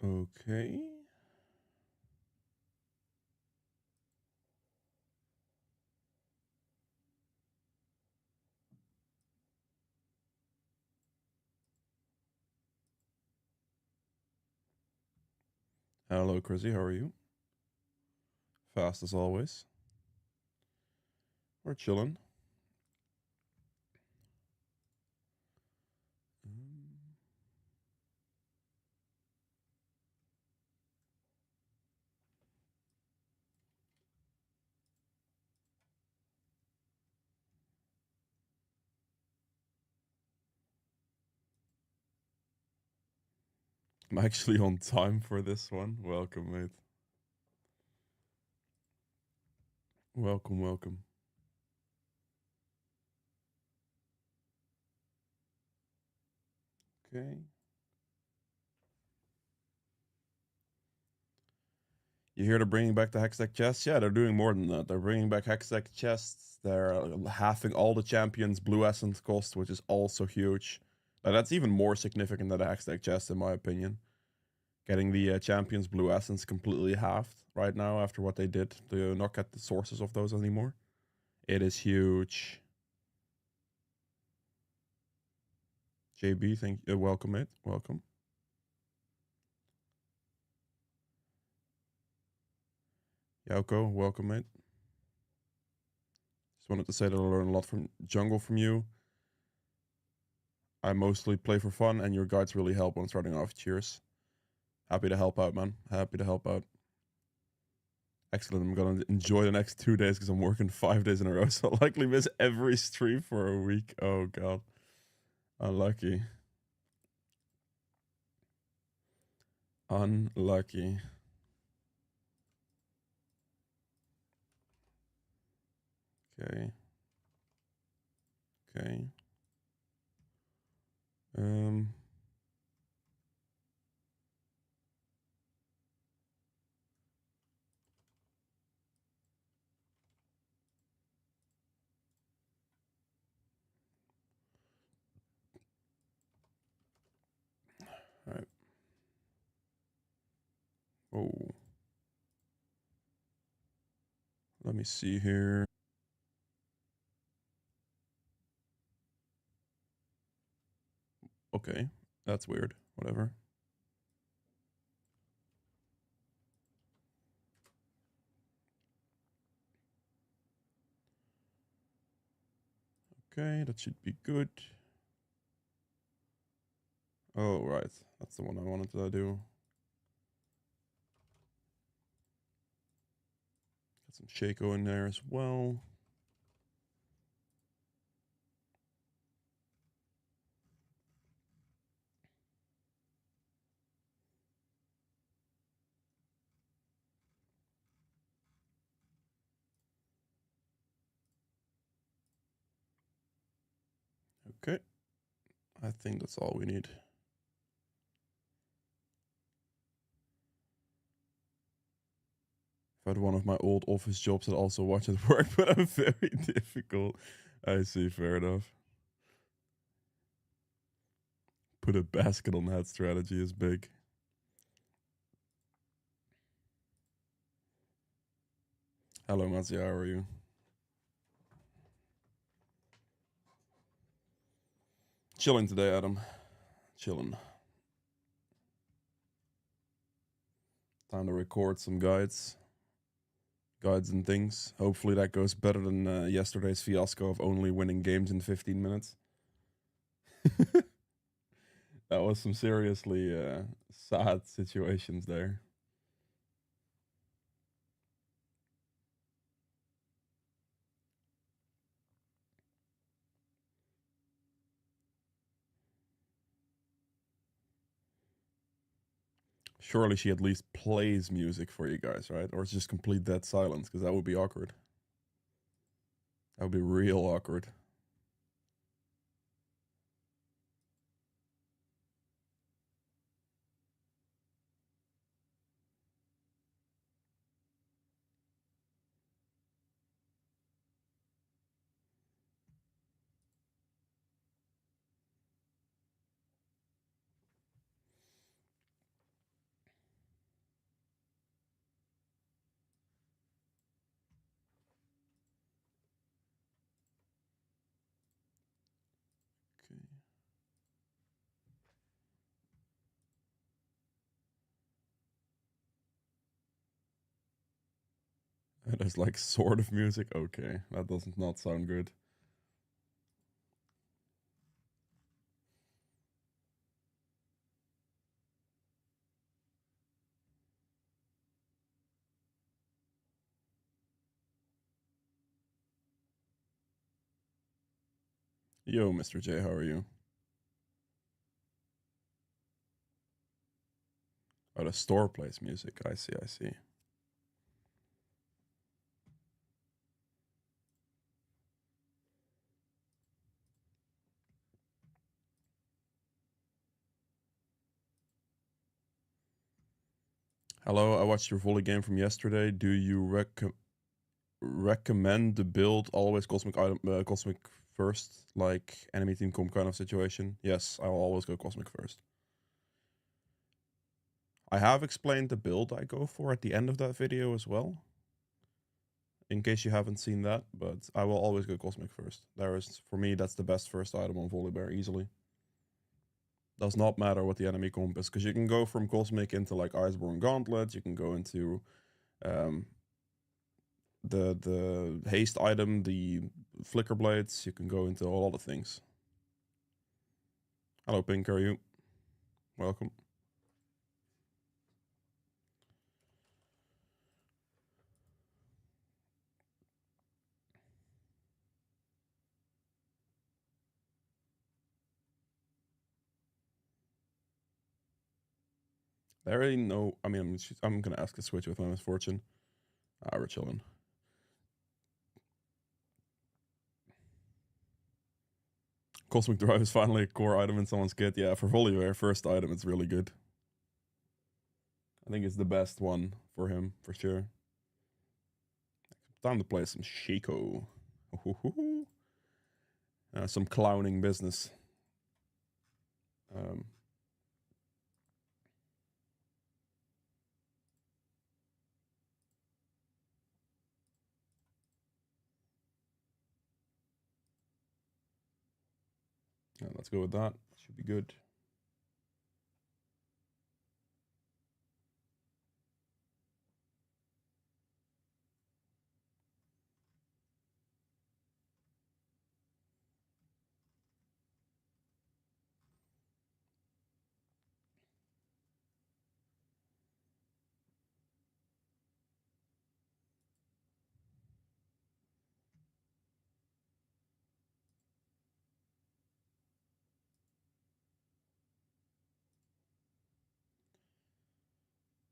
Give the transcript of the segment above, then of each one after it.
Okay. Hello, Chrissy. How are you? Fast as always. We're chilling. I'm actually on time for this one. Welcome, mate. Welcome, welcome. Okay. You hear they're bringing back the Hextech chests? Yeah, they're doing more than that. They're bringing back Hextech chests. They're halving all the champions' blue essence cost, which is also huge. That's even more significant than the Hextech chest, in my opinion. Getting the champions' blue essence completely halved right now after what they did to not get the sources of those anymore. It is huge. JB, thank you. Welcome, mate. Welcome. Yauko, welcome, mate. Just wanted to say that I learned a lot from jungle from you. I mostly play for fun, and your guides really help when starting off. Cheers. Happy to help out, man. Happy to help out. Excellent. I'm gonna enjoy the next 2 days because I'm working 5 days in a row, so I'll likely miss every stream for a week. Oh god. Unlucky. Unlucky. Okay. Okay. Um. All right. Oh. Let me see here. Okay. That's weird. Whatever. Okay, that should be good. Oh, right. That's the one I wanted to do. Got some Shaco in there as well. Okay. I think that's all we need. I've had one of my old office jobs that also watch at work, but I'm very difficult. I see, fair enough. Put a basket on that strategy is big. Hello, Matsuya, how are you? Chilling today, Adam. Chilling. Time to record some guides. Guides and things. Hopefully that goes better than yesterday's fiasco of only winning games in 15 minutes. That was some seriously sad situations there. Surely she at least plays music for you guys, right? Or it's just complete dead silence, because that would be awkward. That would be real awkward. There's like sort of music. Okay, that does not sound good. Yo, Mr. J, how are you? Oh, the store plays music. I see, I see. Hello, I watched your volley game from yesterday. Do you recommend the build always cosmic item, cosmic first, like enemy team comp kind of situation? Yes, I will always go cosmic first. I have explained the build I go for at the end of that video as well, in case you haven't seen that, but I will always go cosmic first. For me, that's the best first item on Volibear, easily. Does not matter what the enemy comp is, because you can go from cosmic into like Iceborne Gauntlet, you can go into the haste item, the flicker blades, you can go into a lot of things. Hello Pink, how are you? Welcome. There ain't no, I mean, I'm gonna ask to switch with my misfortune. We're chilling. Cosmic Drive is finally a core item in someone's kit. Yeah, for Volibear, first item, it's really good. I think it's the best one for him, for sure. Time to play some Shaco. Some clowning business. Yeah, let's go with that. Should be good.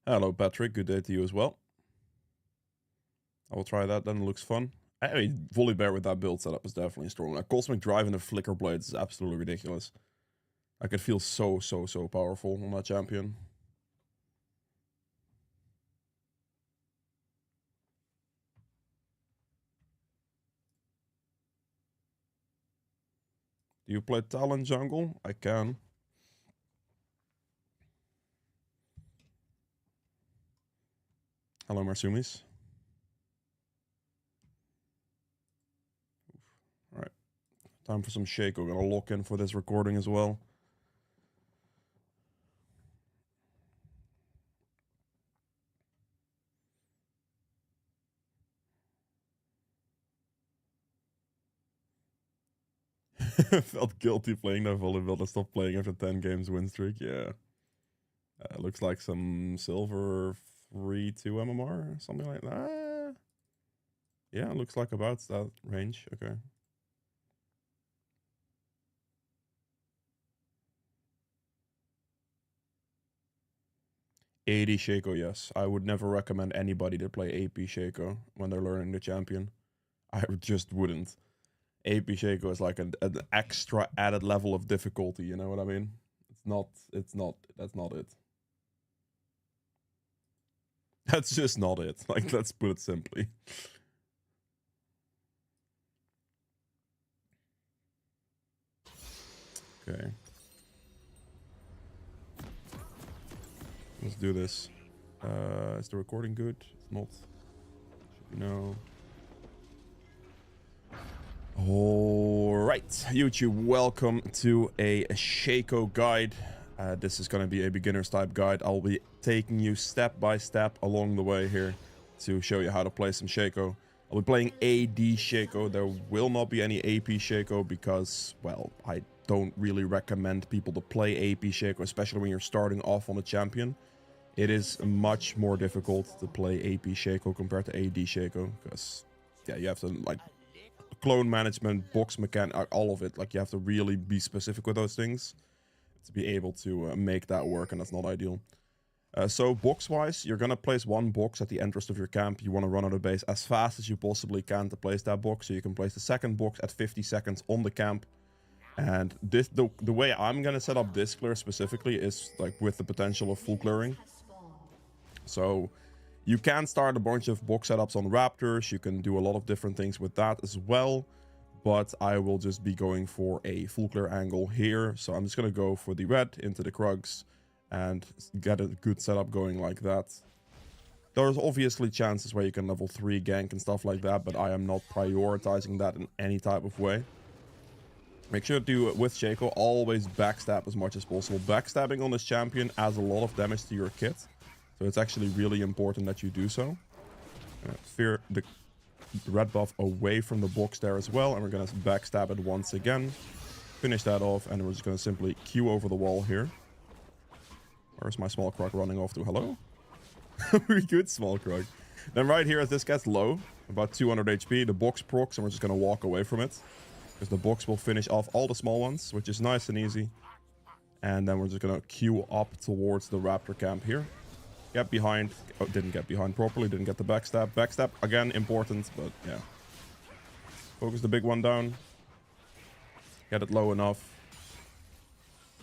Hello, Patrick. Good day to you as well. I will try that then. It looks fun. I mean, Volibear with that build setup is definitely strong. Like, Cosmic Drive and the Flicker Blades is absolutely ridiculous. I could feel so powerful on that champion. Do you play Talon jungle? I can. Hello, Marsumis. Alright. Time for some Shaco. Gonna lock in for this recording as well. Felt guilty playing that volleyball. I stopped playing after 10 games win streak. Yeah. Looks like some silver 3-2 MMR, something like that. Yeah, looks like about that range. Okay. AD Shaco, yes. I would never recommend anybody to play AP Shaco when they're learning the champion. I just wouldn't. AP Shaco is like an extra added level of difficulty, you know what I mean? That's not it. That's just not it. Like, let's put it simply. Okay. Let's do this. Is the recording good? It's not. Should we know? Alright, YouTube, welcome to a Shaco guide. This is going to be a beginner's type guide. I'll be taking you step by step along the way here to show you how to play some Shaco. I'll be playing AD Shaco. There will not be any AP Shaco because, well, I don't really recommend people to play AP Shaco, especially when you're starting off on a champion. It is much more difficult to play AP Shaco compared to AD Shaco because, yeah, you have to, like, clone management, box mechanic, all of it. Like, you have to really be specific with those things to be able to make that work, and that's not ideal. So box-wise, you're going to place one box at the entrance of your camp. You want to run out of base as fast as you possibly can to place that box. So you can place the second box at 50 seconds on the camp. And this, the way I'm going to set up this clear specifically is like with the potential of full clearing. So you can start a bunch of box setups on Raptors. You can do a lot of different things with that as well. But I will just be going for a full clear angle here. So I'm just going to go for the red into the Krugs and get a good setup going like that. There's obviously chances where you can level 3 gank and stuff like that, but I am not prioritizing that in any type of way. Make sure to, with Shaco, always backstab as much as possible. Backstabbing on this champion adds a lot of damage to your kit, so it's actually really important that you do so. Fear the red buff away from the box there as well, and we're going to backstab it once again. Finish that off, and we're just going to simply Q over the wall here. Where's my small Krug running off to? Hello? Very good, small Krug. Then right here, as this gets low, about 200 HP, the box procs, and we're just going to walk away from it. Because the box will finish off all the small ones, which is nice and easy. And then we're just going to queue up towards the Raptor camp here. Get behind. Oh, didn't get behind properly. Didn't get the backstab. Backstab, again, important, but yeah. Focus the big one down. Get it low enough.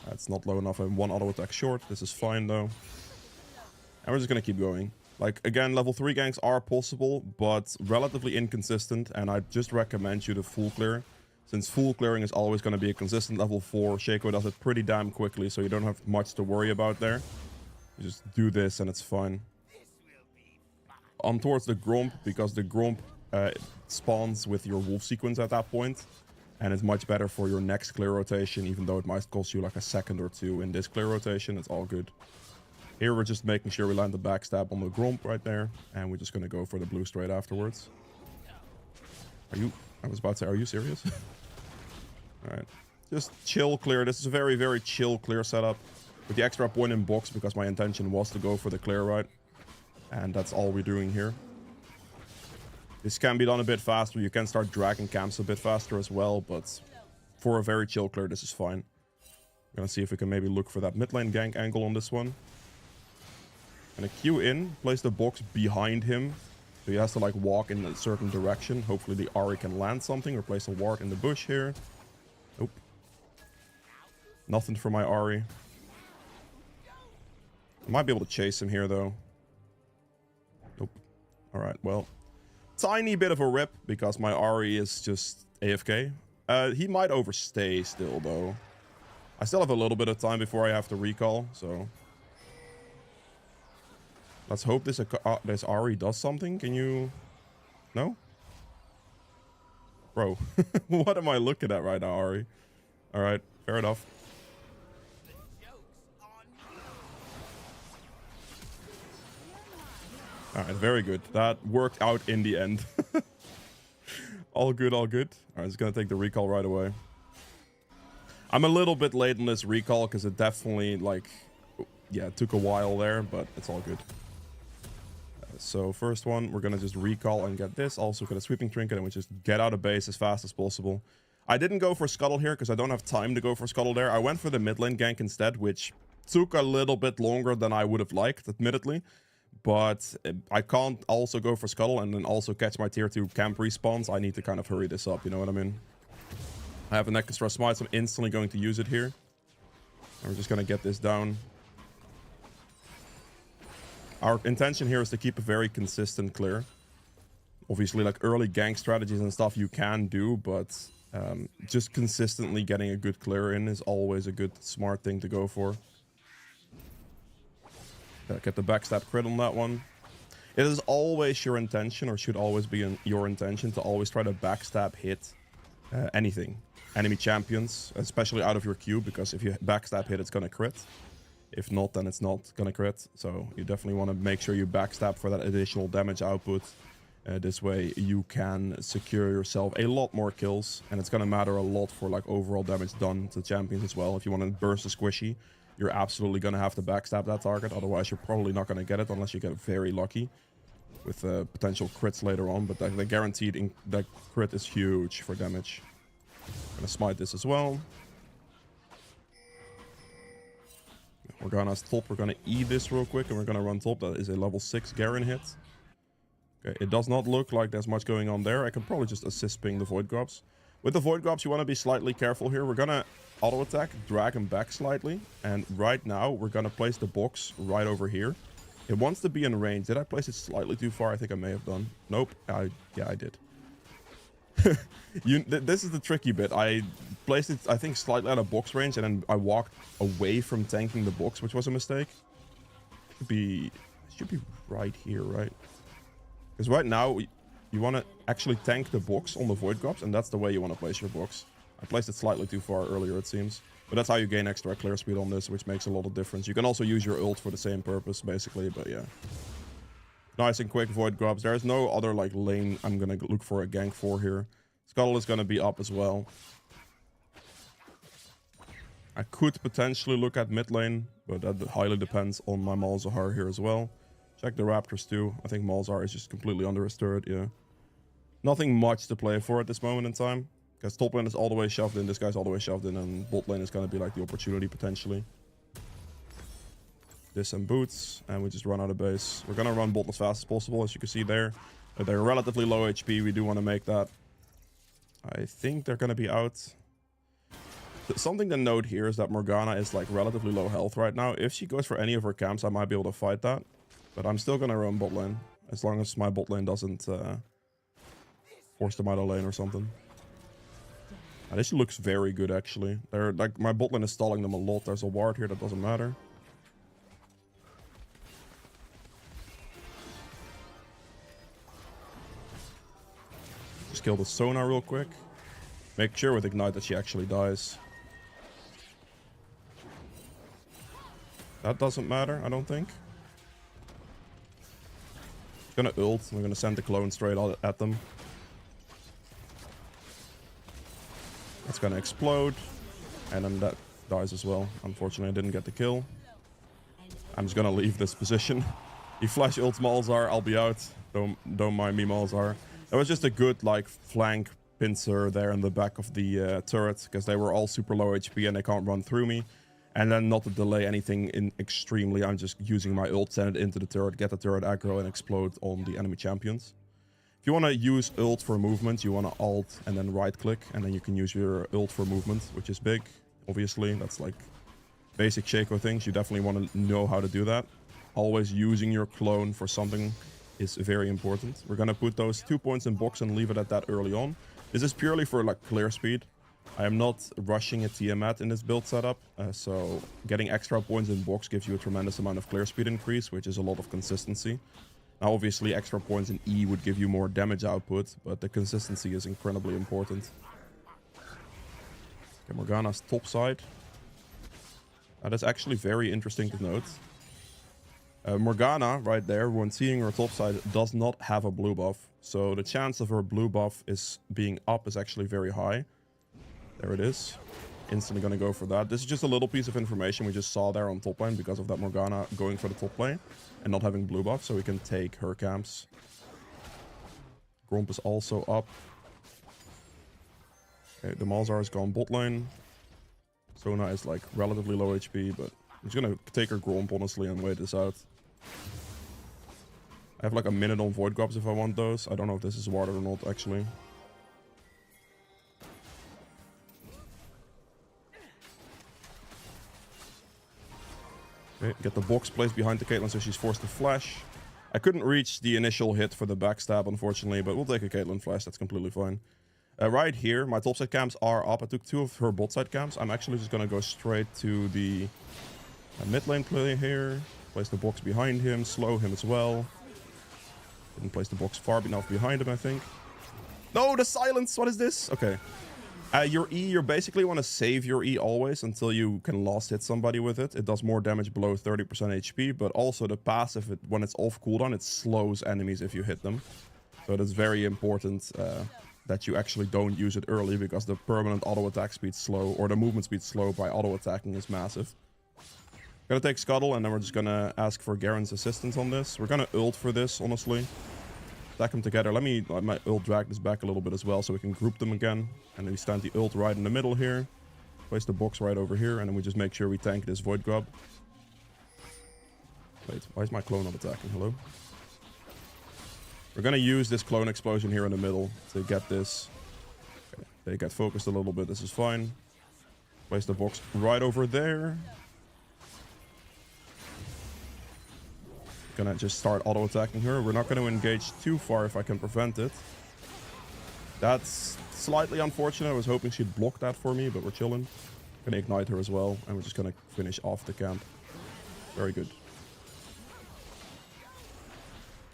That's not low enough. I have one auto attack short. This is fine though. And we're just gonna keep going. Like, again, level 3 ganks are possible, but relatively inconsistent, and I just recommend you to full clear. Since full clearing is always going to be a consistent level 4, Shaco does it pretty damn quickly, so you don't have much to worry about there. You just do this and it's fine. On towards the Gromp, because the Gromp spawns with your wolf sequence at that point. And it's much better for your next clear rotation, even though it might cost you like a second or two in this clear rotation. It's all good. Here we're just making sure we land the backstab on the Gromp right there. And we're just going to go for the blue straight afterwards. Are you... I was about to say, are you serious? Alright. Just chill clear. This is a very, very chill clear setup. With the extra point in box, because my intention was to go for the clear right. And that's all we're doing here. This can be done a bit faster. You can start dragging camps a bit faster as well, but for a very chill clear, this is fine. I'm gonna see if we can maybe look for that mid lane gank angle on this one. Gonna queue in, place the box behind him. So he has to like walk in a certain direction. Hopefully the Ahri can land something or place a ward in the bush here. Nope. Nothing for my Ahri. I might be able to chase him here though. Nope. Alright, well. Tiny bit of a rip because my Ahri is just AFK. He might overstay still though. I still have a little bit of time before I have to recall, so let's hope this Ahri does something. Can you... No? Bro, what am I looking at right now, Ahri? Alright, fair enough. Alright, very good. That worked out in the end. All good, all good. Alright, just gonna take the recall right away. I'm a little bit late on this recall because it definitely, like, yeah, it took a while there, but it's all good. So first one, we're gonna just recall and get this. Also get a sweeping trinket and we just get out of base as fast as possible. I didn't go for Scuttle here because I don't have time to go for Scuttle there. I went for the mid lane gank instead, which took a little bit longer than I would have liked, admittedly. But I can't also go for Scuttle and then also catch my tier 2 camp respawns. I need to kind of hurry this up, you know what I mean? I have an extra smite, so I'm instantly going to use it here. And we're just going to get this down. Our intention here is to keep a very consistent clear. Obviously, like early gank strategies and stuff you can do, but just consistently getting a good clear in is always a good, smart thing to go for. Get the backstab crit on that one. It is always your intention, or should always be your intention, to always try to backstab hit anything. Enemy champions, especially out of your queue, because if you backstab hit, it's gonna crit. If not, then it's not gonna crit. So you definitely want to make sure you backstab for that additional damage output. This way you can secure yourself a lot more kills, and it's gonna matter a lot for like overall damage done to champions as well. If you want to burst a squishy, you're absolutely gonna have to backstab that target. Otherwise, you're probably not gonna get it unless you get very lucky with potential crits later on. But the guaranteed that crit is huge for damage. I'm gonna smite this as well. Morgana's top. We're gonna E this real quick, and we're gonna run top. That is a level 6 Garen hit. Okay, it does not look like there's much going on there. I can probably just assist ping the Void Grubs. With the Void Grubs, you want to be slightly careful here. We're gonna auto attack, drag him back slightly, and right now we're gonna place the box right over here. It wants to be in range. Did I place it slightly too far? I think I may have done. Nope. Yeah, I did. This is the tricky bit. I placed it, I think, slightly out of box range, and then I walked away from tanking the box, which was a mistake. Should be right here, right? Because right now you want to actually tank the box on the Void Grubs, and that's the way you want to place your box. I placed it slightly too far earlier, it seems. But that's how you gain extra clear speed on this, which makes a lot of difference. You can also use your ult for the same purpose, basically, but yeah. Nice and quick Void Grubs. There's no other like lane I'm going to look for a gank for here. Scuttle is going to be up as well. I could potentially look at mid lane, but that highly depends on my Malzahar here as well. Check the Raptors too. I think Malzahar is just completely under his turret, yeah. Nothing much to play for at this moment in time. Because top lane is all the way shoved in, this guy's all the way shoved in, and bot lane is going to be like the opportunity potentially. This and boots, and we just run out of base. We're going to run bot as fast as possible, as you can see there. They're relatively low HP, we do want to make that. I think they're going to be out. Something to note here is that Morgana is like relatively low health right now. If she goes for any of her camps, I might be able to fight that. But I'm still going to run bot lane, as long as my bot lane doesn't force them out of lane or something. This looks very good, actually. They're like, my bot lane is stalling them a lot. There's a ward here that doesn't matter. Just kill the Sona real quick. Make sure with Ignite that she actually dies. That doesn't matter, I don't think. Gonna ult. We're gonna send the clone straight at them. That's gonna explode, and then that dies as well. Unfortunately, I didn't get the kill. I'm just gonna leave this position. He flash ults Malzahar, I'll be out. Don't mind me, Malzahar. That was just a good like flank pincer there in the back of the turret, because they were all super low HP and they can't run through me. And then not to delay anything in extremely, I'm just using my ult, send it into the turret, get the turret aggro, and explode on the enemy champions. If you want to use ult for movement, you want to alt and then right click, and then you can use your ult for movement, which is big, obviously. That's like basic Shaco things. You definitely want to know how to do that. Always using your clone for something is very important. We're going to put those 2 points in box and leave it at that early on. This is purely for like clear speed. I am not rushing a Tiamat in this build setup, so getting extra points in box gives you a tremendous amount of clear speed increase, which is a lot of consistency. Now obviously extra points in E would give you more damage output, but the consistency is incredibly important. Okay, Morgana's top side. That is actually very interesting to note. Morgana, right there, when seeing her top side, does not have a blue buff. So the chance of her blue buff is being up is actually very high. There it is. Instantly gonna go for that. This is just a little piece of information we just saw there on top lane because of that Morgana going for the top lane and not having blue buff, so we can take her camps. Gromp is also up. Okay, the Malzahar has gone bot lane. Sona is like relatively low HP, but I'm just gonna take her Gromp honestly and wait this out. I have like a minute on Void Grubs if I want those. I don't know if this is warded or not actually. Okay, get the box placed behind the Caitlyn so she's forced to flash. I couldn't reach the initial hit for the backstab, unfortunately, but we'll take a Caitlyn flash. That's completely fine. Right here, my topside camps are up. I took 2 of her bot side camps. I'm actually just going to go straight to the mid lane play here. Place the box behind him, slow him as well. Didn't place the box far enough behind him, I think. No, the silence! What is this? Okay. Your E, you basically want to save your E always until you can last hit somebody with it. It does more damage below 30% HP, but also the passive, when it's off cooldown, it slows enemies if you hit them. So it is very important that you actually don't use it early, because the permanent auto attack speed slow, or the movement speed slow by auto attacking is massive. Gonna take Scuttle, and then we're just gonna ask for Garen's assistance on this. We're gonna ult for this, honestly. Stack them together. Let my ult drag this back a little bit as well, so we can group them again. And then we stand the ult right in the middle here. Place the box right over here, and then we just make sure we tank this Void Grub. Wait, why is my clone not attacking? Hello? We're gonna use this clone explosion here in the middle to get this. Okay, they get focused a little bit. This is fine. Place the box right over there. Gonna just start auto attacking her. We're not gonna engage too far if I can prevent it. That's slightly unfortunate. I was hoping she'd block that for me, but we're chilling. Gonna ignite her as well, and we're just gonna finish off the camp. Very good.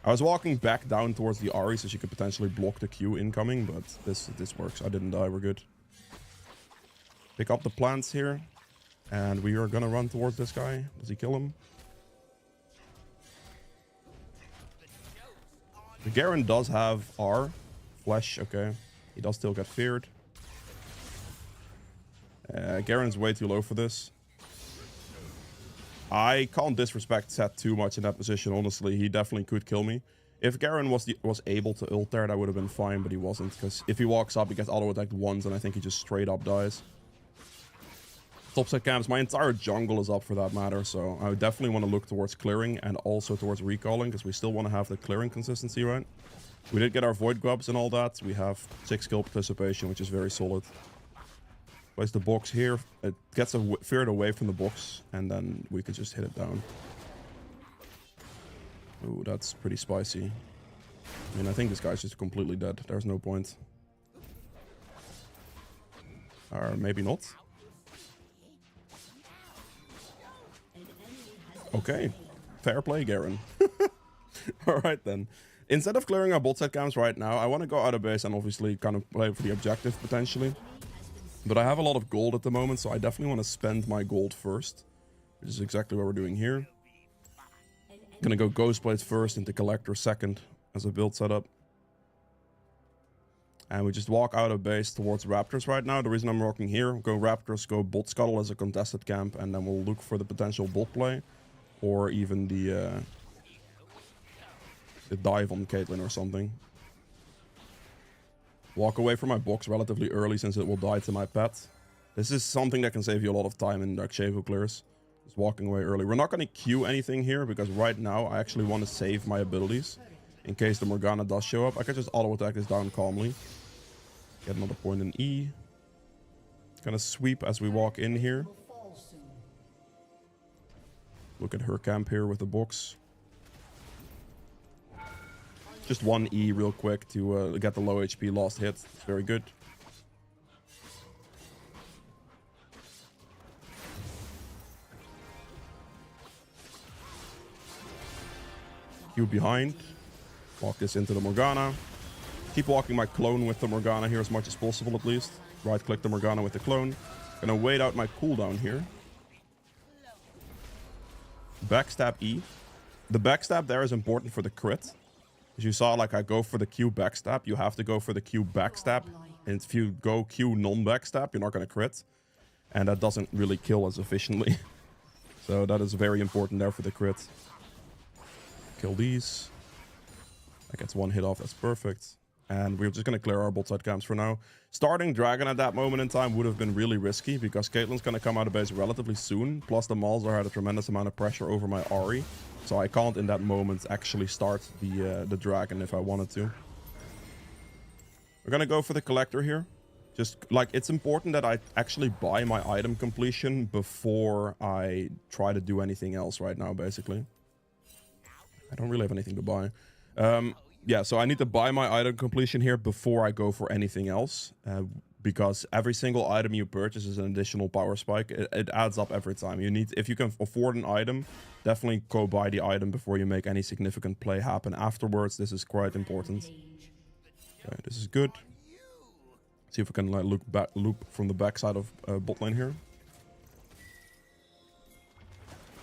I was walking back down towards the Ahri so she could potentially block the Q incoming, but this works. I didn't die. We're good. Pick up the plants here, and we are gonna run towards this guy. Does he kill him? The Garen does have R. Flesh, okay. He does still get feared. Garen's way too low for this. I can't disrespect Seth too much in that position, honestly. He definitely could kill me. If Garen was able to ult there, that would have been fine, but he wasn't. Because if he walks up, he gets auto-attacked once, and I think he just straight up dies. Topside camps, my entire jungle is up for that matter, so I would definitely want to look towards clearing and also towards recalling, because we still want to have the clearing consistency, right? We did get our Void Grubs and all that. We have 6 kill participation, which is very solid. Place the box here. It gets feared away from the box, and then we could just hit it down. Ooh, that's pretty spicy. I mean, I think this guy's just completely dead. There's no point. Or maybe not. Okay. Fair play, Garen. Alright then. Instead of clearing our bot side camps right now, I want to go out of base and obviously kind of play for the objective potentially. But I have a lot of gold at the moment, so I definitely want to spend my gold first. Which is exactly what we're doing here. Gonna go Ghost Blades first into Collector second as a build setup. And we just walk out of base towards Raptors right now. The reason I'm walking here, go Raptors, go Bot Scuttle as a contested camp, and then we'll look for the potential bot play. Or even the dive on Caitlyn or something. Walk away from my box relatively early since it will die to my pet. This is something that can save you a lot of time in like Shaco clears. Just walking away early. We're not going to queue anything here because right now I actually want to save my abilities. In case the Morgana does show up, I can just auto attack this down calmly. Get another point in E. Gonna sweep as we walk in here. Look at her camp here with the box. Just one E real quick to get the low HP last hit. It's very good. Q behind. Walk this into the Morgana. Keep walking my clone with the Morgana here as much as possible at least. Right click the Morgana with the clone. Gonna wait out my cooldown here. Backstab E. The backstab there is important for the crit. As you saw, like I go for the Q backstab, you have to go for the Q backstab. And if you go Q non-backstab, you're not going to crit. And that doesn't really kill as efficiently. So that is very important there for the crit. Kill these. That gets one hit off, that's perfect. And we're just going to clear our bot side camps for now. Starting Dragon at that moment in time would have been really risky because Caitlyn's going to come out of base relatively soon. Plus the Malzahar had a tremendous amount of pressure over my Ahri. So I can't in that moment actually start the Dragon if I wanted to. We're going to go for the Collector here. Just like it's important that I actually buy my item completion before I try to do anything else right now, basically. I don't really have anything to buy. Yeah, so I need to buy my item completion here before I go for anything else. Because every single item you purchase is an additional power spike. It adds up every time. You need, if you can afford an item, definitely go buy the item before you make any significant play happen afterwards. This is quite important. Okay, this is good. See if we can like loop from the backside of bot lane here.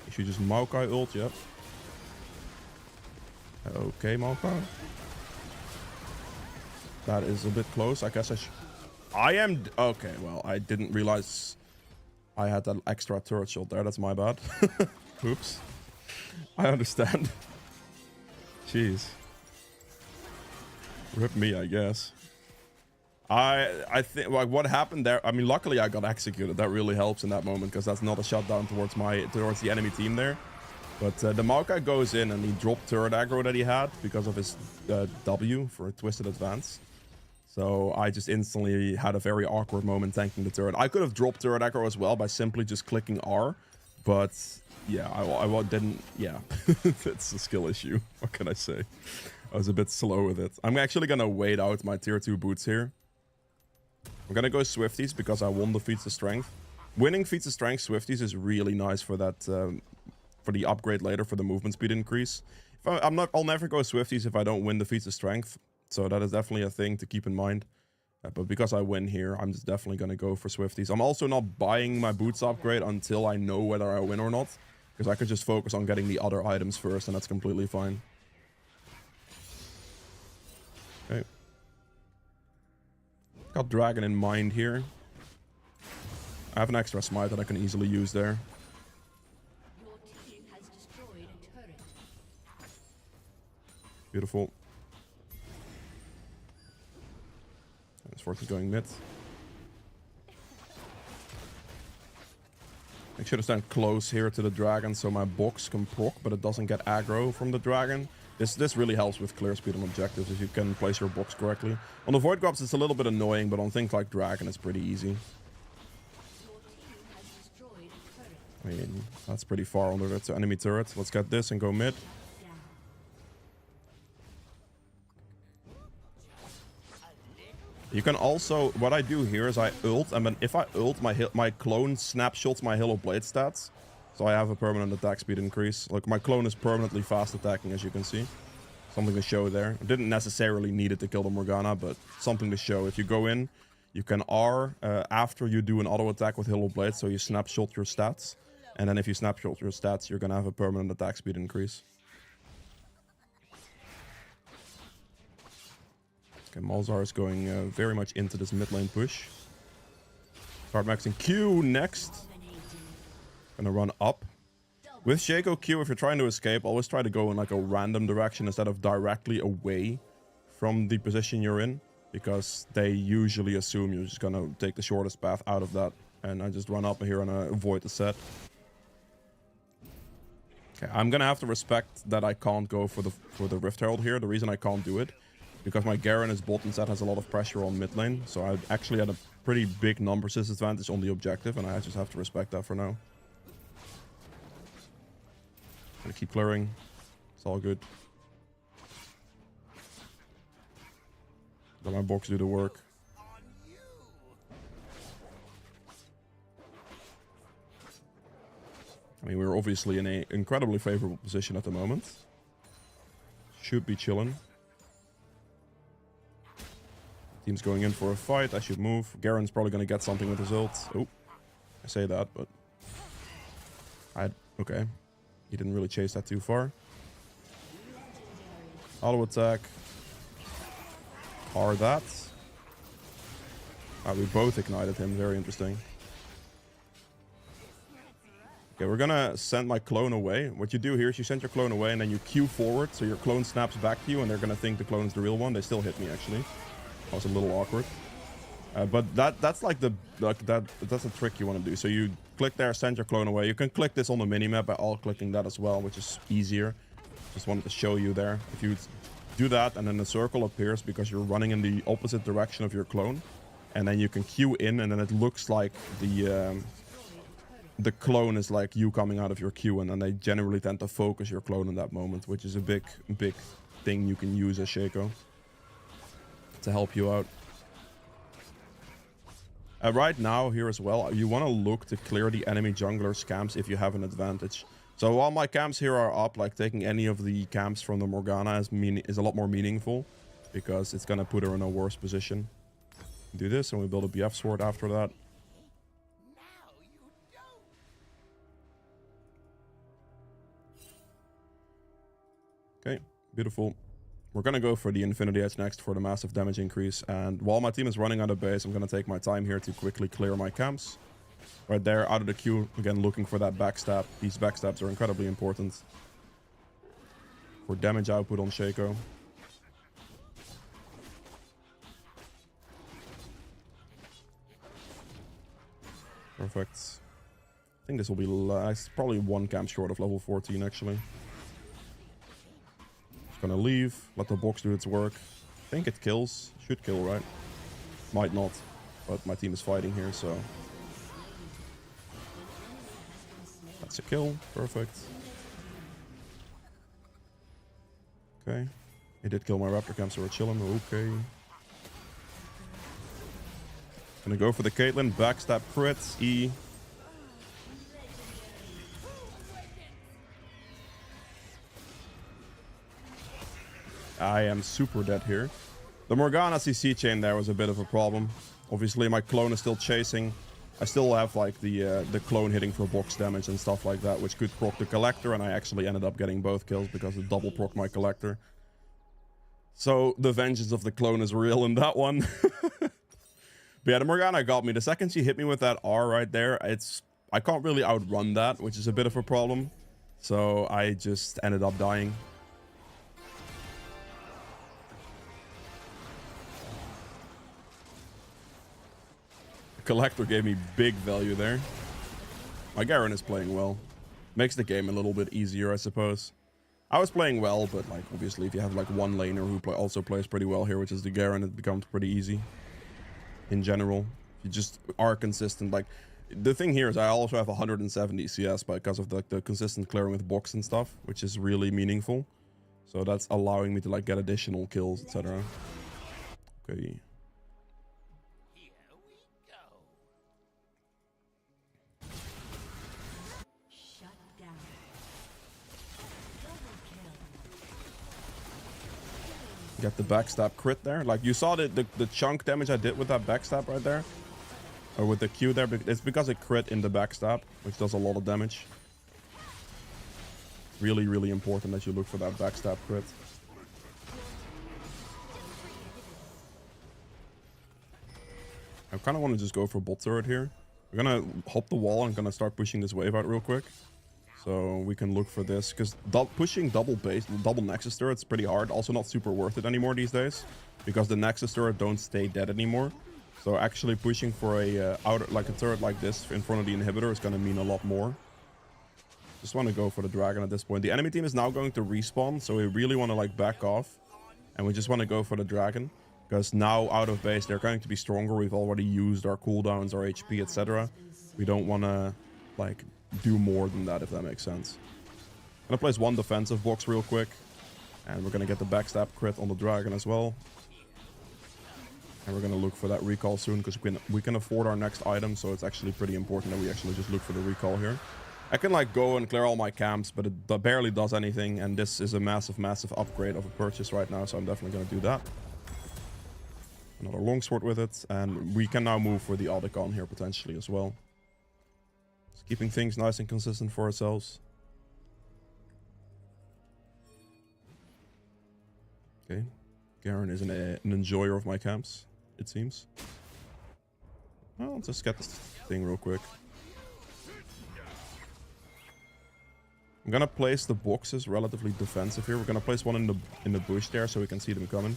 You should just Maokai ult, yep. Okay, Maokai. That is a bit close. I guess I am... Okay, well, I didn't realize I had that extra turret shot there. That's my bad. Oops. I understand. Jeez. Rip me, I guess. I think like what happened there. I mean, luckily I got executed. That really helps in that moment because that's not a shutdown towards the enemy team there. But the Maokai goes in and he dropped turret aggro that he had because of his W for a twisted advance. So I just instantly had a very awkward moment tanking the turret. I could have dropped turret aggro as well by simply just clicking R, but yeah, I didn't. Yeah, it's a skill issue. What can I say? I was a bit slow with it. I'm actually gonna wait out my tier 2 boots here. I'm gonna go Swifties because I won the feats of strength. Winning feats of strength Swifties is really nice for that for the upgrade later for the movement speed increase. I'll never go Swifties if I don't win the feats of strength. So that is definitely a thing to keep in mind. But because I win here, I'm just definitely gonna go for Swifties. I'm also not buying my boots upgrade until I know whether I win or not, because I could just focus on getting the other items first, and that's completely fine. Okay. Got dragon in mind here. I have an extra smite that I can easily use there. Your team has destroyed a turret. Beautiful. Sword is going mid. Make sure to stand close here to the dragon so my box can proc, but it doesn't get aggro from the dragon. This really helps with clear speed on objectives if you can place your box correctly. On the void grubs it's a little bit annoying, but on things like dragon it's pretty easy. I mean, that's pretty far under the enemy turret. Let's get this and go mid. You can also, what I do here is I ult, and then if I ult, my clone snapshots my Halo Blade stats. So I have a permanent attack speed increase. Like, my clone is permanently fast attacking, as you can see. Something to show there. I didn't necessarily need it to kill the Morgana, but something to show. If you go in, you can R after you do an auto attack with Halo Blade, so you snapshot your stats. And then if you snapshot your stats, you're gonna have a permanent attack speed increase. Okay, Malzahar is going very much into this mid lane push. Start maxing Q next. Gonna run up. With Shaco Q, if you're trying to escape, always try to go in like a random direction instead of directly away from the position you're in. Because they usually assume you're just gonna take the shortest path out of that. And I just run up here and avoid the set. Okay, I'm gonna have to respect that I can't go for the Rift Herald here. The reason I can't do it, because my Garen bottom set has a lot of pressure on mid lane. So I actually had a pretty big numbers disadvantage on the objective, and I just have to respect that for now. Gonna keep clearing. It's all good. Let my box do the work. I mean, we're obviously in an incredibly favorable position at the moment. Should be chilling. Team's going in for a fight. I should move. Garen's probably going to get something with his ult. Oh, I say that, but... Okay. He didn't really chase that too far. Auto attack. R that. We both ignited him. Very interesting. Okay, we're gonna send my clone away. What you do here is you send your clone away and then you Q forward, so your clone snaps back to you and they're gonna think the clone is the real one. They still hit me, actually. That was a little awkward. But that's like that's a trick you want to do. So you click there, send your clone away. You can click this on the minimap by alt clicking that as well, which is easier. Just wanted to show you there. If you do that and then the circle appears because you're running in the opposite direction of your clone, and then you can Q in and then it looks like the clone is like you coming out of your queue, and then they generally tend to focus your clone in that moment, which is a big thing you can use as Shaco to help you out. Right now here as well, you want to look to clear the enemy jungler's camps if you have an advantage. So while my camps here are up, like taking any of the camps from the Morgana is a lot more meaningful, because it's going to put her in a worse position. Do this, and we build a BF sword after that. Okay, beautiful. We're gonna go for the Infinity Edge next for the massive damage increase. And while my team is running out of base, I'm gonna take my time here to quickly clear my camps. Right there, out of the queue, again looking for that backstab. These backstabs are incredibly important for damage output on Shaco. Perfect. I think this will be last, probably one camp short of level 14 actually. Just gonna leave, let the box do its work. I think it kills. Should kill, right? Might not, but my team is fighting here, so. That's a kill. Perfect. Okay. He did kill my raptor camp, so we're chilling. Okay. Gonna go for the Caitlyn. Backstab crits. E. I am super dead here. The Morgana CC chain there was a bit of a problem. Obviously, my clone is still chasing. I still have like the clone hitting for box damage and stuff like that, which could proc the collector, and I actually ended up getting both kills because it double proc my collector. So the vengeance of the clone is real in that one. But yeah, the Morgana got me. The second she hit me with that R right there, I can't really outrun that, which is a bit of a problem. So I just ended up dying. The collector gave me big value there. My Garen is playing well. Makes the game a little bit easier, I suppose. I was playing well, but like obviously if you have like one laner who also plays pretty well here, which is the Garen, it becomes pretty easy. In general, you just are consistent. Like the thing here is I also have 170 CS because of the consistent clearing with box and stuff, which is really meaningful. So that's allowing me to like get additional kills, etc. Okay. Get the backstab crit there. Like you saw the chunk damage I did with that backstab right there. Or with the Q there. It's because it crit in the backstab, which does a lot of damage. Really, really important that you look for that backstab crit. I kind of want to just go for bot turret here. We're gonna hop the wall and gonna start pushing this wave out real quick. So we can look for this, because pushing double Nexus turret is pretty hard. Also not super worth it anymore these days, because the Nexus turret don't stay dead anymore. So actually pushing for a turret like this in front of the inhibitor is going to mean a lot more. Just want to go for the dragon at this point. The enemy team is now going to respawn, so we really want to like back off, and we just want to go for the dragon, because now out of base they're going to be stronger. We've already used our cooldowns, our HP, etc. We don't want to like do more than that, if that makes sense. I'm gonna place one defensive box real quick, and we're gonna get the backstab crit on the dragon as well. And we're gonna look for that recall soon, because we can afford our next item, so it's actually pretty important that we actually just look for the recall here. I can like go and clear all my camps, but it barely does anything, and this is a massive upgrade of a purchase right now, so I'm definitely gonna do that. Another longsword with it, and we can now move for the Audicon here potentially as well. Keeping things nice and consistent for ourselves. Okay. Garen is an enjoyer of my camps, it seems. Well, let's just get this thing real quick. I'm gonna place the boxes relatively defensive here. We're gonna place one in the bush there so we can see them coming.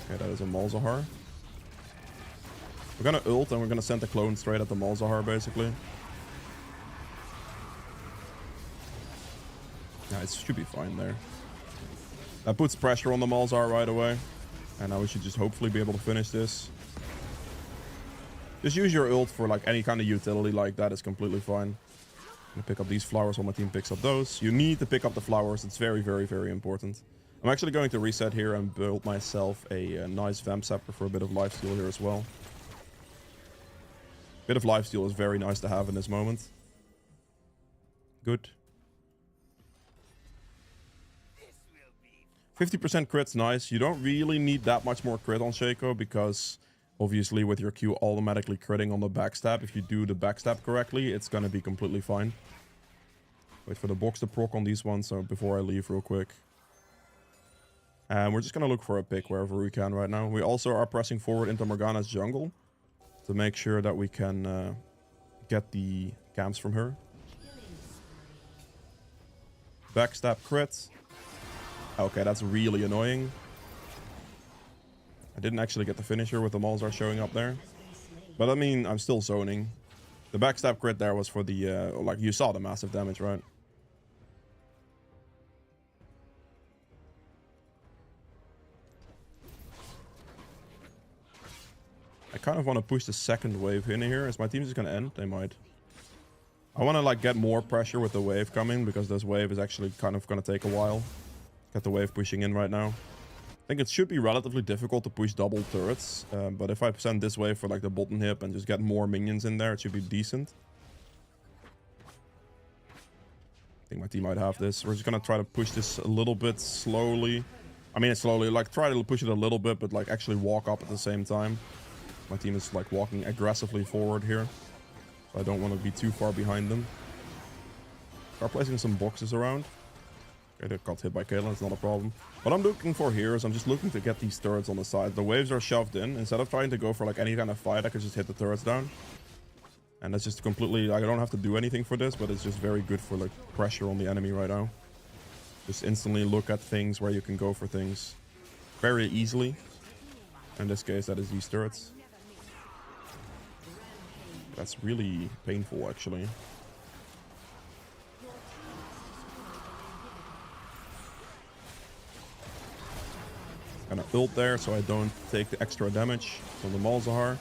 Okay, that is a Malzahar. We're gonna ult and we're gonna send the clone straight at the Malzahar, basically. Yeah, it should be fine there. That puts pressure on the Malzahar right away. And now we should just hopefully be able to finish this. Just use your ult for like any kind of utility like that is completely fine. I'm gonna pick up these flowers while my team picks up those. You need to pick up the flowers. It's very, very, very important. I'm actually going to reset here and build myself a nice Vamp Scepter for a bit of lifesteal here as well. Bit of lifesteal is very nice to have in this moment. Good. 50% crit's nice. You don't really need that much more crit on Shaco because obviously with your Q automatically critting on the backstab, if you do the backstab correctly, it's gonna be completely fine. Wait for the box to proc on these ones so before I leave real quick. And we're just gonna look for a pick wherever we can right now. We also are pressing forward into Morgana's jungle to make sure that we can get the camps from her. Backstab crit. Okay, that's really annoying. I didn't actually get the finisher with the Malzar showing up there. But I mean, I'm still zoning. The backstab crit there was for the, like, you saw the massive damage, right? I kind of want to push the second wave in here. Is my team just going to end? They might. I want to, like, get more pressure with the wave coming because this wave is actually kind of going to take a while. Get the wave pushing in right now. I think it should be relatively difficult to push double turrets, but if I send this wave for like the bottom hip and just get more minions in there, it should be decent. I think my team might have this. We're just gonna try to push this a little bit slowly. I mean, slowly, like try to push it a little bit, but like actually walk up at the same time. My team is like walking aggressively forward here, so I don't want to be too far behind them. Start placing some boxes around. Okay, they got hit by Caitlyn, it's not a problem. What I'm looking for here is I'm just looking to get these turrets on the side. The waves are shoved in. Instead of trying to go for like any kind of fight, I could just hit the turrets down. And that's just completely, I don't have to do anything for this, but it's just very good for like pressure on the enemy right now. Just instantly look at things where you can go for things very easily. In this case, that is these turrets. That's really painful, actually. Gonna ult there so I don't take the extra damage from the Malzahar.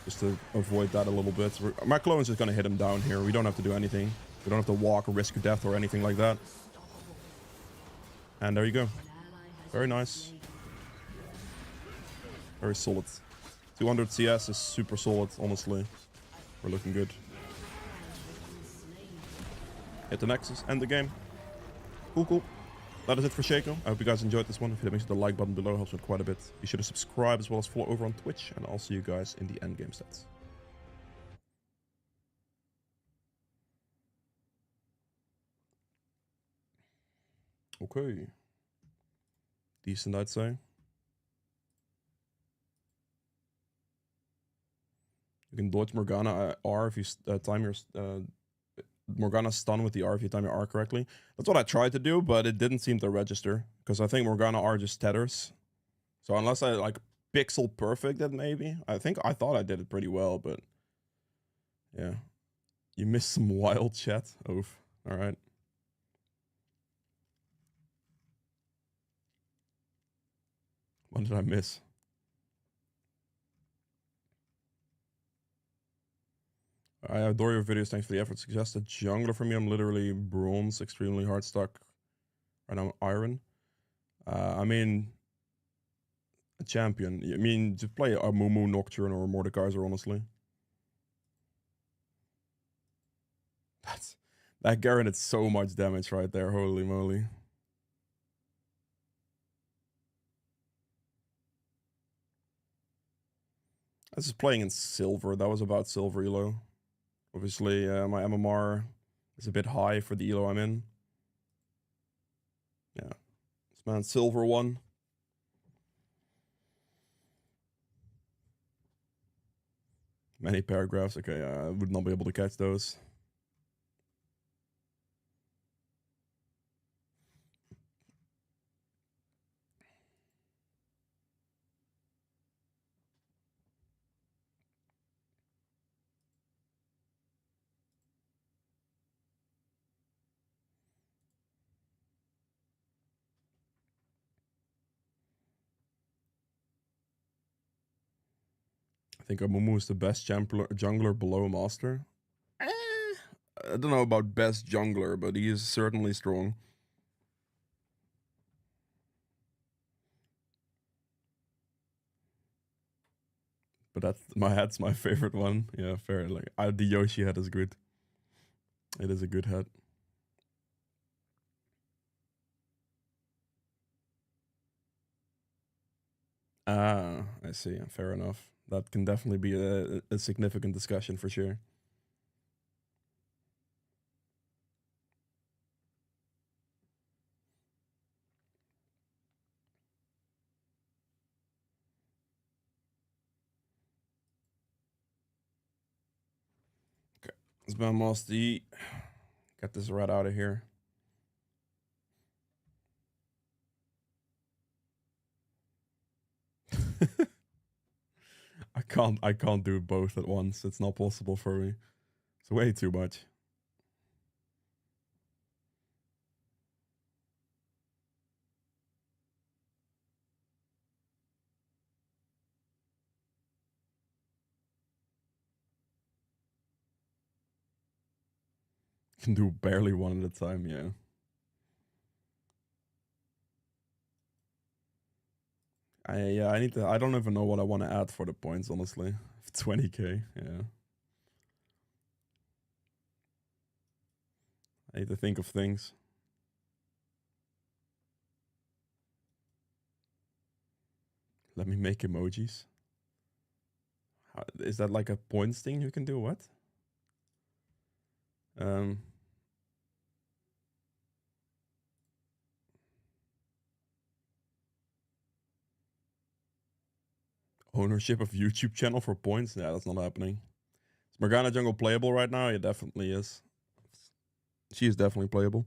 Just to avoid that a little bit. My clone is just gonna hit him down here. We don't have to do anything. We don't have to walk or risk death or anything like that. And there you go. Very nice. Very solid. 200 CS is super solid, honestly. We're looking good. Hit the Nexus, end the game. Cool. That is it for Shaco. I hope you guys enjoyed this one. If you did, make sure the like button below helps me quite a bit. Be sure to subscribe as well as follow over on Twitch. And I'll see you guys in the endgame stats. Okay. Decent, I'd say. You can dodge Morgana R if you time your... Morgana stun with the R if you time your R correctly. That's what I tried to do, but it didn't seem to register. Because I think Morgana R just tethers. So unless I like pixel perfect it maybe. I thought I did it pretty well, but yeah. You missed some wild chat. Oof. Alright. What did I miss? I adore your videos. Thanks for the effort. Suggest a jungler for me. I'm literally bronze, extremely hard stuck. Right now I'm iron. I mean, a champion. I mean, to play a Mumu, Nocturne, or Mordekaiser, honestly. That Garen did so much damage right there. Holy moly. I was just playing in silver. That was about silver elo. Obviously, my MMR is a bit high for the elo I'm in. Yeah. This man's silver one. Many paragraphs. Okay, I would not be able to catch those. I think Amumu is the best jungler below Master. I don't know about best jungler, but he is certainly strong. But that's my favorite one. Yeah, fair. Like the Yoshi head is good. It is a good head. Ah, I see. Fair enough. That can definitely be a significant discussion for sure. Okay, let's ban Moss D. Get this rat out of here. I can't do both at once. It's not possible for me. It's way too much. Can do barely one at a time, yeah. I need to. I don't even know what I want to add for the points, honestly. 20k, yeah. I need to think of things. Let me make emojis. Is that like a points thing you can do? What? Ownership of YouTube channel for points? Yeah, that's not happening. Is Morgana Jungle playable right now? It definitely is. She is definitely playable.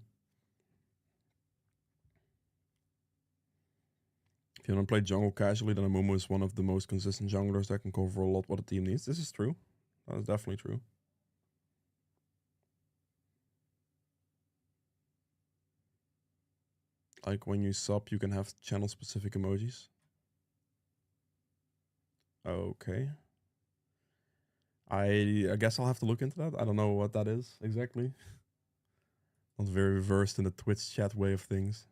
If you want to play jungle casually, then Amumu is one of the most consistent junglers that can cover a lot what a team needs. This is true. That is definitely true. Like when you sub, you can have channel-specific emojis. Okay. I guess I'll have to look into that. I don't know what that is exactly. Not very versed in the Twitch chat way of things.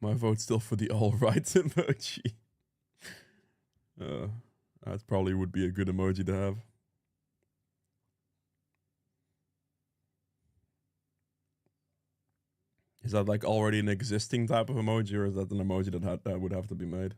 My vote's still for the all right emoji. That probably would be a good emoji to have. Is that like already an existing type of emoji, or is that an emoji that would have to be made?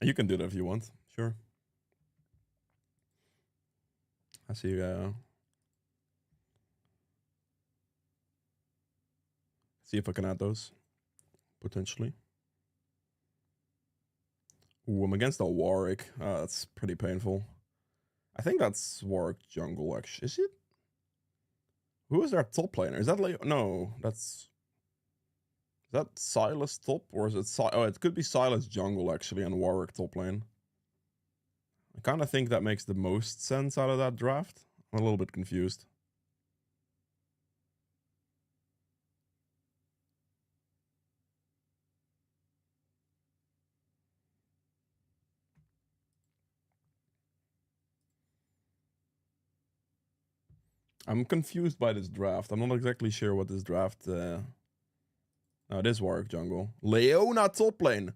You can do that if you want. Sure. I see. See if I can add those potentially. Ooh, I'm against a Warwick. That's pretty painful. I think that's Warwick jungle. Actually, is it? Who is our top laner? Is that like no? Is that Silas top, or is it oh? It could be Silas jungle actually, and Warwick top lane. I kind of think that makes the most sense out of that draft. I'm a little bit confused. I'm confused by this draft. I'm not exactly sure what this draft. No, it is Warwick jungle. Leona top lane.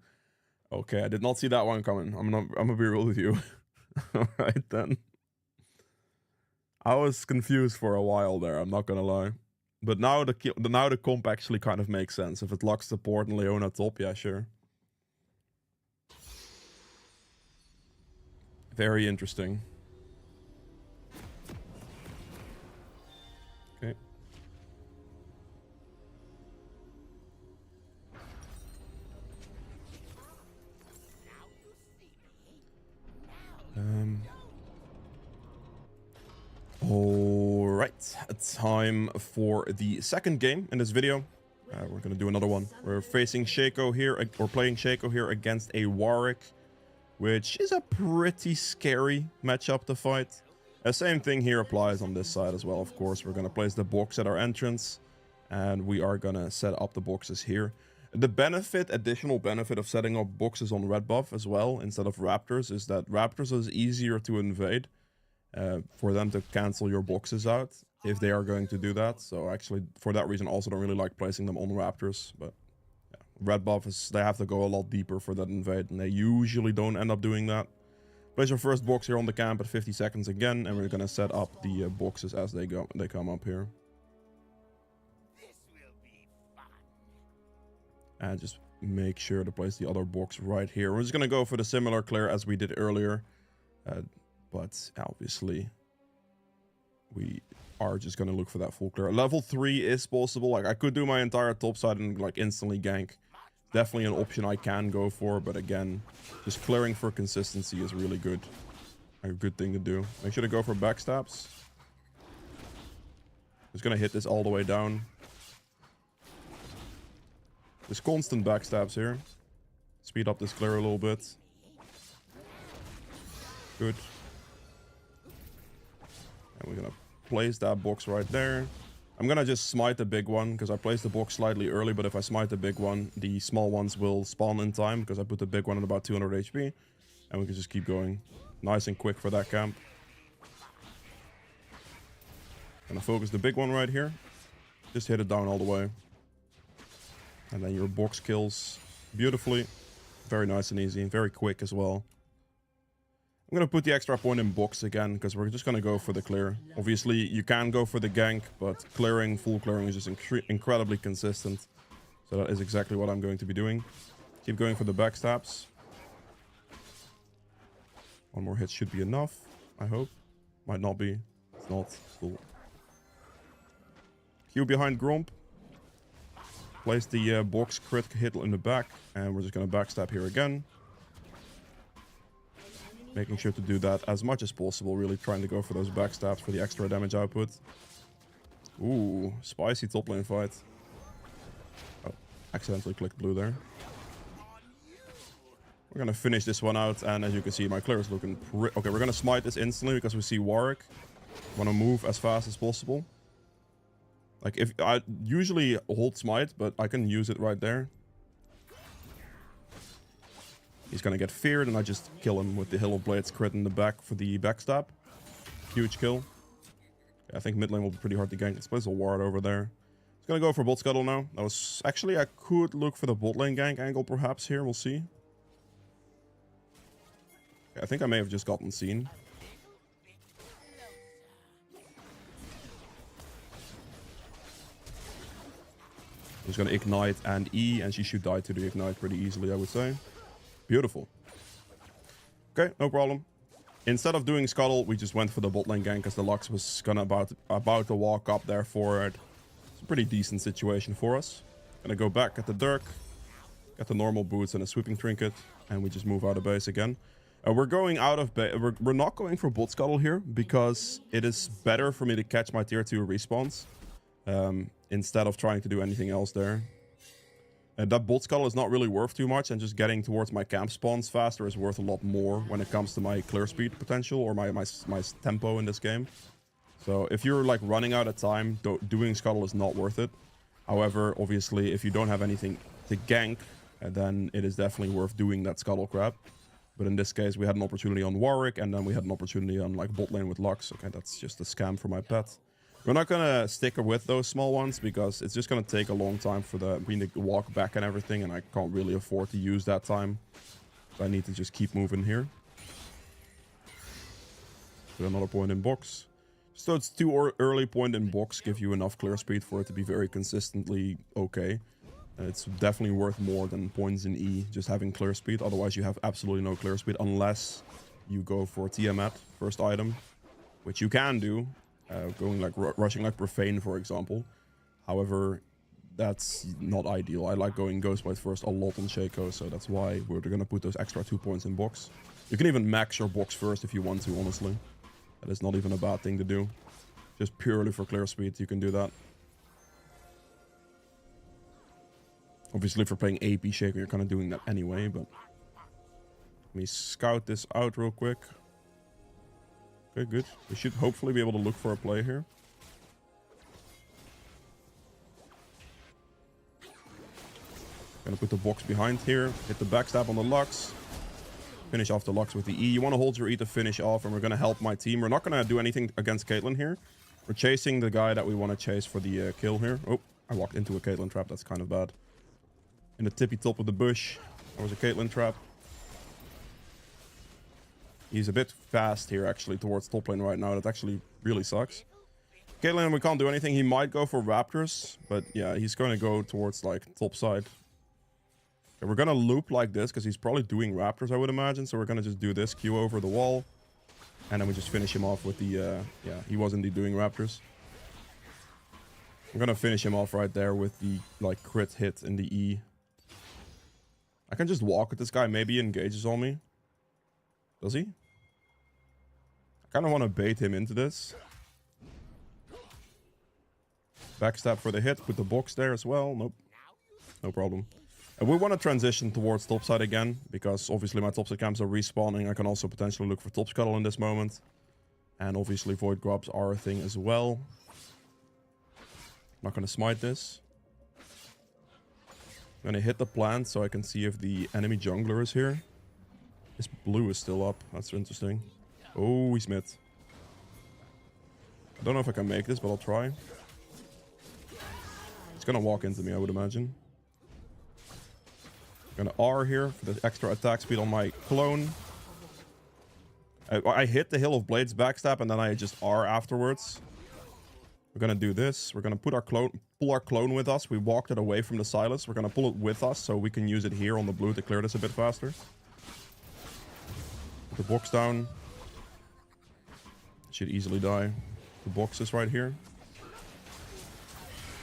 Okay, I did not see that one coming. I'm gonna be real with you. All right then. I was confused for a while there. I'm not gonna lie, but now the comp actually kind of makes sense. If it locks support and Leona top, yeah, sure. Very interesting. Okay. All right, time for the second game in this video. We're gonna do another one. We're facing Shaco here, or playing Shaco here against a Warwick, which is a pretty scary matchup to fight. The same thing here applies on this side as well, of course. We're gonna place the box at our entrance, and we are gonna set up the boxes here. The additional benefit of setting up boxes on red buff as well, instead of Raptors, is that Raptors is easier to invade. For them to cancel your boxes out if they are going to do that. So actually, for that reason, also don't really like placing them on Raptors. But yeah, red buff is, they have to go a lot deeper for that invade, and they usually don't end up doing that. Place your first box here on the camp at 50 seconds again, and we're gonna set up the boxes as they come up here. And just make sure to place the other box right here. We're just gonna go for the similar clear as we did earlier. But obviously, we are just going to look for that full clear. Level 3 is possible. Like, I could do my entire top side and, like, instantly gank. Definitely an option I can go for. But again, just clearing for consistency is really good. A good thing to do. Make sure to go for backstabs. Just going to hit this all the way down. There's constant backstabs here. Speed up this clear a little bit. Good. And we're gonna place that box right there. I'm gonna just smite the big one because I placed the box slightly early, but if I smite the big one, the small ones will spawn in time because I put the big one at about 200 HP. And we can just keep going. Nice and quick for that camp. Gonna focus the big one right here. Just hit it down all the way. And then your box kills beautifully. Very nice and easy, and very quick as well. I'm going to put the extra point in box again, because we're just going to go for the clear. Obviously, you can go for the gank, but full clearing is just incredibly consistent. So that is exactly what I'm going to be doing. Keep going for the backstabs. One more hit should be enough, I hope. Might not be. It's not. Cool. Q behind Gromp. Place the box crit hit in the back, and we're just going to backstab here again. Making sure to do that as much as possible, really trying to go for those backstabs for the extra damage output. Ooh, spicy top lane fight. Oh, accidentally clicked blue there. We're gonna finish this one out, and as you can see, my clear is looking okay, we're gonna smite this instantly because we see Warwick. Wanna move as fast as possible. Like, if I usually hold smite, but I can use it right there. He's gonna get feared, and I just kill him with the Hill of Blades crit in the back for the backstab. Huge kill. Yeah, I think mid lane will be pretty hard to gank. Let's place a ward over there. He's gonna go for bot scuttle now. That was actually, I could look for the bot lane gank angle perhaps here. We'll see. Okay, I think I may have just gotten seen. He's gonna ignite and E, and she should die to the ignite pretty easily, I would say. Beautiful. Okay, no problem. Instead of doing scuttle, we just went for the bot lane gank because the Lux was gonna about to walk up there for it. It's a pretty decent situation for us. Gonna go back at the Dirk, get the normal boots and a sweeping trinket, and we just move out of base again. We're going out of base. We're not going for bot scuttle here because it is better for me to catch my tier 2 respawns instead of trying to do anything else there. That bot scuttle is not really worth too much, and just getting towards my camp spawns faster is worth a lot more when it comes to my clear speed potential, or my tempo in this game. So if you're like running out of time, doing scuttle is not worth it. However, obviously, if you don't have anything to gank, then it is definitely worth doing that scuttle crap. But in this case, we had an opportunity on Warwick, and then we had an opportunity on like bot lane with Lux. Okay, that's just a scam for my pet. We're not gonna stick with those small ones because it's just gonna take a long time for me to walk back and everything, and I can't really afford to use that time. So I need to just keep moving here. Put another point in box. So it's too early point in box give you enough clear speed for it to be very consistently okay. It's definitely worth more than points in E just having clear speed. Otherwise you have absolutely no clear speed unless you go for Tiamat first item, which you can do. Going like rushing like Profane, for example. However, that's not ideal. I like going Ghostblade first a lot on Shaco, so that's why we're gonna put those extra 2 points in box. You can even max your box first if you want to, honestly. That is not even a bad thing to do. Just purely for clear speed, you can do that. Obviously, if you're playing AP Shaco, you're kind of doing that anyway, but... Let me scout this out real quick. Okay, good. We should hopefully be able to look for a play here. Gonna put the box behind here. Hit the backstab on the Lux. Finish off the Lux with the E. You want to hold your E to finish off, and we're gonna help my team. We're not gonna do anything against Caitlyn here. We're chasing the guy that we want to chase for the kill here. Oh, I walked into a Caitlyn trap. That's kind of bad. In the tippy top of the bush. That was a Caitlyn trap. He's a bit fast here, actually, towards top lane right now. That actually really sucks. Caitlyn, we can't do anything. He might go for Raptors, but yeah, he's going to go towards, like, top side. Okay, we're going to loop like this, because he's probably doing Raptors, I would imagine. So we're going to just do this, Q over the wall. And then we just finish him off with the, yeah, he was indeed doing Raptors. I'm going to finish him off right there with the, like, crit hit in the E. I can just walk with this guy. Maybe he engages on me. Does he? I kind of want to bait him into this. Backstab for the hit. Put the box there as well. Nope. No problem. And we want to transition towards topside again, because obviously my topside camps are respawning. I can also potentially look for top scuttle in this moment. And obviously void grubs are a thing as well. Not going to smite this. I'm going to hit the plant so I can see if the enemy jungler is here. This blue is still up. That's interesting. Oh, he's mid. I don't know if I can make this, but I'll try. He's gonna walk into me, I would imagine. I'm gonna R here for the extra attack speed on my clone. I hit the Hill of Blades backstab, and then I just R afterwards. We're gonna do this. We're gonna put our clone, pull our clone with us. We walked it away from the Silas. We're gonna pull it with us so we can use it here on the blue to clear this a bit faster. The box down. Should easily die. The box is right here.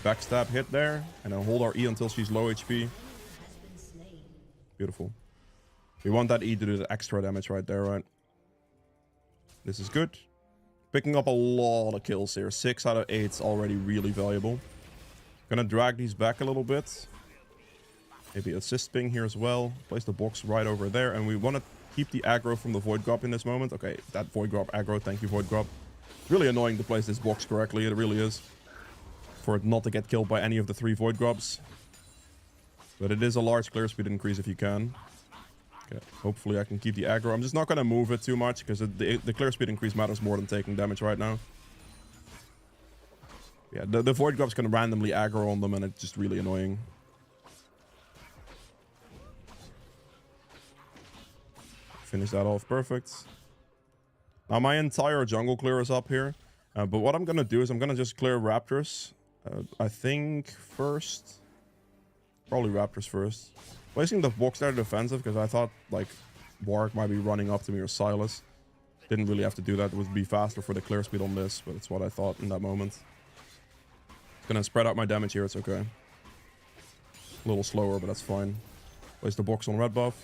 Backstab hit there. And then hold our E until she's low HP. Beautiful. We want that E to do the extra damage right there, right? This is good. Picking up a lot of kills here. 6 out of 8 is already really valuable. Gonna drag these back a little bit. Maybe assist ping here as well. Place the box right over there. And we want to keep the aggro from the Void Grub in this moment. Okay, that Void Grub aggro. Thank you, Void Grub. It's really annoying to place this box correctly. It really is. For it not to get killed by any of the 3 Void Grubs. But it is a large clear speed increase if you can. Okay, hopefully I can keep the aggro. I'm just not going to move it too much, because the clear speed increase matters more than taking damage right now. Yeah, the Void Grub's can randomly aggro on them, and it's just really annoying. Finish that off perfect. Now my entire jungle clear is up here. But what I'm going to do is I'm going to just clear Raptors. I think first. Probably Raptors first. Placing the box there defensive, because I thought like Warwick might be running up to me or Silas. Didn't really have to do that. It would be faster for the clear speed on this, but it's what I thought in that moment. Gonna spread out my damage here, it's okay. A little slower, but that's fine. Place the box on red buff.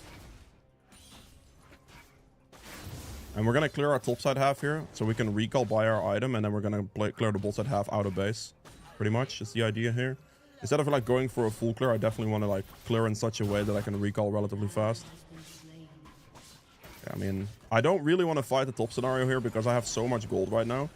And we're gonna clear our topside half here, so we can recall buy our item, and then we're gonna clear the bottside half out of base. Pretty much, is the idea here. Instead of like going for a full clear, I definitely want to like clear in such a way that I can recall relatively fast. Yeah, I mean, I don't really want to fight the top scenario here because I have so much gold right now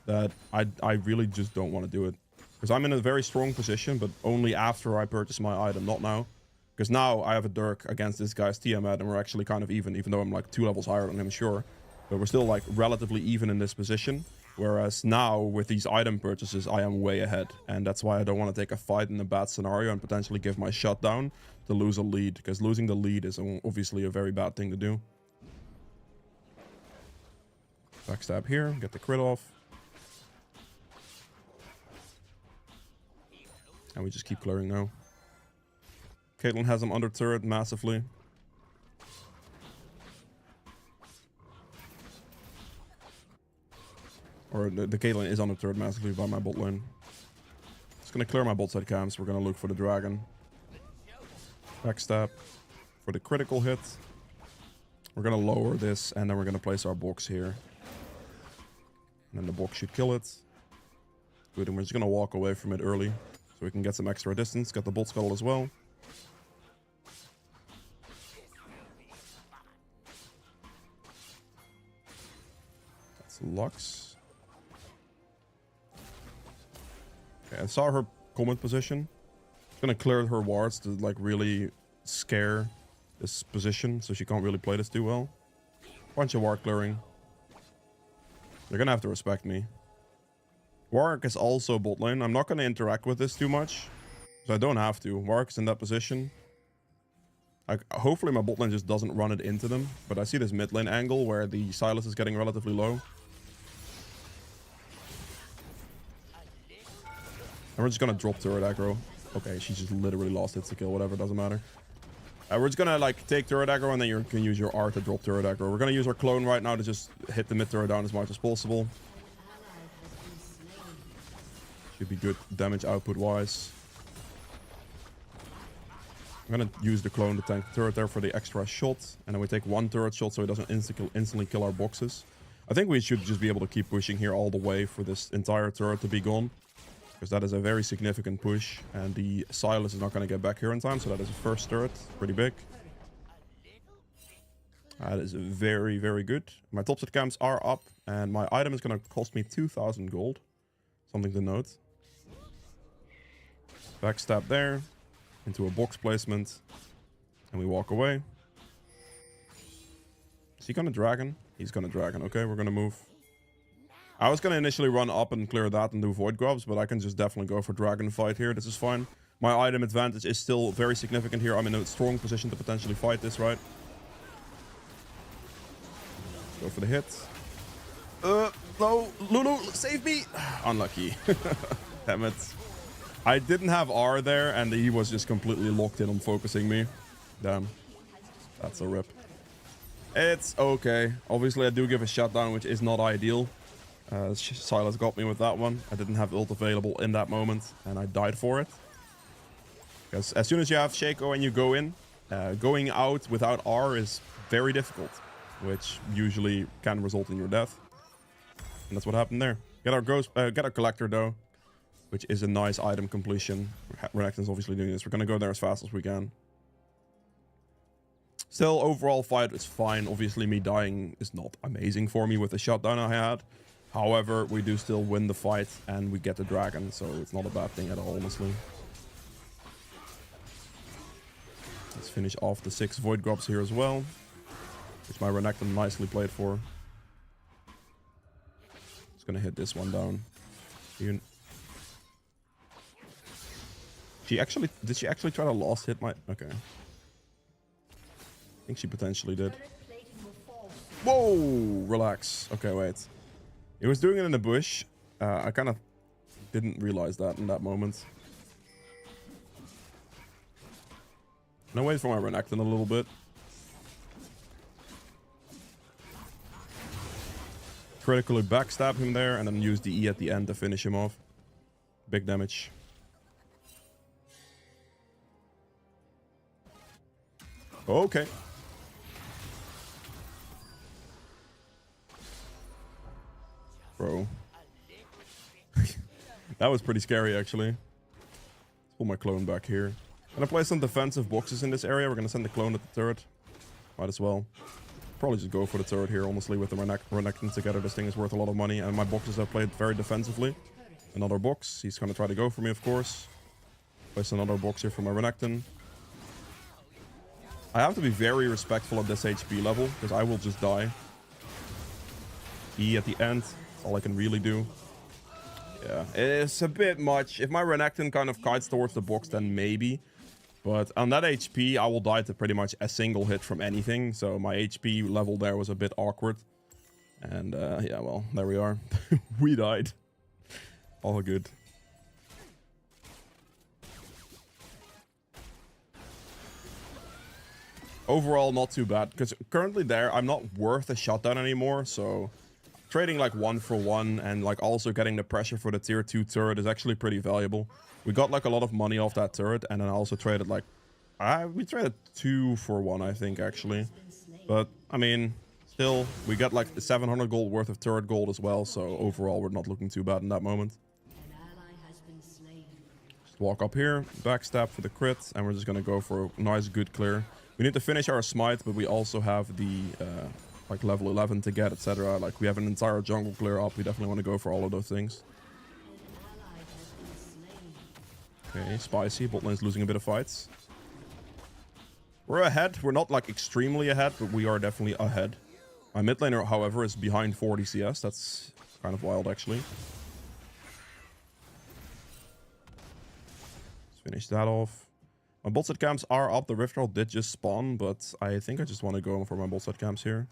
that I really just don't want to do it. Because I'm in a very strong position, but only after I purchase my item, not now. Because now I have a Dirk against this guy's Tiamat, and we're actually kind of even though I'm like 2 levels higher than him, sure. But we're still like relatively even in this position. Whereas now with these item purchases, I am way ahead. And that's why I don't want to take a fight in a bad scenario and potentially give my shutdown to lose a lead. Because losing the lead is obviously a very bad thing to do. Backstab here, get the crit off. And we just keep clearing now. Caitlyn has him under turret massively. Or the Caitlyn is on the turret massively by my bot lane. Just gonna clear my bot side camps. We're gonna look for the dragon. Backstab for the critical hit. We're gonna lower this, and then we're gonna place our box here. And then the box should kill it. Good, and we're just gonna walk away from it early, so we can get some extra distance. Get the bot scuttle as well. It's Lux. Okay, I saw her comment position. I'm gonna clear her wards to like really scare this position so she can't really play this too well. Bunch of ward clearing. They're gonna have to respect me. Warwick is also bot lane. I'm not gonna interact with this too much. So I don't have to. Warwick's in that position. Hopefully my bot lane just doesn't run it into them. But I see this mid lane angle where the Silas is getting relatively low. And we're just gonna drop turret aggro. Okay, she just literally lost hits to kill, whatever, doesn't matter. We're just gonna like take turret aggro and then you can use your R to drop turret aggro. We're gonna use our clone right now to just hit the mid turret down as much as possible. Should be good damage output wise. I'm gonna use the clone to tank the turret there for the extra shot. And then we take one turret shot so it doesn't instantly kill our boxes. I think we should just be able to keep pushing here all the way for this entire turret to be gone. Because that is a very significant push. And the Silas is not going to get back here in time. So that is a first turret. Pretty big. That is very, very good. My top set camps are up. And my item is going to cost me 2,000 gold. Something to note. Backstab there. Into a box placement. And we walk away. Is he going to dragon? He's going to dragon. Okay, we're going to move. I was going to initially run up and clear that and do void grubs, but I can just definitely go for dragon fight here. This is fine. My item advantage is still very significant here. I'm in a strong position to potentially fight this, right? Go for the hit. No, Lulu, save me. Unlucky. Damn it. I didn't have R there, and he was just completely locked in on focusing me. Damn. That's a rip. It's okay. Obviously, I do give a shutdown, which is not ideal. Silas got me with that one. I didn't have ult available in that moment, and I died for it. Because as soon as you have Shaco and you go in, going out without R is very difficult, which usually can result in your death. And that's what happened there. Get our collector though, which is a nice item completion. Renekton's obviously doing this. We're gonna go there as fast as we can. Still, overall fight is fine. Obviously, me dying is not amazing for me with the shutdown I had. However, we do still win the fight and we get the dragon, so it's not a bad thing at all, honestly. Let's finish off the 6 void grubs here as well, which my Renekton nicely played for. Just gonna hit this one down. Did she actually try to last hit my... Okay. I think she potentially did. Whoa! Relax. Okay, wait. He was doing it in the bush. I kind of didn't realize that in that moment. I'm gonna wait for my Renekton a little bit. Critically backstab him there and then use the E at the end to finish him off. Big damage. Okay. Bro. That was pretty scary, actually. Let's pull my clone back here. I'm gonna play some defensive boxes in this area. We're gonna send the clone at the turret. Might as well. Probably just go for the turret here, honestly, with the Renekton together. This thing is worth a lot of money, and my boxes have played very defensively. Another box. He's gonna try to go for me, of course. Place another box here for my Renekton. I have to be very respectful at this HP level, because I will just die. E at the end. All I can really do. Yeah, it's a bit much. If my Renekton kind of kites towards the box, then maybe. But on that HP, I will die to pretty much a single hit from anything. So my HP level there was a bit awkward. And yeah, well, there we are. We died. All good. Overall, not too bad. Because currently there, I'm not worth a shutdown anymore. So... trading like 1-for-1 and like also getting the pressure for the tier 2 turret is actually pretty valuable. We got like a lot of money off that turret, and then I also traded like... we traded 2-for-1, I think, actually. But, I mean, still, we got like 700 gold worth of turret gold as well, so overall we're not looking too bad in that moment. Just walk up here, backstab for the crit, and we're just gonna go for a nice, good clear. We need to finish our smite, but we also have the like level 11 to get, etc. Like we have an entire jungle clear up. We definitely want to go for all of those things. Okay, spicy. Bot lane's losing a bit of fights. We're ahead. We're not like extremely ahead, but we are definitely ahead. My mid laner, however, is behind 40 CS. That's kind of wild, actually. Let's finish that off. My bot set camps are up. The Rift Herald did just spawn, but I think I just want to go for my bot set camps here.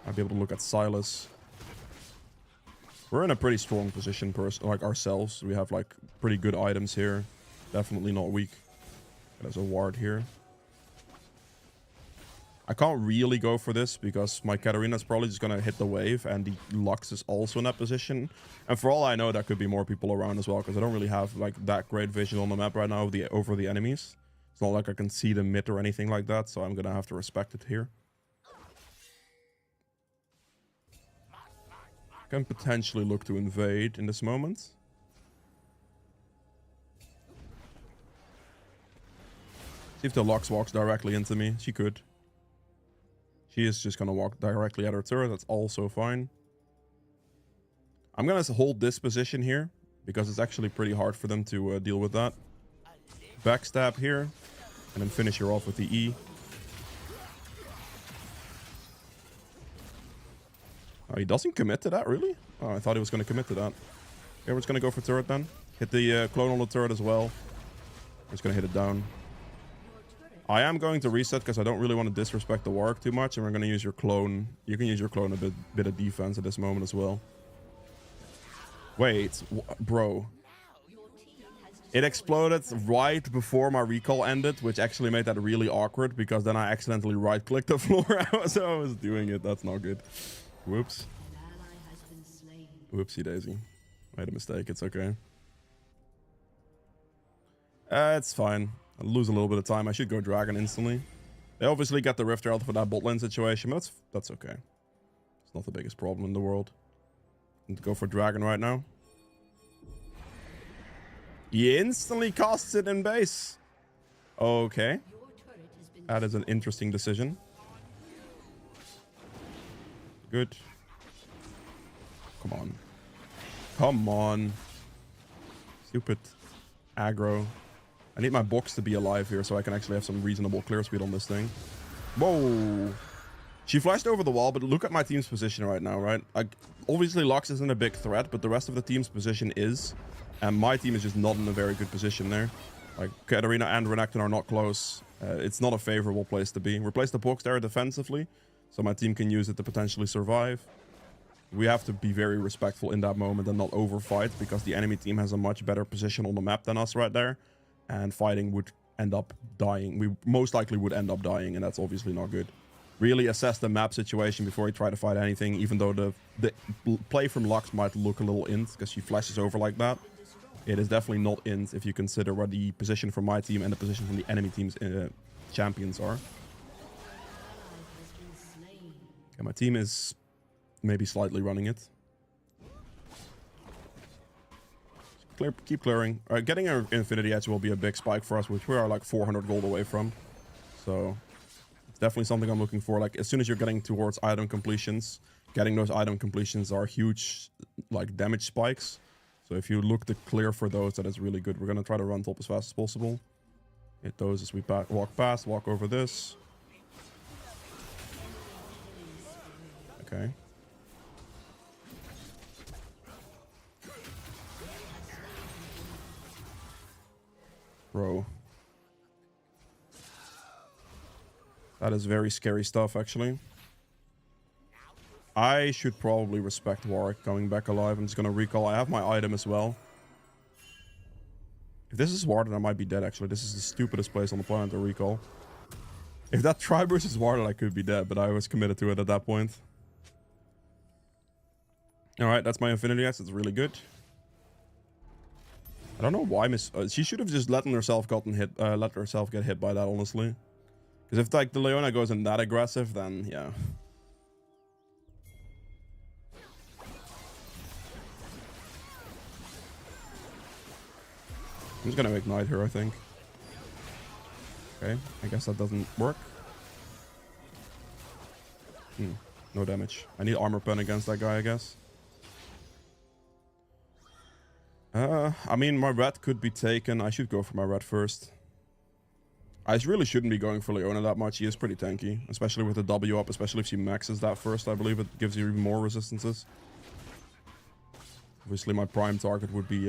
I'll be able to look at Silas. We're in a pretty strong position, like ourselves. We have like pretty good items here. Definitely not weak. There's a ward here. I can't really go for this because my Katarina's probably just going to hit the wave and the Lux is also in that position. And for all I know, there could be more people around as well because I don't really have like that great vision on the map right now over the enemies. It's not like I can see the mid or anything like that, so I'm going to have to respect it here. Can potentially look to invade in this moment. See if the Lux walks directly into me. She could. She is just gonna walk directly at her turret. That's also fine. I'm gonna hold this position here because it's actually pretty hard for them to deal with that. Backstab here, and then finish her off with the E. Oh, he doesn't commit to that, really? Oh, I thought he was going to commit to that. Okay, we're just going to go for turret then. Hit the clone on the turret as well. We're just going to hit it down. I am going to reset because I don't really want to disrespect the Warwick too much. And we're going to use your clone. You can use your clone a bit of defense at this moment as well. Wait, bro. It exploded right before my recall ended, which actually made that really awkward because then I accidentally right-clicked the floor as I was doing it. That's not good. Whoops. Whoopsie daisy. Made a mistake. It's okay. It's fine. I'll lose a little bit of time. I should go dragon instantly. They obviously got the Rift Herald for that bot lane situation, but that's okay. It's not the biggest problem in the world. Need to go for dragon right now. He instantly casts it in base. Okay. That is an interesting decision. Good. Come on. Come on. Stupid aggro. I need my box to be alive here so I can actually have some reasonable clear speed on this thing. Whoa. She flashed over the wall, but look at my team's position right now, right? Like, obviously, Lux isn't a big threat, but the rest of the team's position is. And my team is just not in a very good position there. Like, Katarina and Renekton are not close. It's not a favorable place to be. Replace the box there defensively, so my team can use it to potentially survive. We have to be very respectful in that moment and not overfight, because the enemy team has a much better position on the map than us right there. And fighting would end up dying. We most likely would end up dying, and that's obviously not good. Really assess the map situation before you try to fight anything, even though the play from Lux might look a little int, because she flashes over like that. It is definitely not int if you consider where the position from my team and the position from the enemy team's champions are. Okay, my team is maybe slightly running it. Keep clearing. All right, getting our Infinity Edge will be a big spike for us, which we are like 400 gold away from. So it's definitely something I'm looking for. Like, as soon as you're getting towards item completions, getting those item completions are huge, like, damage spikes. So if you look to clear for those, that is really good. We're going to try to run top as fast as possible. Hit those as we walk past, walk over this. Okay. Bro. That is very scary stuff, actually. I should probably respect Warwick coming back alive. I'm just going to recall. I have my item as well. If this is Warded, I might be dead, actually. This is the stupidest place on the planet to recall. If that Triburst is Warded, I could be dead, but I was committed to it at that point. Alright, that's my Infinity X. It's really good. I don't know why she should have just let herself get hit by that, honestly. Because if like the Leona goes in that aggressive, then yeah. I'm just gonna ignite her, I think. Okay, I guess that doesn't work. No damage. I need armor pen against that guy, I guess. I mean, my red could be taken. I should go for my red first. I really shouldn't be going for Leona that much. He is pretty tanky, especially with the W up, especially if she maxes that first. I believe it gives you even more resistances. Obviously, my prime target would be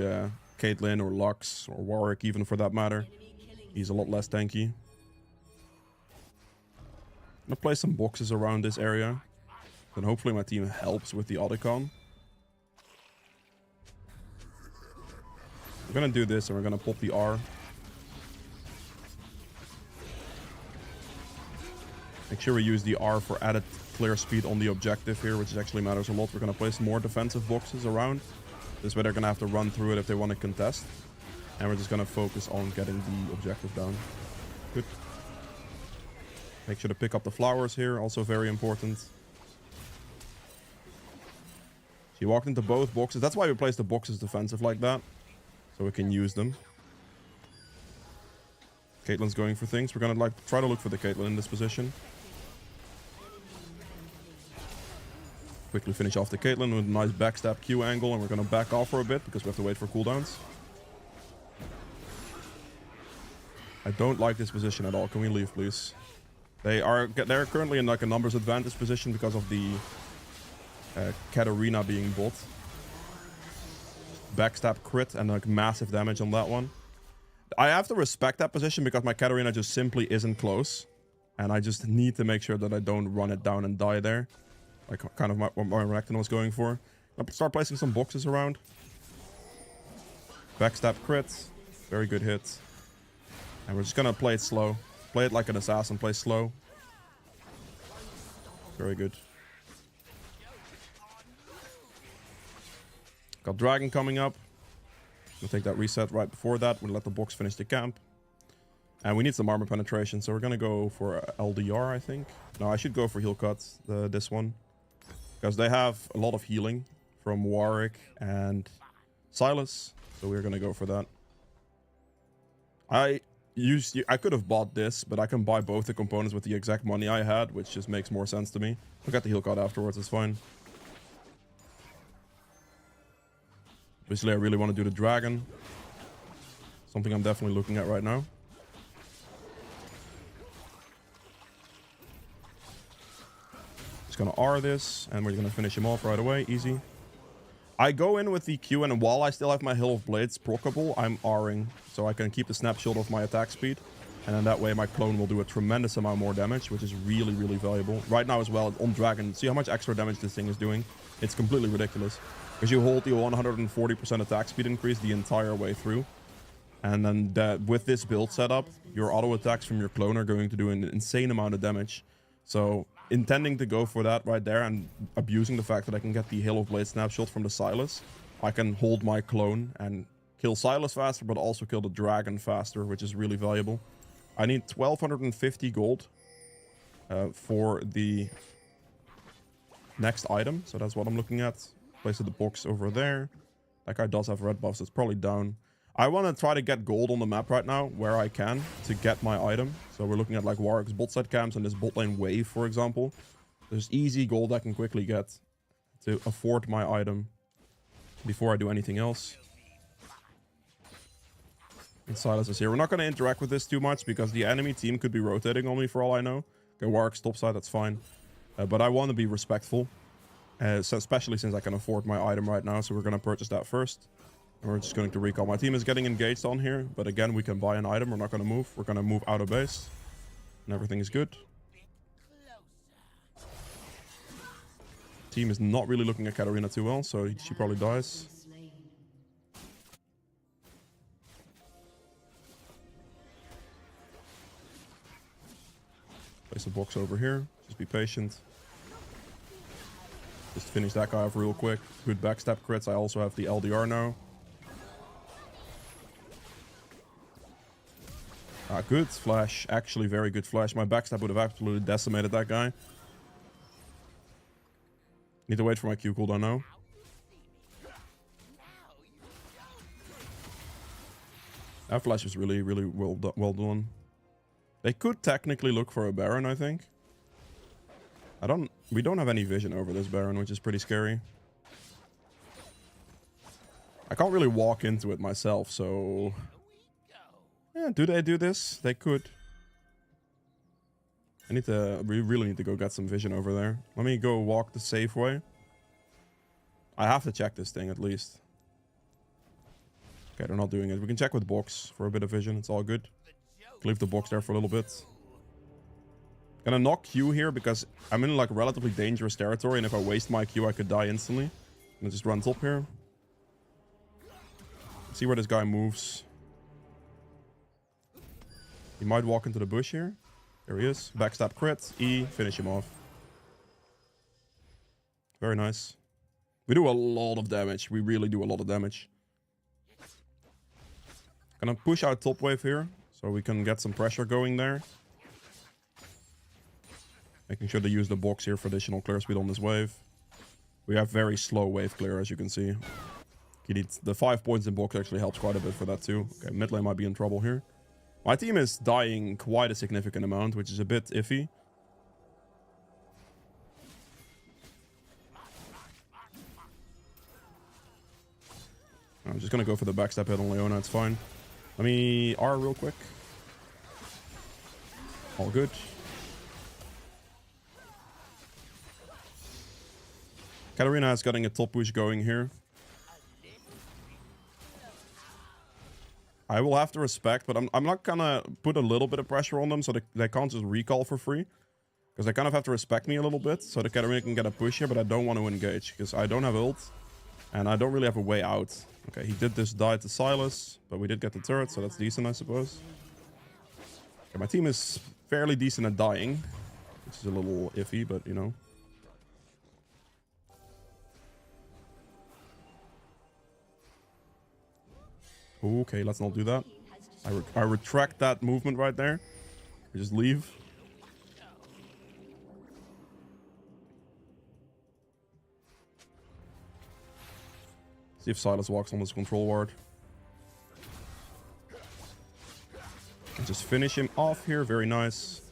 Caitlyn or Lux or Warwick, even for that matter. He's a lot less tanky. I'm gonna place some boxes around this area. Then hopefully my team helps with the Otacon. We're gonna do this and we're gonna pop the R. Make sure we use the R for added clear speed on the objective here, which actually matters a lot. We're gonna place more defensive boxes around. This way they're gonna have to run through it if they want to contest. And we're just gonna focus on getting the objective down. Good. Make sure to pick up the flowers here, also very important. She walked into both boxes. That's why we place the boxes defensive like that. So we can use them. Caitlyn's going for things. We're gonna try to look for the Caitlyn in this position. Quickly finish off the Caitlyn with a nice backstab Q angle, and we're gonna back off for a bit because we have to wait for cooldowns. I don't like this position at all. Can we leave, please? They're currently in like a numbers advantage position because of the Katarina being bot. Backstab crit and like massive damage on that one. I have to respect that position because my Katarina just simply isn't close. And I just need to make sure that I don't run it down and die there. Like kind of what my Renekton was going for. I'll start placing some boxes around. Backstab crits. Very good hit. And we're just gonna play it slow. Play it like an assassin, play slow. Very good. Got Dragon coming up. We'll take that reset right before that. We'll let the box finish the camp. And we need some armor penetration, so we're gonna go for LDR, I think. No, I should go for heal cut, this one. Because they have a lot of healing from Warwick and Silas. So we're gonna go for that. I could have bought this, but I can buy both the components with the exact money I had, which just makes more sense to me. I'll get the heal cut afterwards, it's fine. Obviously, I really want to do the dragon. Something I'm definitely looking at right now. Just gonna R this, and we're gonna finish him off right away, easy. I go in with the Q, and while I still have my Hill of Blades proccable, I'm R'ing, so I can keep the snapshot of my attack speed. And then that way my clone will do a tremendous amount more damage, which is really, really valuable. Right now as well, on Dragon, see how much extra damage this thing is doing? It's completely ridiculous. Because you hold the 140% attack speed increase the entire way through. And then with this build setup, your auto attacks from your clone are going to do an insane amount of damage. So intending to go for that right there and abusing the fact that I can get the Hail of Blade snapshot from the Silas, I can hold my clone and kill Silas faster, but also kill the dragon faster, which is really valuable. I need 1250 gold for the next item. So that's what I'm looking at. Place the box over there. That guy does have red buffs. It's probably down. I want to try to get gold on the map right now where I can to get my item. So we're looking at like Warwick's bot side camps and this bot lane wave, for example. There's easy gold I can quickly get to afford my item before I do anything else. And Silas is here. We're not going to interact with this too much because the enemy team could be rotating on me for all I know. Okay, Warwick's top side, that's fine. But I want to be respectful. So especially since I can afford my item right now. So we're going to purchase that first. And we're just going to recall. My team is getting engaged on here. But again, we can buy an item. We're not going to move. We're going to move out of base. And everything is good. Team is not really looking at Katarina too well. So she probably dies. Place a box over here. Just be patient. Just finish that guy off real quick. Good backstab crits. I also have the LDR now. Good flash. Actually, very good flash. My backstab would have absolutely decimated that guy. Need to wait for my Q cooldown now. That flash was really, really well done. They could technically look for a Baron, I think. We don't have any vision over this Baron, which is pretty scary. I can't really walk into it myself, so... Yeah, do they do this? They could. We really need to go get some vision over there. Let me go walk the safe way. I have to check this thing at least. Okay, they're not doing it. We can check with box for a bit of vision. It's all good. Leave the box there for a little bit. Gonna knock Q here because I'm in like relatively dangerous territory, and if I waste my Q, I could die instantly. Gonna just run top here. See where this guy moves. He might walk into the bush here. There he is. Backstab crit. E. Finish him off. Very nice. We do a lot of damage. We really do a lot of damage. Gonna push out top wave here, so we can get some pressure going there. Making sure to use the box here for additional clear speed on this wave. We have very slow wave clear, as you can see. He needs the 5 points in box actually helps quite a bit for that too. Okay, mid lane might be in trouble here. My team is dying quite a significant amount, which is a bit iffy. I'm just gonna go for the backstep hit on Leona, it's fine. Let me R real quick. All good. Katarina is getting a top push going here. I will have to respect, but I'm not gonna put a little bit of pressure on them so they can't just recall for free. Because they kind of have to respect me a little bit so the Katarina can get a push here, but I don't want to engage because I don't have ult and I don't really have a way out. Okay, he did this die to Silas, but we did get the turret, so that's decent, I suppose. Okay, my team is fairly decent at dying, which is a little iffy, but you know. Okay, let's not do that. I retract that movement right there. We just leave. See if Silas walks on this control ward. And just finish him off here. Very nice.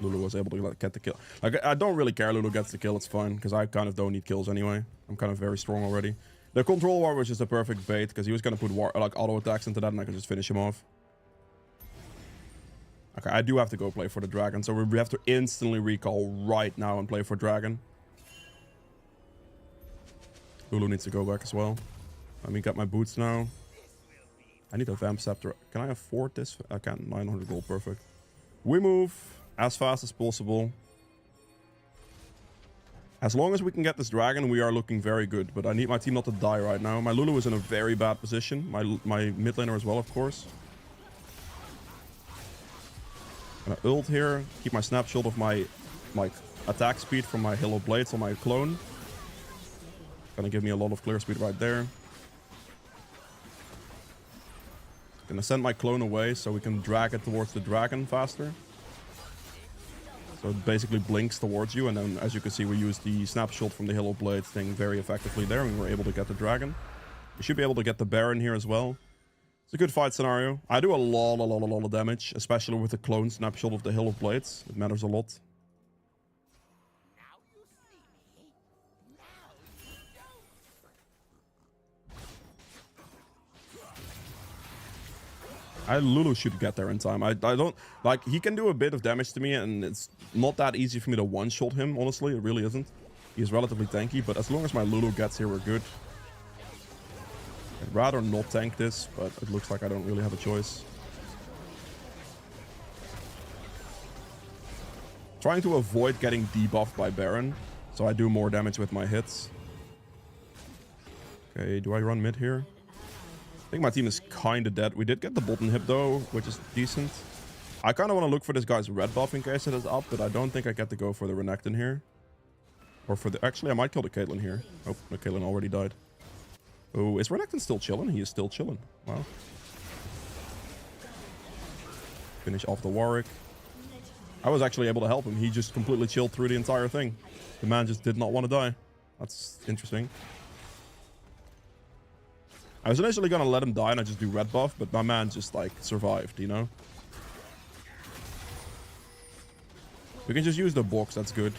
Lulu was able to get the kill. Like, I don't really care Lulu gets the kill. It's fine, because I kind of don't need kills anyway. I'm kind of very strong already. The control ward was just a perfect bait, because he was going to put like auto attacks into that, and I could just finish him off. Okay, I do have to go play for the dragon, so we have to instantly recall right now and play for dragon. Lulu needs to go back as well. Let me get my boots now. I need a Vamp Scepter. Can I afford this? I can't. 900 gold, perfect. We move as fast as possible. As long as we can get this dragon, we are looking very good. But I need my team not to die right now. My Lulu is in a very bad position. My mid laner as well, of course. Gonna ult here. Keep my snapshot of my attack speed from my Hill of Blades on my clone. Gonna give me a lot of clear speed right there. Gonna send my clone away so we can drag it towards the dragon faster. So it basically blinks towards you, and then as you can see, we use the snapshot from the Hill of Blades thing very effectively there, and we were able to get the dragon. We should be able to get the Baron here as well. It's a good fight scenario. I do a lot of damage, especially with the clone snapshot of the Hill of Blades. It matters a lot. Lulu should get there in time. I don't... Like, he can do a bit of damage to me, and it's not that easy for me to one-shot him, honestly. It really isn't. He's relatively tanky, but as long as my Lulu gets here, we're good. I'd rather not tank this, but it looks like I don't really have a choice. Trying to avoid getting debuffed by Baron, so I do more damage with my hits. Okay, do I run mid here? I think my team is kind of dead. We did get the bottom hip though, which is decent. I kind of want to look for this guy's red buff in case it is up, but I don't think I get to go for the Renekton here. Or for the... Actually, I might kill the Caitlyn here. Oh, the Caitlyn already died. Oh, is Renekton still chilling? He is still chilling. Wow. Finish off the Warwick. I was actually able to help him. He just completely chilled through the entire thing. The man just did not want to die. That's interesting. I was initially gonna let him die and I just do red buff, but my man just like survived, you know? We can just use the box, that's good.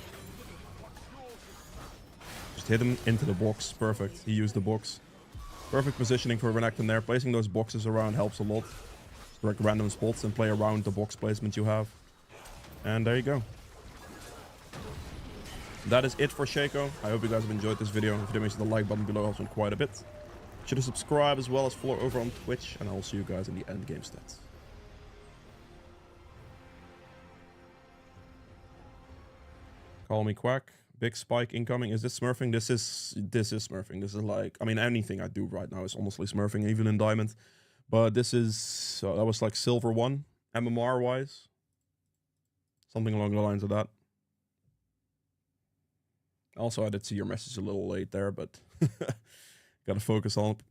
Just hit him into the box, perfect. He used the box. Perfect positioning for Renekton there. Placing those boxes around helps a lot. Like random spots and play around the box placement you have. And there you go. That is it for Shaco. I hope you guys have enjoyed this video. If you did, make sure the like button below helps me quite a bit. Should subscribe as well as follow over on Twitch. And I'll see you guys in the end game stats. Call me Quack. Big spike incoming. Is this smurfing? This is smurfing. This is like, I mean, anything I do right now is honestly smurfing, even in diamond. But this is, that was like silver 1, MMR wise. Something along the lines of that. Also, I did see your message a little late there, but gotta focus on it.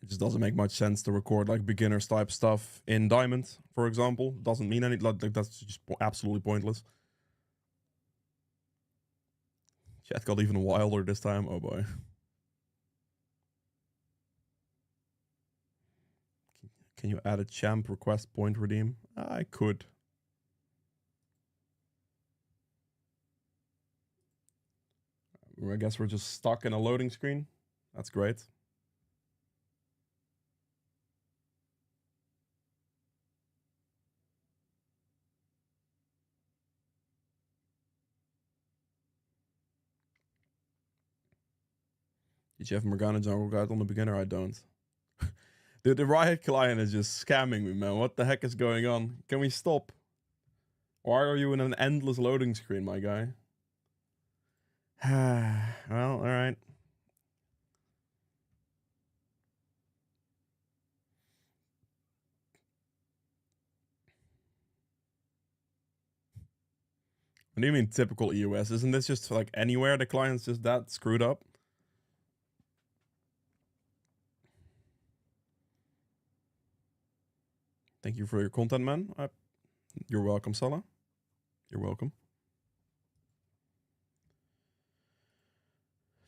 It just doesn't make much sense to record like beginners type stuff in diamond, for example. Doesn't mean any, like that's just absolutely pointless. Chat got even wilder this time. Oh boy. Can you add a champ request point redeem? I could. I guess we're just stuck in a loading screen. That's great. Did you have Morgana jungle guide on the beginner? I don't. Dude, the Riot client is just scamming me, man. What the heck is going on? Can we stop? Why are you in an endless loading screen, my guy? Well, alright. What do you mean typical EOS? Isn't this just like anywhere the client's just that screwed up? Thank you for your content, man. You're welcome, Salah. You're welcome.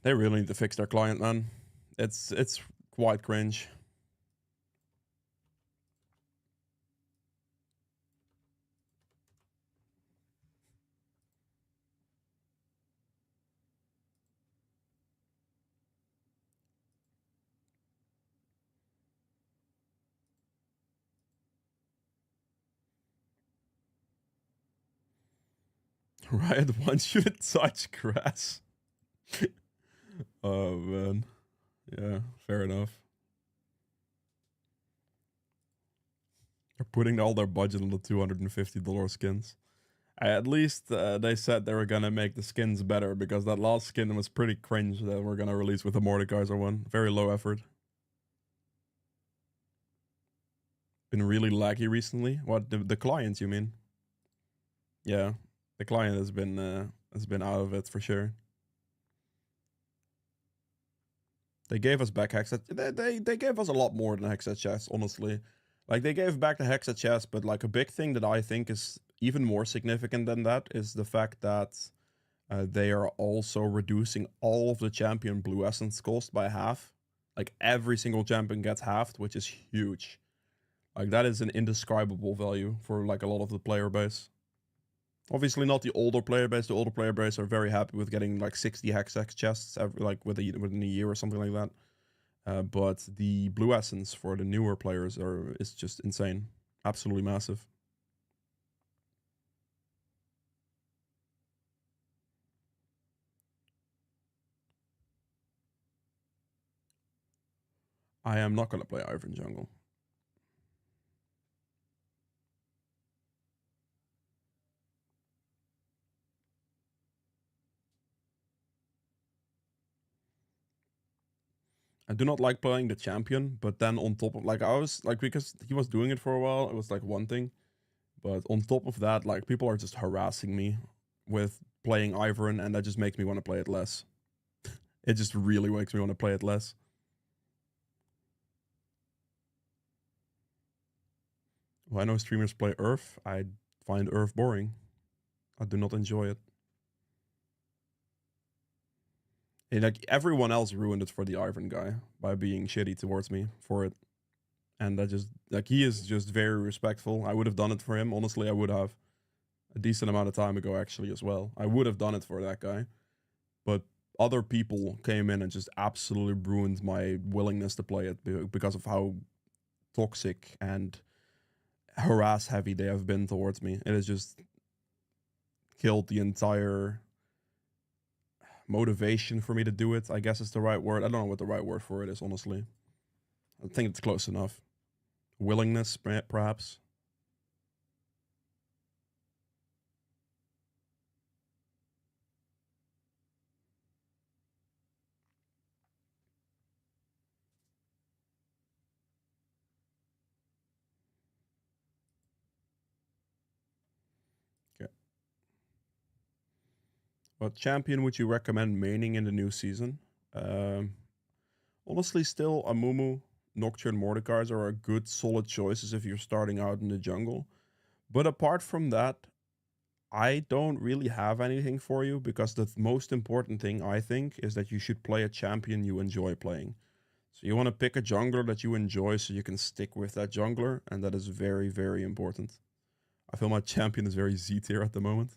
They really need to fix their client, man. It's quite cringe. Riot wants you to touch grass. Oh, man. Yeah, fair enough. They're putting all their budget on the $250 skins. At least they said they were gonna make the skins better, because that last skin was pretty cringe that we're gonna release with the Mordekaiser one. Very low effort. Been really laggy recently. What, the clients, you mean? Yeah, the client has been out of it for sure. They gave us back Hexa. They gave us a lot more than Hexa chest, honestly. Like, they gave back the Hexa chest, but like a big thing that I think is even more significant than that is the fact that they are also reducing all of the champion blue essence cost by half. Like, every single champion gets halved, which is huge. Like, that is an indescribable value for like a lot of the player base. Obviously not the older player base. The older player base are very happy with getting like 60 Hexax chests within a year or something like that. But the blue essence for the newer players is just insane. Absolutely massive. I am not going to play Ivern jungle. I do not like playing the champion, but then on top of, like, I was like, because he was doing it for a while, it was like one thing. But on top of that, like, people are just harassing me with playing Ivern, and that just makes me want to play it less. It just really makes me want to play it less. Well, I know streamers play Earth. I find Earth boring. I do not enjoy it. And, like, everyone else ruined it for the Ivan guy by being shitty towards me for it. And that just, like, he is just very respectful. I would have done it for him. Honestly, I would have a decent amount of time ago, actually, as well. I would have done it for that guy. But other people came in and just absolutely ruined my willingness to play it because of how toxic and harass heavy they have been towards me. It has just killed the entire motivation for me to do it, I guess is the right word. I don't know what the right word for it is, honestly. I think it's close enough. Willingness, perhaps. Okay. What champion would you recommend maining in the new season? Honestly, still Amumu, Nocturne Mordecai's are a good, solid choices if you're starting out in the jungle. But apart from that, I don't really have anything for you because the most important thing, I think, is that you should play a champion you enjoy playing. So you want to pick a jungler that you enjoy so you can stick with that jungler, and that is very, very important. I feel my champion is very Z tier at the moment.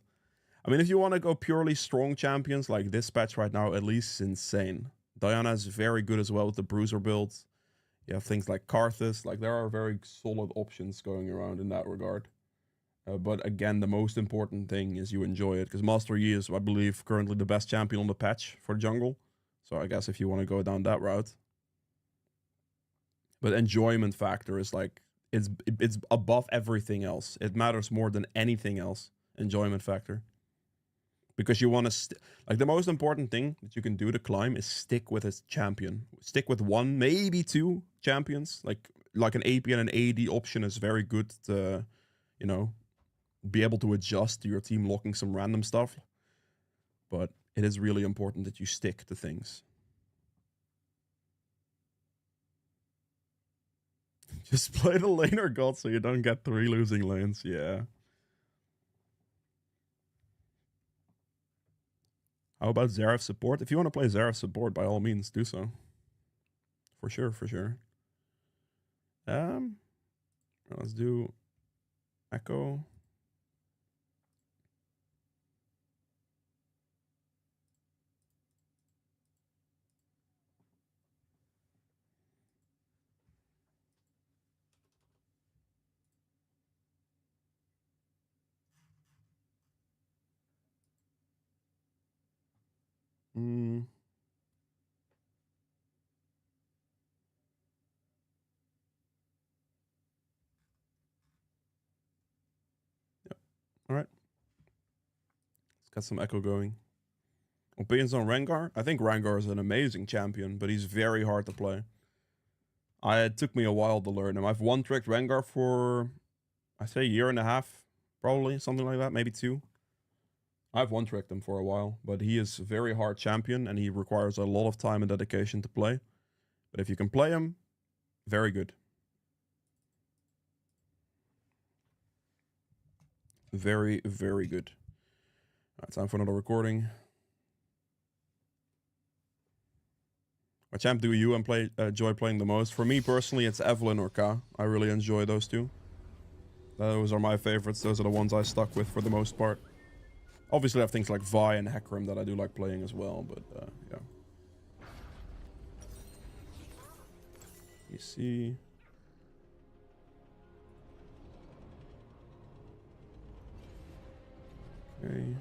I mean, if you want to go purely strong champions, like this patch right now, at least is insane. Diana is very good as well with the bruiser builds. You have things like Karthus. Like, there are very solid options going around in that regard. But again, the most important thing is you enjoy it. Because Master Yi is, I believe, currently the best champion on the patch for jungle. So I guess if you want to go down that route. But enjoyment factor is like, it's above everything else. It matters more than anything else. Enjoyment factor. Because you want to, like, the most important thing that you can do to climb is stick with a champion. Stick with one, maybe two champions. Like an AP and an AD option is very good to, you know, be able to adjust to your team locking some random stuff. But it is really important that you stick to things. Just play the laner god so you don't get 3 losing lanes. Yeah. How about Xerath support? If you want to play Xerath support, by all means, do so. For sure, for sure. Let's do Ekko. Mm. Yep. All right. Let's get some Ekko going. Opinions on Rengar? I think Rengar is an amazing champion, but he's very hard to play. It took me a while to learn him. I've one-tricked Rengar for, I say, a year and a half, probably, something like that, maybe 2. I've one-tricked him for a while, but he is a very hard champion, and he requires a lot of time and dedication to play. But if you can play him, very good. Very, very good. All right, time for another recording. What champ do you enjoy playing the most? For me personally, it's Evelynn or Ka. I really enjoy those two. Those are my favorites. Those are the ones I stuck with for the most part. Obviously, I have things like Vi and Hecarim that I do like playing as well, but yeah. You see. Okay.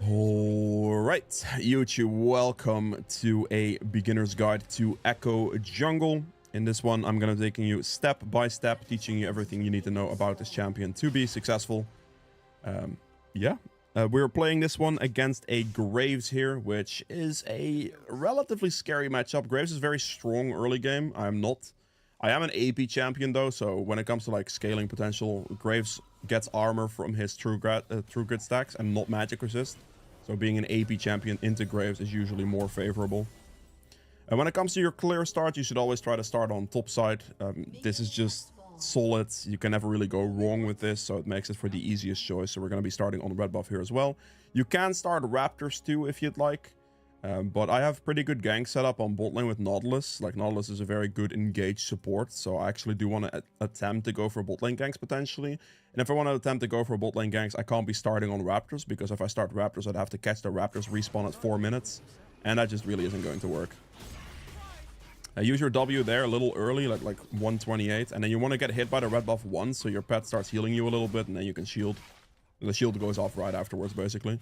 Alright, YouTube, welcome to a beginner's guide to Ekko Jungle. In this one, I'm going to be taking you step by step, teaching you everything you need to know about this champion to be successful. We're playing this one against a Graves here, which is a relatively scary matchup. Graves is very strong early game. I am an AP champion though, so when it comes to like scaling potential, Graves gets armor from his true grid stacks and not magic resist. So being an AP champion into Graves is usually more favorable. And when it comes to your clear start, you should always try to start on top side. This is just solid. You can never really go wrong with this, so it makes it for the easiest choice. So we're going to be starting on red buff here as well. You can start Raptors too if you'd like. But I have pretty good gank set up on bot lane with Nautilus. Like, Nautilus is a very good engaged support, so I actually do want to attempt to go for bot lane ganks potentially. And if I want to attempt to go for bot lane ganks, I can't be starting on Raptors, because if I start Raptors, I'd have to catch the Raptors respawn at 4 minutes, and that just really isn't going to work. Use your W there a little early, like 128, and then you want to get hit by the red buff once, so your pet starts healing you a little bit, and then you can shield. The shield goes off right afterwards, basically.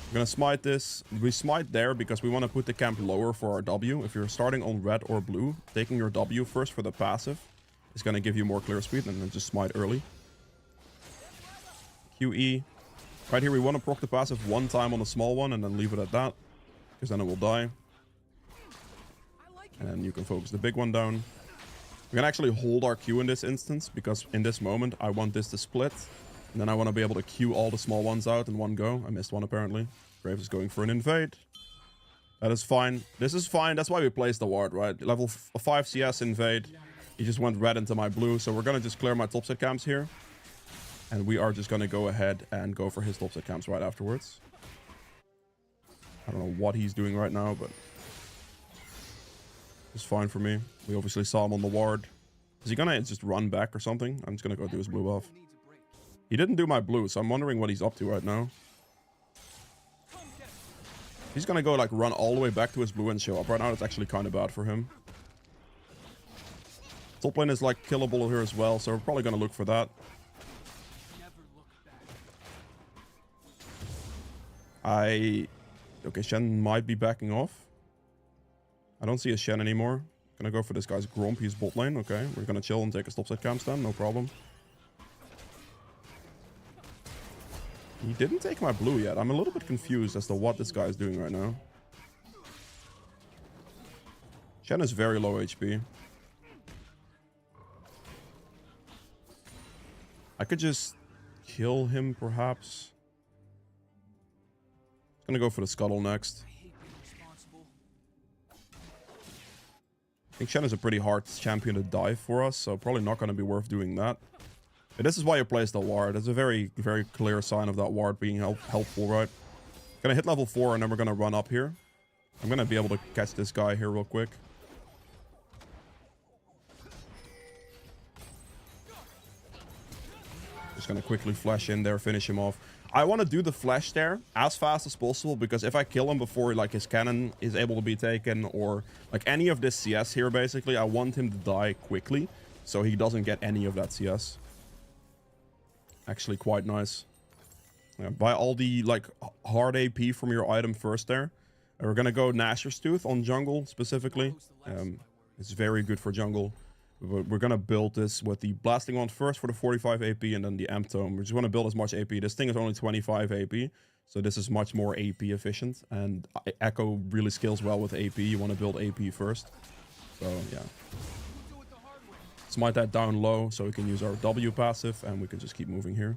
We're gonna smite this. We smite there because we want to put the camp lower for our W. If you're starting on red or blue, taking your W first for the passive is gonna give you more clear speed, and then just smite early. QE. Right here, we want to proc the passive one time on the small one, and then leave it at that, because then it will die. And then you can focus the big one down. We can actually hold our Q in this instance, because in this moment, I want this to split. And then I want to be able to Q all the small ones out in one go. I missed one, apparently. Graves is going for an invade. That is fine. This is fine. That's why we placed the ward, right? Level 5 CS invade. He just went red into my blue. So we're going to just clear my topset camps here. And we are just going to go ahead and go for his topset camps right afterwards. I don't know what he's doing right now, but it's fine for me. We obviously saw him on the ward. Is he going to just run back or something? I'm just going to go do his blue buff. He didn't do my blue, so I'm wondering what he's up to right now. He's gonna go like run all the way back to his blue and show up. Right now it's actually kind of bad for him. Top lane is like killable here as well, so we're probably gonna look for that. Okay, Shen might be backing off. I don't see a Shen anymore. Gonna go for this guy's Gromp. He's bot lane. Okay, we're gonna chill and take a stop set camps then, no problem. He didn't take my blue yet. I'm a little bit confused as to what this guy is doing right now. Shen is very low HP. I could just kill him, perhaps. Gonna go for the scuttle next. I think Shen is a pretty hard champion to dive for us, so probably not gonna be worth doing that. But this is why you place the ward. It's a very, very clear sign of that ward being helpful, right? Gonna hit level 4, and then we're gonna run up here. I'm gonna be able to catch this guy here real quick. Just gonna quickly flash in there, finish him off. I want to do the flash there as fast as possible, because if I kill him before like his cannon is able to be taken, or like any of this CS here, basically, I want him to die quickly so he doesn't get any of that CS. Actually quite nice. Yeah, buy all the like hard AP from your item first there. And we're gonna go Nashor's Tooth on jungle specifically. It's very good for jungle. But we're gonna build this with the blasting wand first for the 45 AP, and then the amp tome. We just want to build as much AP. This thing is only 25 AP, so this is much more AP efficient. And Ekko really scales well with AP. You want to build AP first. So yeah. Smite that down low so we can use our W passive, and we can just keep moving here.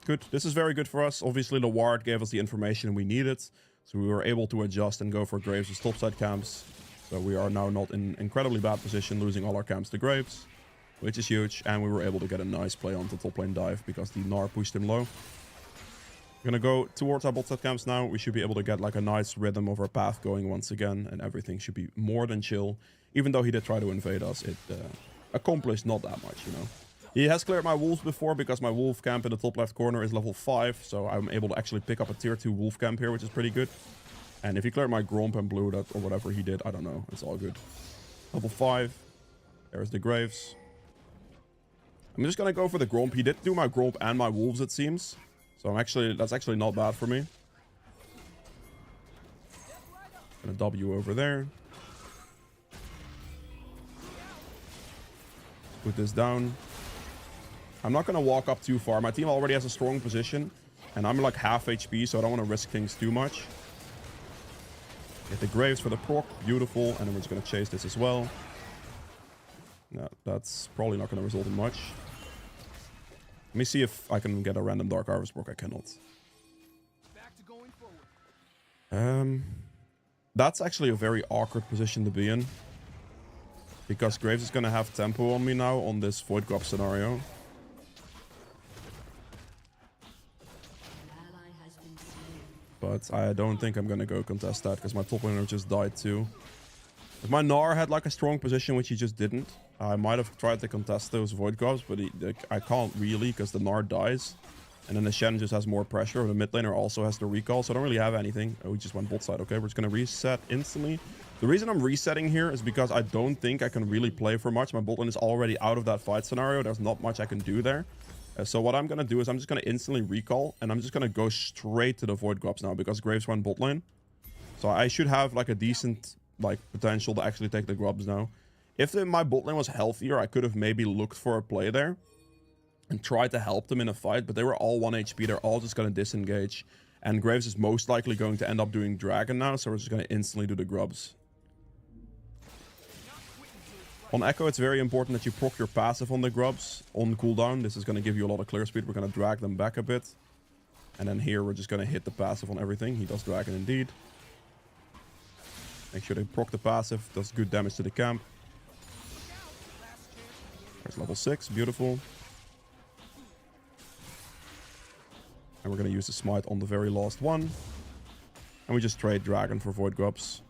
Good. This is very good for us. Obviously, the ward gave us the information we needed, so we were able to adjust and go for Graves' topside camps. So we are now not in incredibly bad position, losing all our camps to Graves, which is huge. And we were able to get a nice play onto top lane dive because the Gnar pushed him low. We're gonna go towards our bot side camps now. We should be able to get like a nice rhythm of our path going once again, and everything should be more than chill. Even though he did try to invade us, it accomplished not that much, you know. He has cleared my wolves before, because my wolf camp in the top left corner is level 5, so I'm able to actually pick up a tier 2 wolf camp here, which is pretty good. And if he cleared my Gromp and blew that, or whatever he did, I don't know. It's all good. Level 5. There's the Graves. I'm just gonna go for the Gromp. He did do my Gromp and my wolves, it seems. So that's actually not bad for me. Gonna W over there. Put this down. I'm not gonna walk up too far. My team already has a strong position, and I'm like half HP, so I don't want to risk things too much. Get the Graves for the proc. Beautiful. And then we're just gonna chase this as well. No, that's probably not gonna result in much. Let me see if I can get a random Dark Harvest proc. I cannot. That's actually a very awkward position to be in. Because Graves is going to have tempo on me now on this Void Grub scenario. But I don't think I'm going to go contest that because my top laner just died too. If my Gnar had like a strong position, which he just didn't, I might have tried to contest those Void Grubs, but I can't really because the Gnar dies. And then the Shen just has more pressure. The mid laner also has the recall, so I don't really have anything. Oh, we just went bot side. Okay, we're just going to reset instantly. The reason I'm resetting here is because I don't think I can really play for much. My bot lane is already out of that fight scenario. There's not much I can do there. So what I'm going to do is I'm just going to instantly recall, and I'm just going to go straight to the Void Grubs now because Graves went bot lane. So I should have like a decent like potential to actually take the Grubs now. If my bot lane was healthier, I could have maybe looked for a play there and tried to help them in a fight, but they were all 1 HP. They're all just going to disengage. And Graves is most likely going to end up doing Dragon now, so we're just going to instantly do the Grubs. On Ekko, it's very important that you proc your passive on the Grubs on cooldown. This is going to give you a lot of clear speed. We're going to drag them back a bit. And then here, we're just going to hit the passive on everything. He does Dragon indeed. Make sure they proc the passive. Does good damage to the camp. There's level 6. Beautiful. And we're going to use the smite on the very last one. And we just trade Dragon for Void Grubs.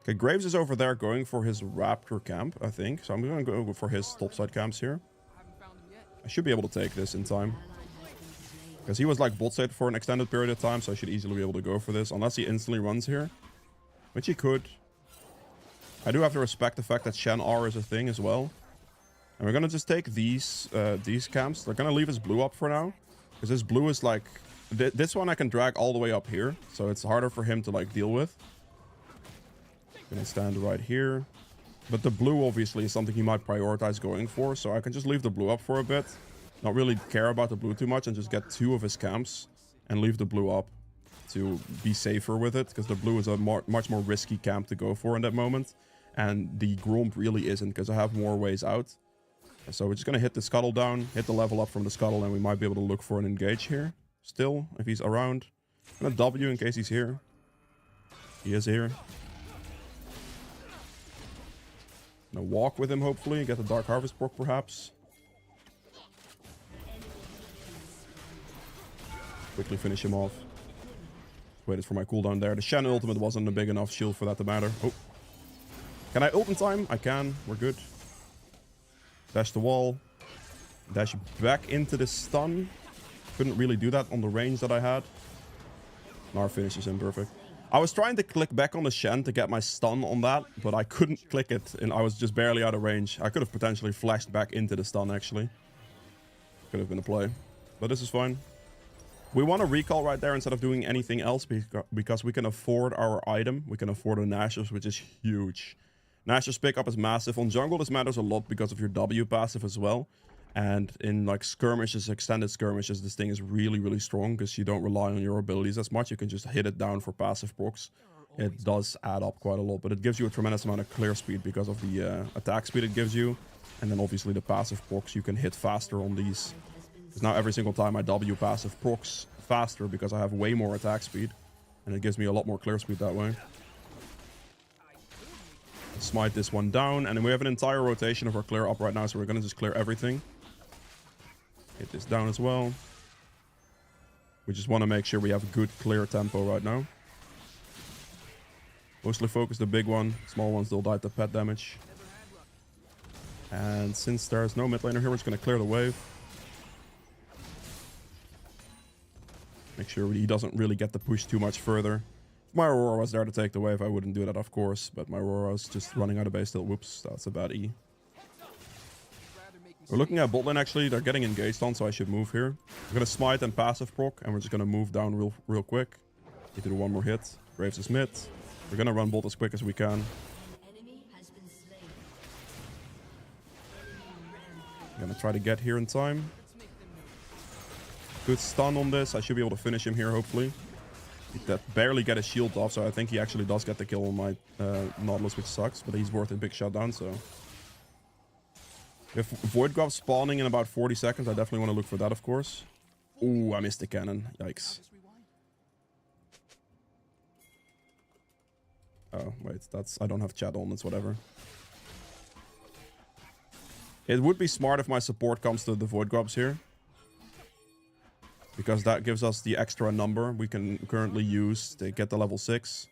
Okay, Graves is over there going for his Raptor camp, I think. So I'm going to go for his topside camps here. I should be able to take this in time. Because he was like bot side for an extended period of time, so I should easily be able to go for this. Unless he instantly runs here. Which he could. I do have to respect the fact that Shen R is a thing as well. And we're going to just take these camps. They're going to leave his blue up for now. Because his blue is like... This one I can drag all the way up here. So it's harder for him to like deal with. Gonna stand right here. But the blue obviously is something he might prioritize going for. So I can just leave the blue up for a bit. Not really care about the blue too much. And just get 2 of his camps. And leave the blue up. To be safer with it. Because the blue is a much more risky camp to go for in that moment. And the Gromp really isn't. Because I have more ways out. So we're just going to hit the scuttle down, hit the level up from the scuttle, and we might be able to look for an engage here. Still, if he's around. I'm going to W in case he's here. He is here. Going to walk with him, hopefully. Get the Dark Harvest proc, perhaps. Quickly finish him off. Waited for my cooldown there. The Shen ultimate wasn't a big enough shield for that to matter. Oh. Can I ult in time? I can. We're good. Dash the wall. Dash back into the stun. Couldn't really do that on the range that I had. Gnar finishes him perfect. I was trying to click back on the Shen to get my stun on that, but I couldn't click it, and I was just barely out of range. I could have potentially flashed back into the stun, actually. Could have been a play. But this is fine. We want to recall right there instead of doing anything else, because we can afford our item. We can afford a Nashor's, which is huge. Nashor's pickup is massive. On jungle, this matters a lot because of your W passive as well. And in like skirmishes, extended skirmishes, this thing is really, really strong because you don't rely on your abilities as much. You can just hit it down for passive procs. It does add up quite a lot, but it gives you a tremendous amount of clear speed because of the attack speed it gives you. And then obviously the passive procs, you can hit faster on these. Because now every single time I W passive procs faster because I have way more attack speed. And it gives me a lot more clear speed that way. Smite this one down, and then we have an entire rotation of our clear up right now, so we're gonna just clear everything. Hit this down as well. We just want to make sure we have good clear tempo right now. Mostly focus the big one. Small ones still die to pet damage. And since there's no mid laner here, we're just gonna clear the wave. Make sure he doesn't really get to push too much further. If my Aurora was there to take the wave, I wouldn't do that, of course. But my Aurora is just running out of base still. Whoops, that's a bad E. We're looking at bot lane, actually. They're getting engaged on, so I should move here. We're going to smite and passive proc, and we're just going to move down real quick. Need to do one more hit. Graves is mid. We're going to run bot as quick as we can. I'm going to try to get here in time. Good stun on this. I should be able to finish him here, hopefully. He barely get his shield off, so I think he actually does get the kill on my Nautilus, which sucks. But he's worth a big shutdown, so... If Void Grub spawning in about 40 seconds, I definitely want to look for that, of course. Ooh, I missed the cannon. Yikes. Oh, wait, that's... I don't have chat on, it's whatever. It would be smart if my support comes to the Void Grubs here. Because that gives us the extra number we can currently use to get the level 6.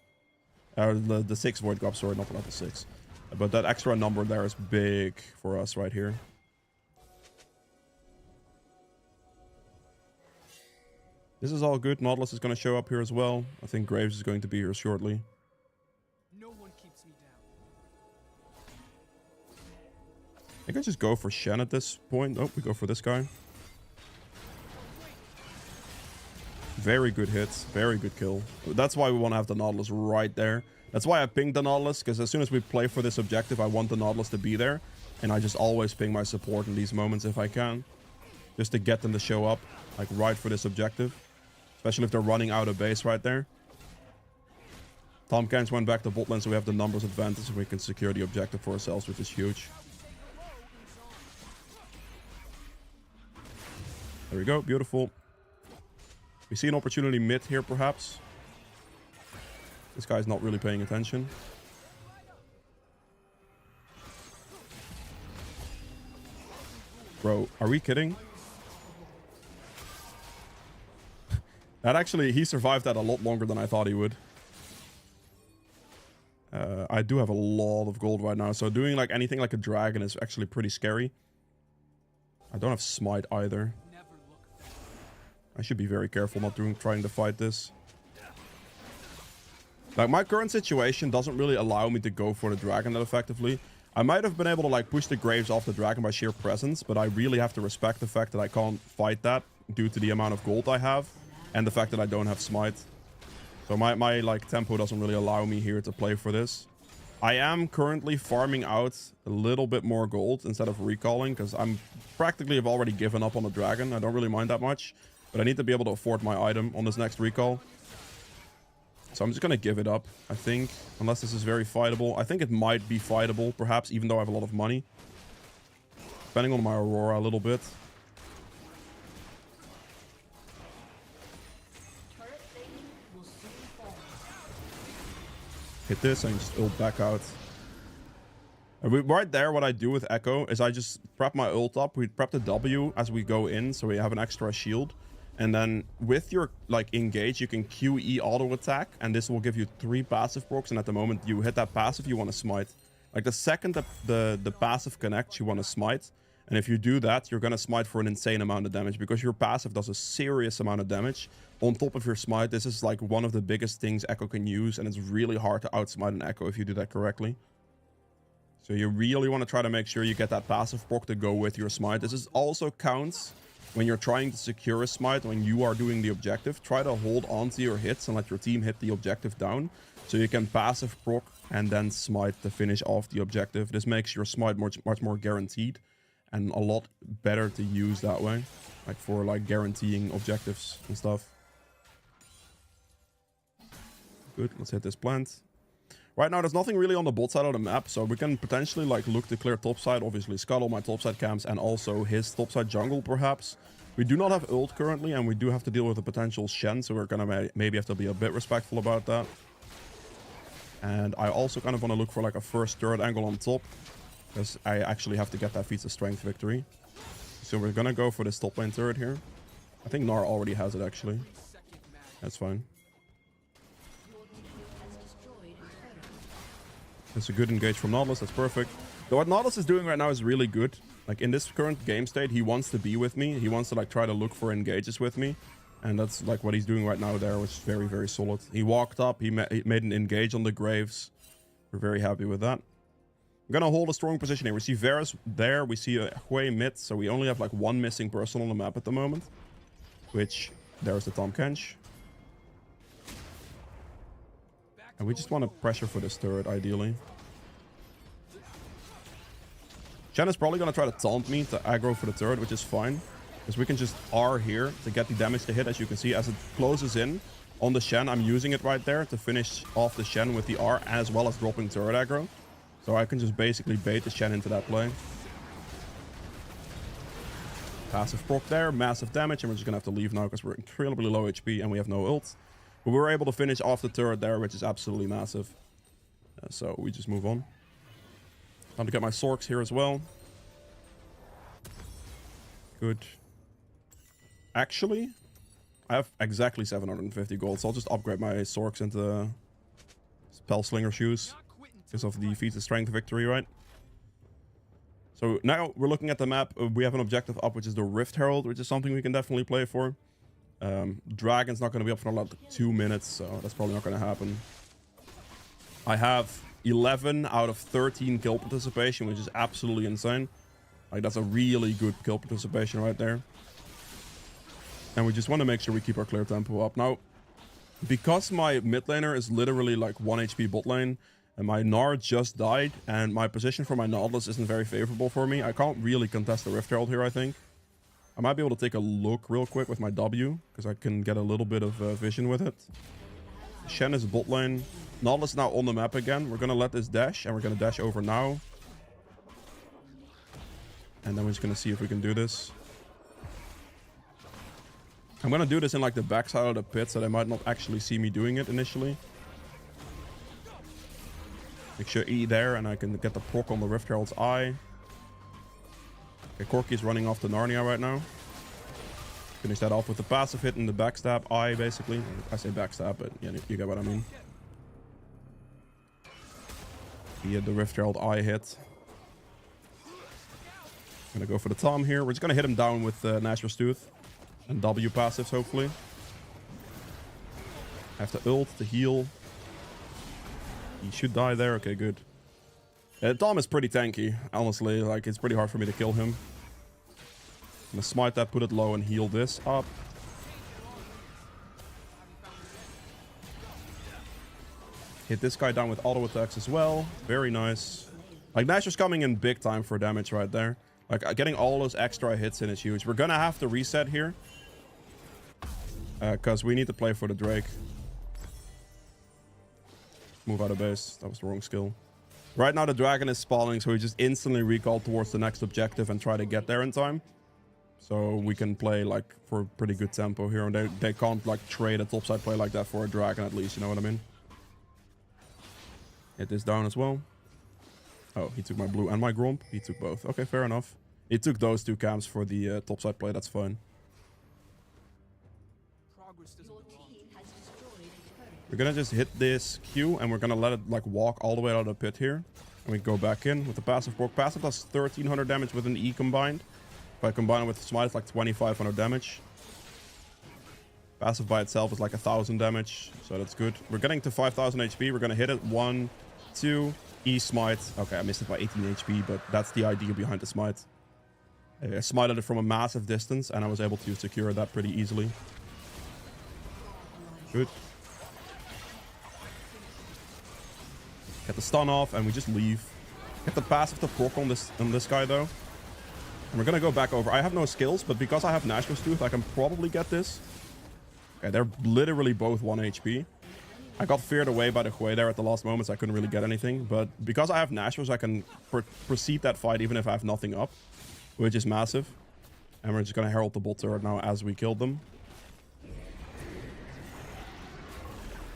The 6 Void Grubs, sorry, not the level 6. But that extra number there is big for us right here. This is all good. Nautilus is going to show up here as well. I think Graves is going to be here shortly. No one keeps me down. I think I just go for Shen at this point. Oh, we go for this guy. Very good hits. Very good kill. That's why we want to have the Nautilus right there. That's why I pinged the Nautilus, because as soon as we play for this objective, I want the Nautilus to be there. And I just always ping my support in these moments if I can. Just to get them to show up, like right for this objective. Especially if they're running out of base right there. Tahm Kench went back to bot lane, so we have the numbers advantage and we can secure the objective for ourselves, which is huge. There we go, beautiful. We see an opportunity mid here, perhaps. This guy's not really paying attention. Bro, are we kidding? That actually, he survived that a lot longer than I thought he would. I do have a lot of gold right now, so doing like anything like a dragon is actually pretty scary. I don't have smite either. I should be very careful not trying to fight this. Like, my current situation doesn't really allow me to go for the dragon that effectively. I might have been able to like push the Graves off the dragon by sheer presence, but I really have to respect the fact that I can't fight that due to the amount of gold I have. And the fact that I don't have smite. So my like tempo doesn't really allow me here to play for this. I am currently farming out a little bit more gold instead of recalling, because I'm practically have already given up on the dragon. I don't really mind that much. But I need to be able to afford my item on this next recall. So I'm just going to give it up, I think. Unless this is very fightable. I think it might be fightable, perhaps, even though I have a lot of money. Depending on my Aurora a little bit. Hit this and just ult back out. And right there, what I do with Ekko is I just prep my ult up. We prep the W as we go in, so we have an extra shield. And then with your like engage, you can QE auto attack, and this will give you 3 passive procs. And at the moment you hit that passive, you want to smite. Like the second that the passive connects, you want to smite. And if you do that, you're going to smite for an insane amount of damage, because your passive does a serious amount of damage on top of your smite. This is like one of the biggest things Ekko can use, and it's really hard to outsmite an Ekko if you do that correctly. So you really want to try to make sure you get that passive proc to go with your smite. This is also counts when you're trying to secure a smite, when you are doing the objective. Try to hold on to your hits and let your team hit the objective down, so you can passive proc and then smite to finish off the objective. This makes your smite much more guaranteed. And a lot better to use that way. Like for like guaranteeing objectives and stuff. Good, let's hit this plant. Right now there's nothing really on the bot side of the map. So we can potentially like look to clear topside. Obviously Scuttle my topside camps and also his topside jungle perhaps. We do not have ult currently, and we do have to deal with a potential Shen. So we're gonna maybe have to be a bit respectful about that. And I also kind of want to look for like a first turret angle on top. Because I actually have to get that feats of strength victory. So we're gonna go for this top lane turret here. I think Gnar already has it actually. That's fine. It's a good engage from Nautilus, that's perfect. So what Nautilus is doing right now is really good. Like in this current game state, he wants to be with me. He wants to like try to look for engages with me. And that's like what he's doing right now there, which is very, very solid. He walked up, he made an engage on the Graves. We're very happy with that. I'm gonna hold a strong position here. We see Varus there, we see a Hui mid, so we only have like 1 missing person on the map at the moment. Which, there's the Tahm Kench. And we just want to pressure for this turret, ideally. Shen is probably gonna try to taunt me to aggro for the turret, which is fine. Because we can just R here to get the damage to hit, as you can see. As it closes in on the Shen, I'm using it right there to finish off the Shen with the R, as well as dropping turret aggro. So I can just basically bait the Shen into that play. Passive proc there, massive damage, and we're just gonna have to leave now because we're incredibly low HP and we have no ult. But we were able to finish off the turret there, which is absolutely massive. So we just move on. Time to get my Sorks here as well. Good. Actually, I have exactly 750 gold, so I'll just upgrade my Sorks into Spell Slinger shoes because of the feats of strength victory, right? So now we're looking at the map. We have an objective up, which is the Rift Herald, which is something we can definitely play for. Dragon's not going to be up for like 2 minutes, so that's probably not going to happen. I have 11 out of 13 kill participation, which is absolutely insane. Like, that's a really good kill participation right there. And we just want to make sure we keep our clear tempo up. Now, because my mid laner is literally like 1 HP bot lane, and my Gnar just died, and my position for my Nautilus isn't very favorable for me, I can't really contest the Rift Herald here, I think. I might be able to take a look real quick with my W, because I can get a little bit of vision with it. Shen is bot lane. Nautilus now on the map again. We're going to let this dash, and we're going to dash over now. And then we're just going to see if we can do this. I'm going to do this in like the backside of the pit, so they might not actually see me doing it initially. Make sure E there, and I can get the proc on the Rift Herald's eye. Okay, Corki is running off to Narnia right now. Finish that off with the passive hit and the backstab eye, basically. I say backstab, but yeah, you get what I mean. He had the Rift Herald eye hit. I'm gonna go for the Tom here. We're just gonna hit him down with Nashor's Tooth and W passives, hopefully. I have to ult to heal. He should die there. Okay, good. Tom is pretty tanky, honestly. Like, it's pretty hard for me to kill him. I'm gonna smite that, put it low, and heal this up. Hit this guy down with auto attacks as well. Very nice. Like, Nashor's coming in big time for damage right there. Like, getting all those extra hits in is huge. We're gonna have to reset here. Because we need to play for the Drake. Move out of base. That was the wrong skill. Right now, the dragon is spawning, so we just instantly recall towards the next objective and try to get there in time. So we can play, like, for pretty good tempo here. And they can't, like, trade a topside play like that for a dragon, at least. You know what I mean? Hit this down as well. Oh, he took my blue and my Gromp. He took both. Okay, fair enough. He took those 2 camps for the topside play. That's fine. We're gonna just hit this Q, and we're gonna let it, like, walk all the way out of the pit here. And we go back in with the passive proc. Passive does 1300 damage with an E combined. If I combine it with Smite, it's like 2500 damage. Passive by itself is like 1000 damage, so that's good. We're getting to 5000 HP. We're gonna hit it. 1, 2, E Smite. Okay, I missed it by 18 HP, but that's the idea behind the Smite. I smited it from a massive distance, and I was able to secure that pretty easily. Good. Get the stun off, and we just leave. Get the passive to proc on this guy, though. And we're gonna go back over. I have no skills, but because I have Nashor's Tooth, I can probably get this. Okay, they're literally both 1 HP. I got feared away by the Hwei there at the last moments. I couldn't really get anything. But because I have Nashor's, I can proceed that fight even if I have nothing up, which is massive. And we're just gonna herald the bot turret now as we killed them.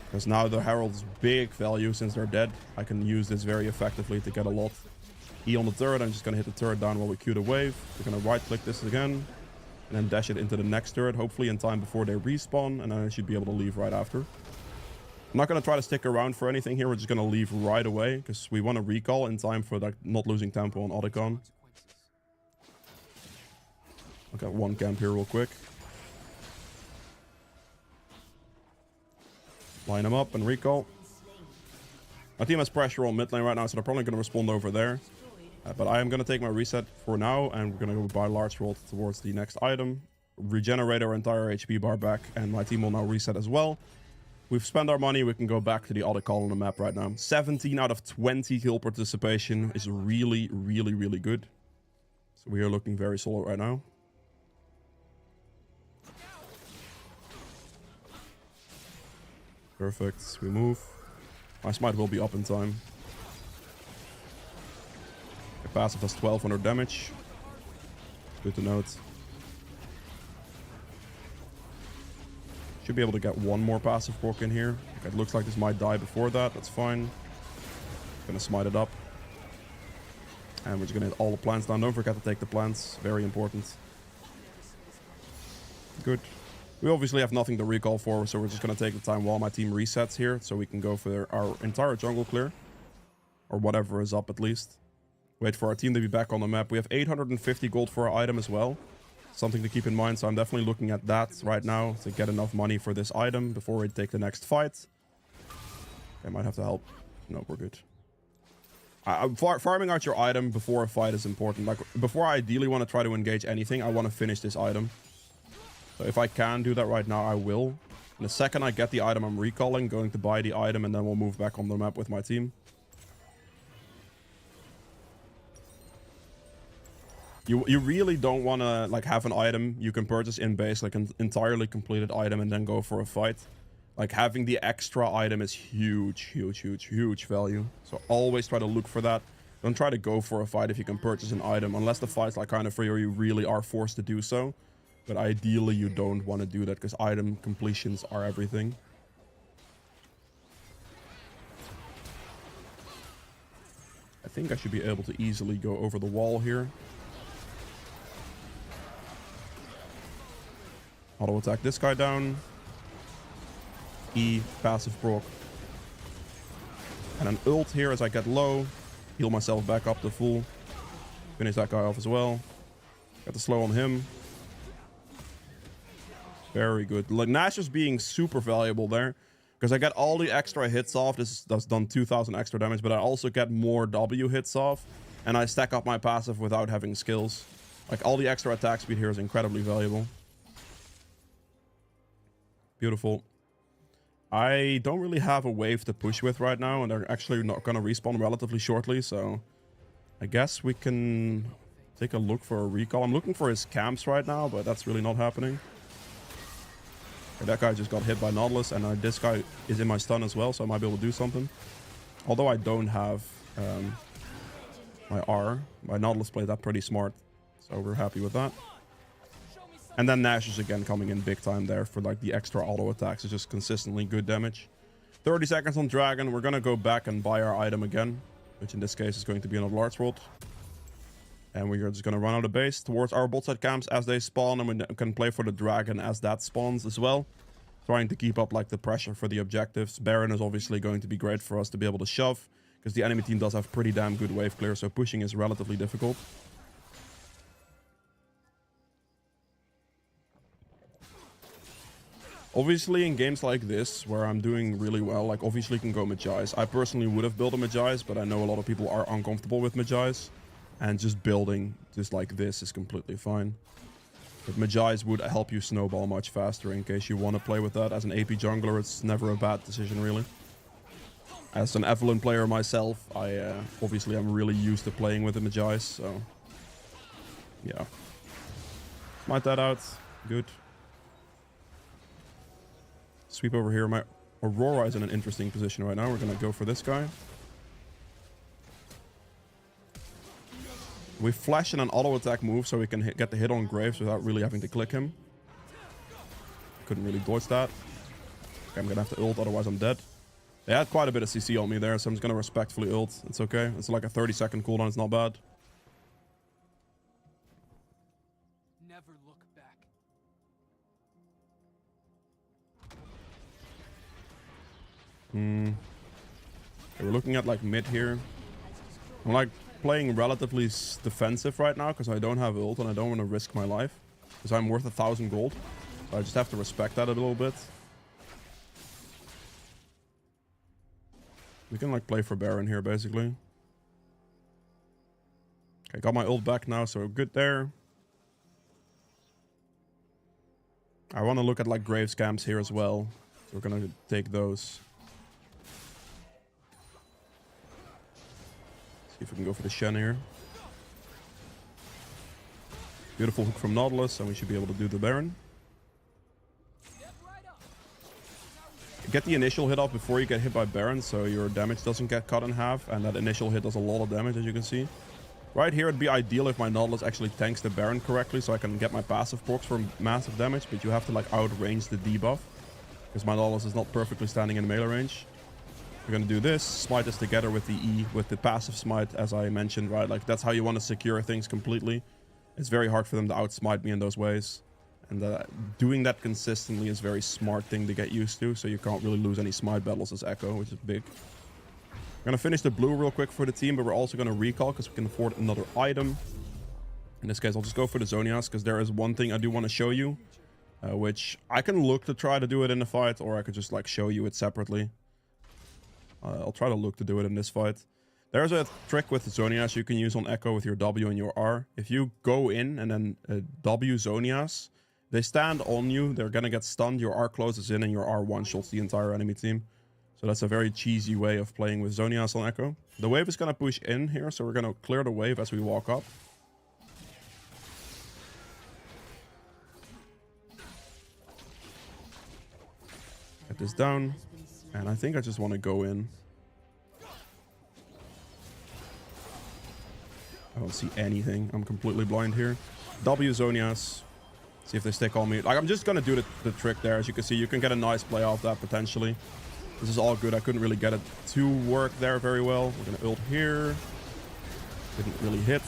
Because now the Herald's big value since they're dead. I can use this very effectively to get a lot. E on the turret. I'm just going to hit the turret down while we queue the wave. We're going to right click this again. And then dash it into the next turret. Hopefully in time before they respawn. And then I should be able to leave right after. I'm not going to try to stick around for anything here. We're just going to leave right away. Because we want to recall in time for like not losing tempo on Otacon. I'll get 1 camp here real quick. Line them up and recall. My team has pressure on mid lane right now, so they're probably going to respond over there. But I am going to take my reset for now, and we're going to go buy large roll towards the next item. Regenerate our entire HP bar back, and my team will now reset as well. We've spent our money, we can go back to the other call on the map right now. 17 out of 20 kill participation is really, really, really good. So we are looking very solid right now. Perfect. We move. My smite will be up in time. The passive does 1200 damage. Good to note. Should be able to get 1 more passive proc in here. Okay, it looks like this might die before that. That's fine. Gonna smite it up. And we're just gonna hit all the plants down. Don't forget to take the plants. Very important. Good. We obviously have nothing to recall for, so we're just gonna take the time while my team resets here, so we can go for our entire jungle clear. Or whatever is up at least. Wait for our team to be back on the map. We have 850 gold for our item as well. Something to keep in mind, so I'm definitely looking at that right now to get enough money for this item before we take the next fight. I might have to help. No, we're good. Farming out your item before a fight is important. Like, before I ideally want to try to engage anything, I want to finish this item. So if I can do that right now, I will. In the second I get the item I'm recalling, going to buy the item, and then we'll move back on the map with my team. You really don't want to like have an item you can purchase in base, like an entirely completed item, and then go for a fight. Like, having the extra item is huge value. So always try to look for that. Don't try to go for a fight if you can purchase an item, unless the fight's like kind of free or you really are forced to do so. But ideally you don't want to do that, because item completions are everything. I think I should be able to easily go over the wall here. Auto attack this guy down. E, passive proc. And an ult here as I get low. Heal myself back up to full. Finish that guy off as well. Get the slow on him. Very good. Like, Nash is being super valuable there, because I get all the extra hits off. That's done 2,000 extra damage, but I also get more W hits off, and I stack up my passive without having skills. Like, all the extra attack speed here is incredibly valuable. Beautiful. I don't really have a wave to push with right now, and they're actually not going to respawn relatively shortly, so I guess we can take a look for a recall. I'm looking for his camps right now, but that's really not happening. Okay, that guy just got hit by Nautilus, and this guy is in my stun as well, so I might be able to do something. Although I don't have my R. My Nautilus played that pretty smart, so we're happy with that. And then Nash is again coming in big time there for like the extra auto attacks. It's just consistently good damage. 30 seconds on Dragon. We're going to go back and buy our item again, which in this case is going to be another large world. And we're just going to run out of base towards our bot side camps as they spawn, and we can play for the Dragon as that spawns as well. Trying to keep up like the pressure for the objectives. Baron is obviously going to be great for us to be able to shove, because the enemy team does have pretty damn good wave clear, so pushing is relatively difficult. Obviously, in games like this, where I'm doing really well, like obviously you can go Magi's. I personally would have built a Magi's, but I know a lot of people are uncomfortable with Magi's. And just building just like this is completely fine. But Magi's would help you snowball much faster in case you want to play with that. As an AP jungler, it's never a bad decision, really. As an Evelyn player myself, I obviously am really used to playing with the Magi's, so yeah. Smite that out. Good. Sweep over here. My Aurora is in an interesting position right now. We're going to go for this guy. We flash in an auto attack move so we can get the hit on Graves without really having to click him. Couldn't really dodge that. Okay, I'm going to have to ult, otherwise I'm dead. They had quite a bit of CC on me there, so I'm just going to respectfully ult. It's okay. It's like a 30-second cooldown. It's not bad. Never look back. Okay, we're looking at like mid here. I'm like playing relatively defensive right now because I don't have ult and I don't want to risk my life, because I'm worth 1,000 gold. So I just have to respect that a little bit. We can like play for Baron here basically. Okay, got my ult back now, so good there. I want to look at like Graves camps here as well, so we're gonna take those. See if we can go for the Shen here. Beautiful hook from Nautilus, and we should be able to do the Baron. Get the initial hit off before you get hit by Baron, so your damage doesn't get cut in half, and that initial hit does a lot of damage, as you can see. Right here, it'd be ideal if my Nautilus actually tanks the Baron correctly, so I can get my passive procs for massive damage, but you have to like outrange the debuff, because my Nautilus is not perfectly standing in melee range. We're gonna do this, smite this together with the E, with the passive smite, as I mentioned, right? Like, that's how you want to secure things completely. It's very hard for them to outsmite me in those ways. And doing that consistently is a very smart thing to get used to, so you can't really lose any smite battles as Ekko, which is big. We're gonna finish the blue real quick for the team, but we're also gonna recall because we can afford another item. In this case, I'll just go for the Zhonya's, because there is one thing I do want to show you, which I can look to try to do it in the fight, or I could just like show you it separately. I'll try to look to do it in this fight. There's a trick with Zhonya's you can use on Ekko with your W and your R. If you go in and then W Zhonya's, they stand on you, they're gonna get stunned, your R closes in, and your R one-shots the entire enemy team. So that's a very cheesy way of playing with Zhonya's on Ekko. The wave is gonna push in here, so we're gonna clear the wave as we walk up. Get this down. And I think I just want to go in. I don't see anything. I'm completely blind here. W Zhonya's. See if they stick on me. Like, I'm just going to do the trick there. As you can see, you can get a nice play off that potentially. This is all good. I couldn't really get it to work there very well. We're going to ult here. Didn't really hit.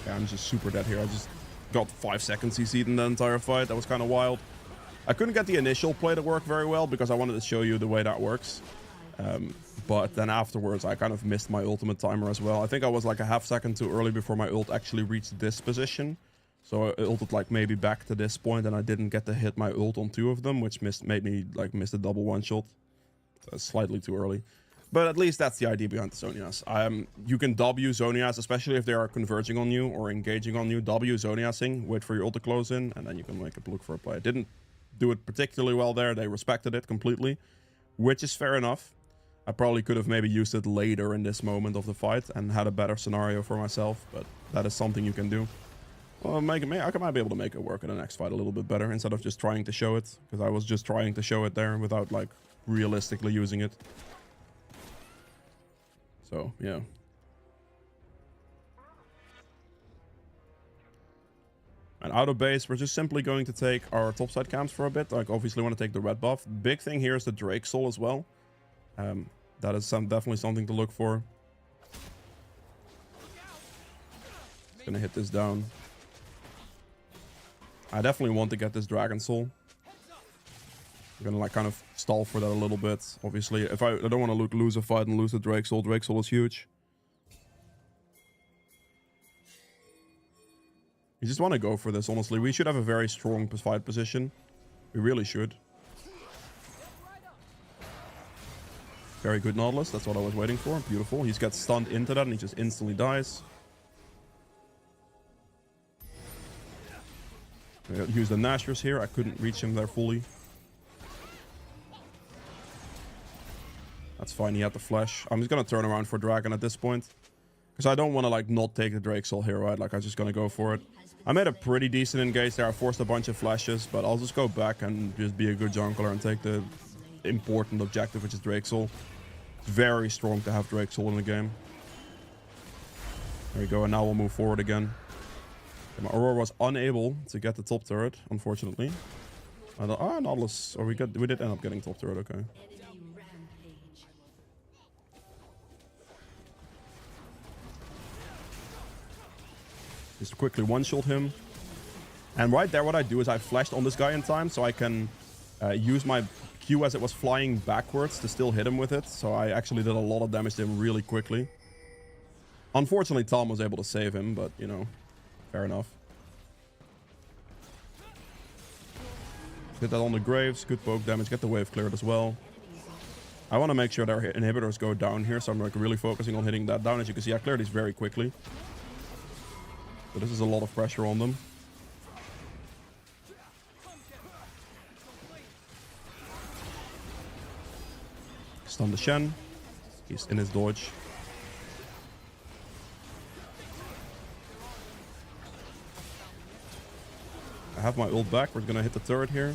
Yeah, I'm just super dead here. I just got 5 seconds CC'd in the entire fight. That was kind of wild. I couldn't get the initial play to work very well because I wanted to show you the way that works. But then afterwards, I kind of missed my ultimate timer as well. I think I was like a half second too early before my ult actually reached this position. So I ulted like maybe back to this point, and I didn't get to hit my ult on 2 of them, which made me like miss the double one-shot. Slightly too early. But at least that's the idea behind the Zhonya's. You can W Zhonya's, especially if they are converging on you or engaging on you. W Zhonya's-ing, wait for your ult to close in, and then you can make a look for a play. I didn't do it particularly well there. They respected it completely, which is fair enough. I probably could have maybe used it later in this moment of the fight and had a better scenario for myself, but that is something you can do. Well, I might be able to make it work in the next fight a little bit better instead of just trying to show it, because I was just trying to show it there without like realistically using it. So yeah. And out of base, we're just simply going to take our topside camps for a bit. Like, obviously want to take the red buff. Big thing here is the Drake Soul as well. That is definitely something to look for. Just gonna hit this down. I definitely want to get this Dragon Soul. I'm gonna like kind of stall for that a little bit. Obviously, if I don't want to lose a fight and lose the Drake Soul. Drake Soul is huge. You just want to go for this, honestly. We should have a very strong fight position. We really should. Very good Nautilus. That's what I was waiting for. Beautiful. He's got stunned into that and he just instantly dies. Use the Nashers here. I couldn't reach him there fully. That's fine. He had the flash. I'm just going to turn around for Dragon at this point. Because I don't want to like not take the Drake Soul here, right? Like, I'm just going to go for it. I made a pretty decent engage there. I forced a bunch of flashes, but I'll just go back and just be a good jungler and take the important objective, which is Drake Soul. It's very strong to have Drake Soul in the game. There we go, and now we'll move forward again. My Aurora was unable to get the top turret, unfortunately. Nautilus. Or we did end up getting top turret, okay. Just quickly one-shot him. And right there, what I do is I flashed on this guy in time, so I can use my Q as it was flying backwards to still hit him with it. So I actually did a lot of damage to him really quickly. Unfortunately, Tom was able to save him, but, you know, fair enough. Hit that on the Graves. Good poke damage. Get the wave cleared as well. I want to make sure their inhibitors go down here, so I'm like really focusing on hitting that down. As you can see, I cleared these very quickly. So this is a lot of pressure on them. Stun the Shen. He's in his dodge. I have my ult back. We're gonna hit the turret here.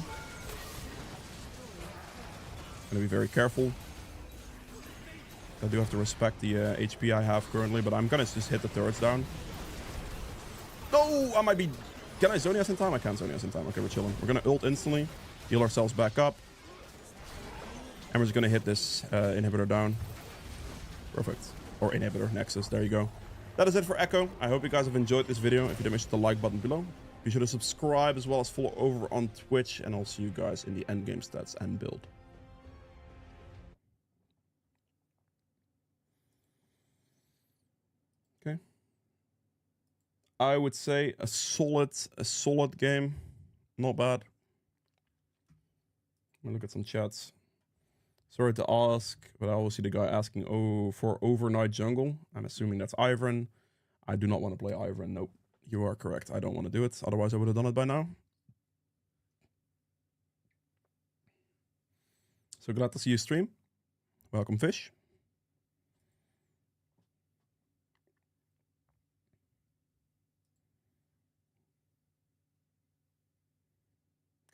Gonna be very careful. I do have to respect the HP I have currently, but I'm gonna just hit the turrets down. No, I might be... Can I Zhonya's in time? I can't Zhonya's in time. Okay, we're chilling. We're gonna ult instantly. Heal ourselves back up. And we're just gonna hit this inhibitor down. Perfect. Or inhibitor, Nexus, there you go. That is it for Ekko. I hope you guys have enjoyed this video. If you did, make sure to like button below. Be sure to subscribe as well as follow over on Twitch. And I'll see you guys in the endgame stats and build. Okay. I would say a solid game. Not bad. Let me look at some chats. Sorry to ask, but I will see the guy asking for overnight jungle. I'm assuming that's Ivern. I do not want to play Ivern. Nope. You are correct. I don't want to do it. Otherwise, I would have done it by now. So glad to see you stream. Welcome, Fish.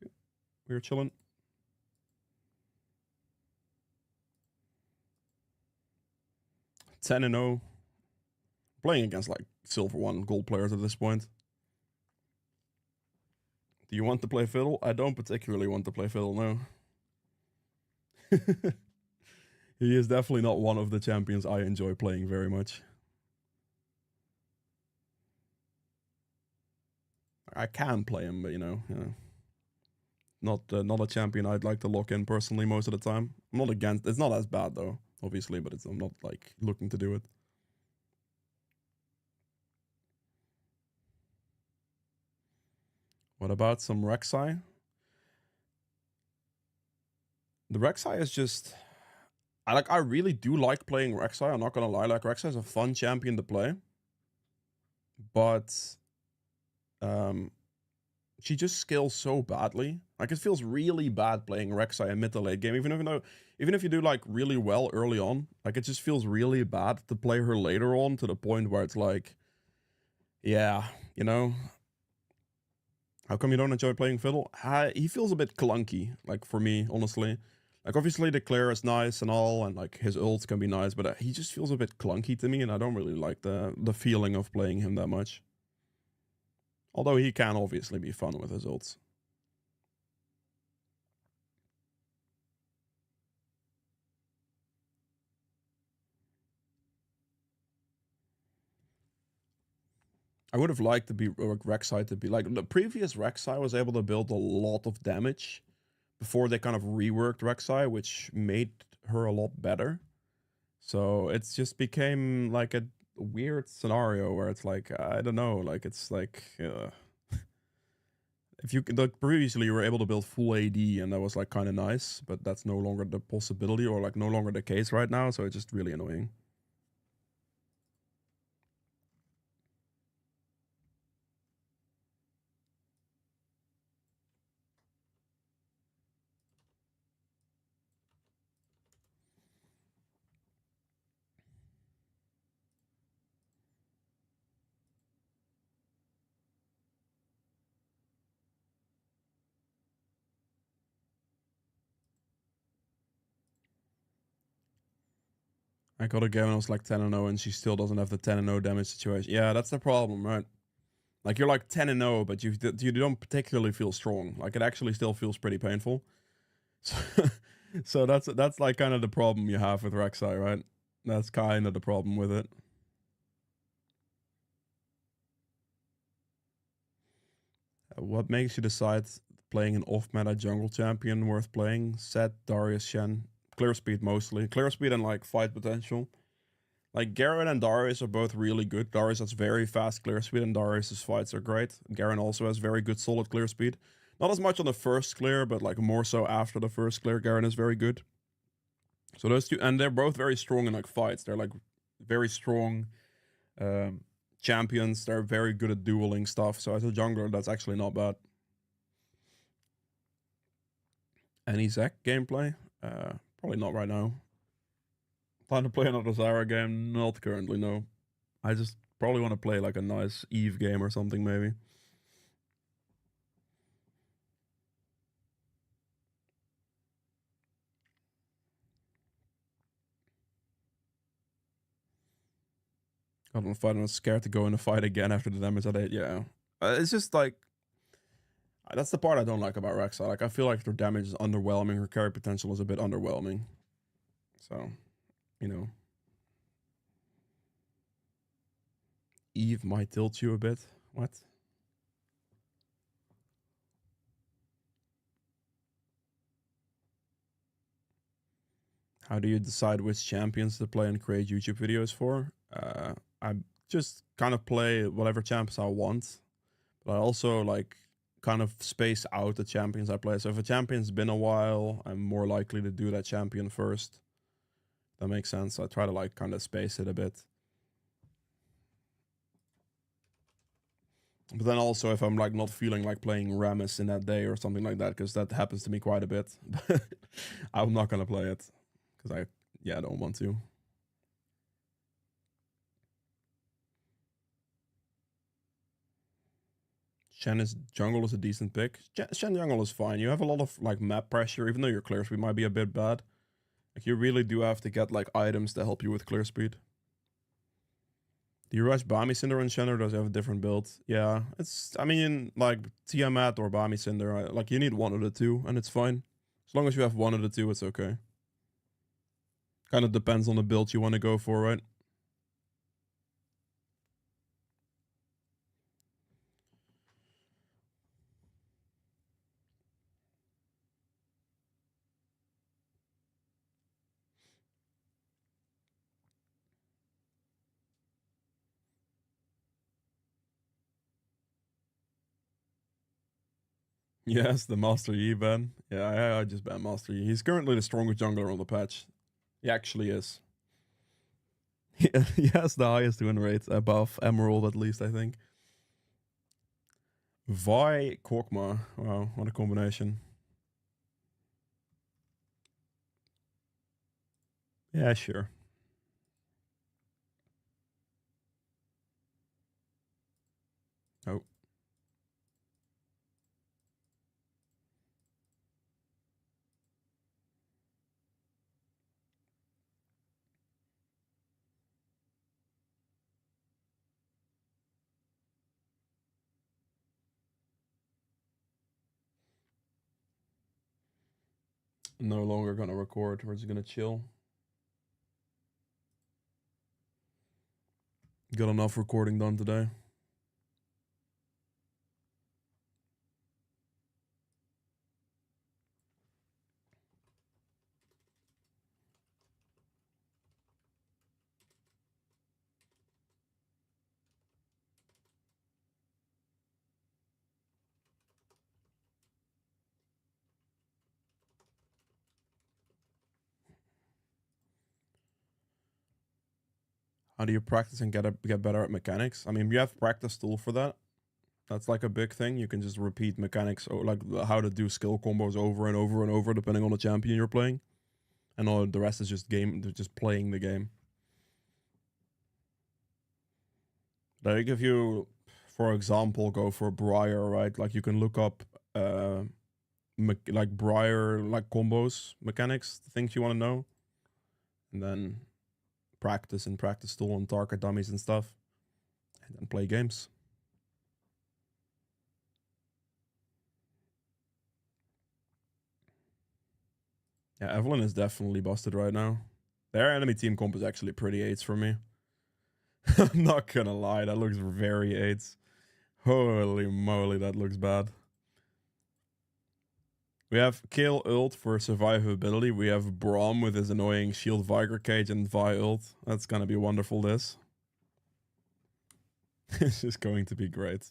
Okay. We're chilling. Ten and 0. Playing against like silver 1 gold players at this point. Do you want to play Fiddle? I don't particularly want to play Fiddle, no. He is definitely not one of the champions I enjoy playing very much. I can play him, but you know, not a champion I'd like to lock in personally most of the time. I'm not against. It's not as bad though, obviously, but I'm not like looking to do it. What about some Rek'sai? The Rek'sai is just... I really do like playing Rek'sai, I'm not gonna lie. Like, Rek'sai is a fun champion to play. But... she just scales so badly. Like, it feels really bad playing Rek'Sai in mid to late game. Even if you do, like, really well early on, like, it just feels really bad to play her later on to the point where it's like... Yeah, you know... How come you don't enjoy playing Fiddle? He feels a bit clunky, like, for me, honestly. Like, obviously, the clear is nice and all, and, like, his ults can be nice, but he just feels a bit clunky to me, and I don't really like the feeling of playing him that much. Although he can obviously be fun with his ults. I would have liked to be Rek'Sai to be like the previous Rek'Sai was able to build a lot of damage before they kind of reworked Rek'Sai, which made her a lot better. So it's just became like a weird scenario where it's like, I don't know, like it's like if you like previously you were able to build full AD and that was like kind of nice, but that's no longer the possibility or like no longer the case right now. So it's just really annoying. I got a game and I was like 10 and 0 and she still doesn't have the 10 and 0 damage situation. Yeah, that's the problem, right? Like you're like 10 and 0, but you don't particularly feel strong. Like it actually still feels pretty painful. So, so that's like kind of the problem you have with Rek'Sai, right? That's kind of the problem with it. What makes you decide playing an off-meta jungle champion worth playing? Set, Darius, Shen. Clear speed mostly. Clear speed and like fight potential. Like Garen and Darius are both really good. Darius has very fast clear speed and Darius's fights are great. Garen also has very good solid clear speed. Not as much on the first clear, but like more so after the first clear, Garen is very good. So those two, and they're both very strong in like fights. They're like very strong champions. They're very good at dueling stuff. So as a jungler, that's actually not bad. Any Zac gameplay? Probably not right now. Plan to play another Zyra game? Not currently, no. I just probably want to play like a nice Eve game or something, maybe. I don't fight. I'm scared to go in a fight again after the damage I did. Yeah, it's just like That's the part I don't like about Rek'sai. Like, I feel like her damage is underwhelming. Her carry potential is a bit underwhelming. So, you know. Eve might tilt you a bit. What? How do you decide which champions to play and create YouTube videos for? I just kind of play whatever champs I want. But I also like kind of space out the champions I play. So if a champion's been a while, I'm more likely to do that champion first. That makes sense. So I try to like kind of space it a bit. But then also if I'm like not feeling like playing Rammus in that day or something like that, because that happens to me quite a bit, I'm not gonna play it because I don't want to. Shen's jungle is a decent pick. Shen jungle is fine. You have a lot of like map pressure, even though your clear speed might be a bit bad. Like you really do have to get like items to help you with clear speed. Do you rush Bami Cinder and Shen, or does he have a different build? Yeah, I mean, like Tiamat or Bami Cinder, like you need one of the two, and it's fine. As long as you have one of the two, it's okay. Kind of depends on the build you want to go for, right? Yes, the Master Yi ban. Yeah, I just ban Master Yi. He's currently the strongest jungler on the patch. He actually is. He has the highest win rate above Emerald, at least, I think. Vi Korkma. Wow, what a combination. Yeah, sure. Oh. No longer gonna record. We're just gonna chill. Got enough recording done today. How do you practice and get better at mechanics? I mean, you have practice tool for that. That's like a big thing. You can just repeat mechanics, or like how to do skill combos over and over and over, depending on the champion you're playing. And all the rest is just just playing the game. Like if you, for example, go for Briar, right? Like you can look up like Briar like combos, mechanics, things you want to know, and then practice and practice tool on target dummies and stuff, and then play games. Yeah, Evelyn is definitely busted right now. Their enemy team comp is actually pretty AIDS for me. I'm not gonna lie, that looks very AIDS. Holy moly, that looks bad. We have Kale ult for survivability. We have Braum with his annoying shield Viger cage and Vi ult. That's gonna be wonderful, this. It's just going to be great.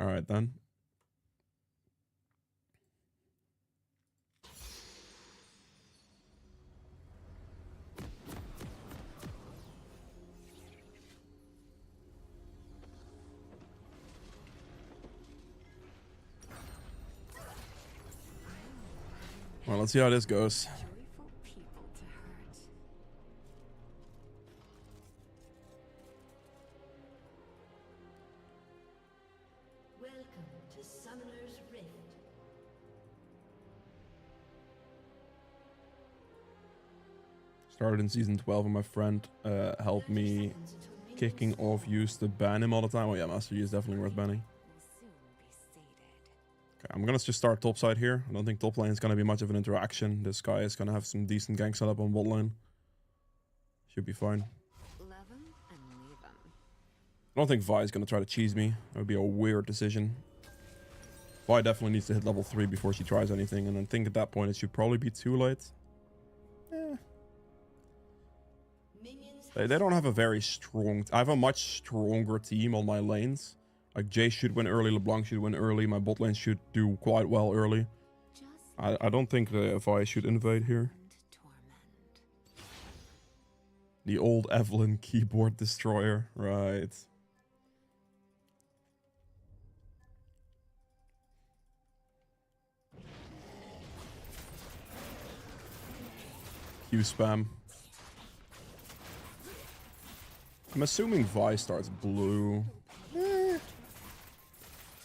Alright then. Well, let's see how this goes. Joyful people to hurt. Welcome to Summoner's Rift. Started in season 12 and my friend helped me kicking off used to ban him all the time. Oh yeah, Master Yi is definitely worth banning. Okay, I'm gonna just start top side here. I don't think top lane is gonna be much of an interaction. This guy is gonna have some decent gank setup on bot lane. Should be fine. Love 'em and leave 'em. I don't think Vi is gonna try to cheese me. That would be a weird decision. Vi definitely needs to hit level 3 before she tries anything, and I think at that point it should probably be too late. They don't have a very strong... I have a much stronger team on my lanes. Like, Jace should win early, LeBlanc should win early, my bot lane should do quite well early. I don't think the Vi should invade here. The old Evelyn keyboard destroyer, right. Q spam. I'm assuming Vi starts blue.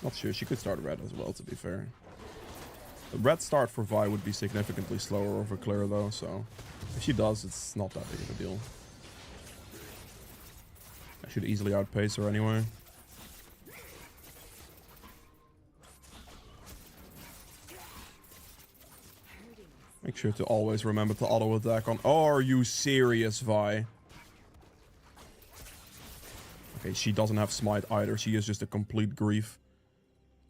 Not sure, she could start red as well, to be fair. The red start for Vi would be significantly slower over Claire though, so if she does, it's not that big of a deal. I should easily outpace her anyway. Make sure to always remember to auto attack on... Oh, are you serious, Vi? Okay, she doesn't have smite either. She is just a complete grief.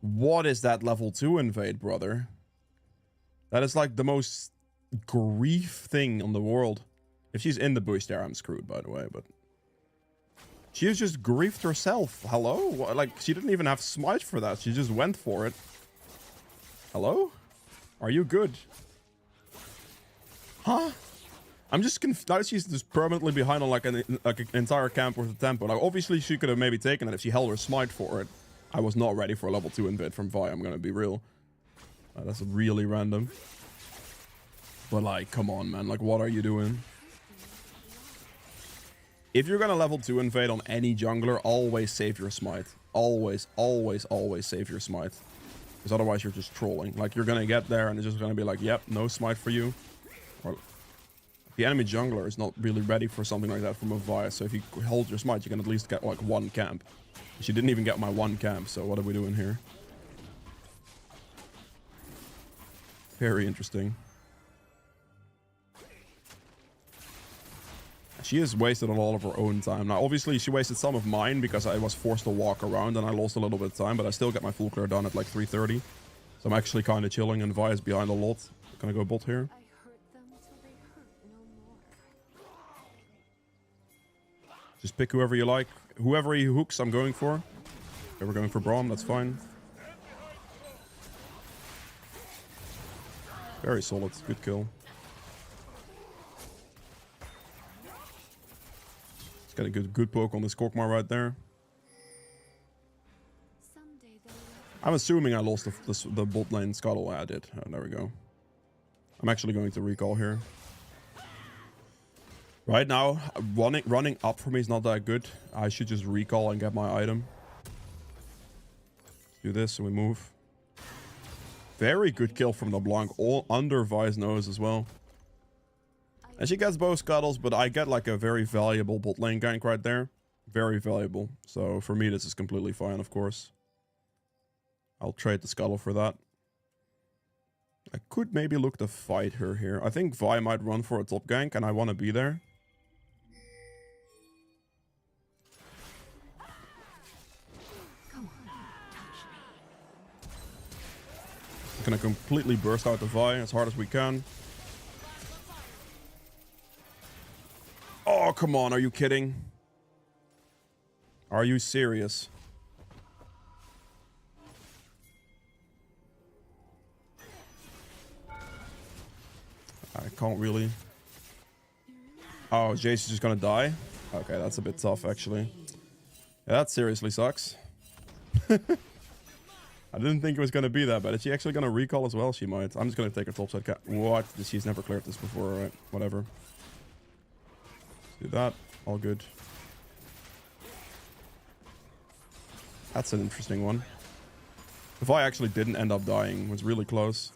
What is that level 2 invade, brother? That is like the most grief thing on the world. If she's in the bush there, I'm screwed, by the way, but... She has just griefed herself. Hello? Like, she didn't even have smite for that. She just went for it. Hello? Are you good? Huh? I'm just confused. Now she's just permanently behind on like an entire camp worth of tempo. Like, obviously she could have maybe taken it if she held her smite for it. I was not ready for a level 2 invade from Vi, I'm gonna be real. That's really random. But like, come on, man. Like, what are you doing? If you're gonna level 2 invade on any jungler, always save your smite. Always, always, always save your smite. Because otherwise you're just trolling. Like, you're gonna get there and it's just gonna be like, yep, no smite for you. Or the enemy jungler is not really ready for something like that from a Vi, so if you hold your smite, you can at least get like 1 camp. She didn't even get my 1 camp, so what are we doing here? Very interesting. She has wasted a lot of her own time. Now, obviously, she wasted some of mine because I was forced to walk around and I lost a little bit of time, but I still got my full clear done at like 3:30. So I'm actually kind of chilling and Vi is behind a lot. Can I go bot here? Just pick whoever you like. Whoever he hooks, I'm going for. Okay, we're going for Braum, that's fine. Very solid, good kill. Let's get a good poke on this Korkmar right there. I'm assuming I lost the bot lane scuttle. I did. Oh, there we go. I'm actually going to recall here. Right now, running up for me is not that good. I should just recall and get my item. Do this and we move. Very good kill from LeBlanc, all under Vi's nose as well. And she gets both scuttles, but I get like a very valuable bot lane gank right there. Very valuable. So for me, this is completely fine, of course. I'll trade the scuttle for that. I could maybe look to fight her here. I think Vi might run for a top gank, and I want to be there. I'm gonna completely burst out the Vi as hard as we can. Oh, come on. Are you kidding? Are you serious? I can't really. Oh, Jace is just gonna die? Okay, that's a bit tough, actually. Yeah, that seriously sucks. I didn't think it was gonna be that bad. Is she actually gonna recall as well? She might. I'm just gonna take her topside cap. What? She's never cleared this before, right? Whatever. Let's do that. All good. That's an interesting one. If I actually didn't end up dying, it was really close.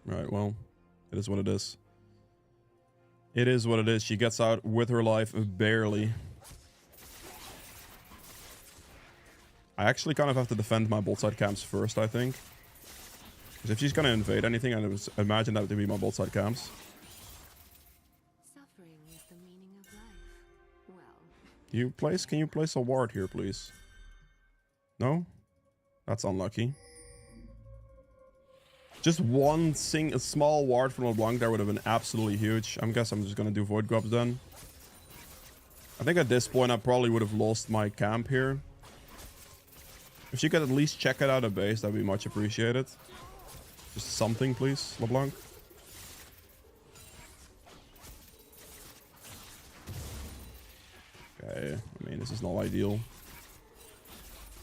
Right, well, it is what it is. It is what it is. She gets out with her life barely. I actually kind of have to defend my bot side camps first, I think. Because if she's going to invade anything, I imagine that would be my bot side camps. Suffering is the meaning of life. Well, Can you place a ward here, please? No? That's unlucky. Just a small ward from LeBlanc there would have been absolutely huge. I guess I'm just going to do Void Grubs then. I think at this point I probably would have lost my camp here. If you could at least check it out of base, that'd be much appreciated. Just something, please, LeBlanc. Okay, I mean, this is not ideal.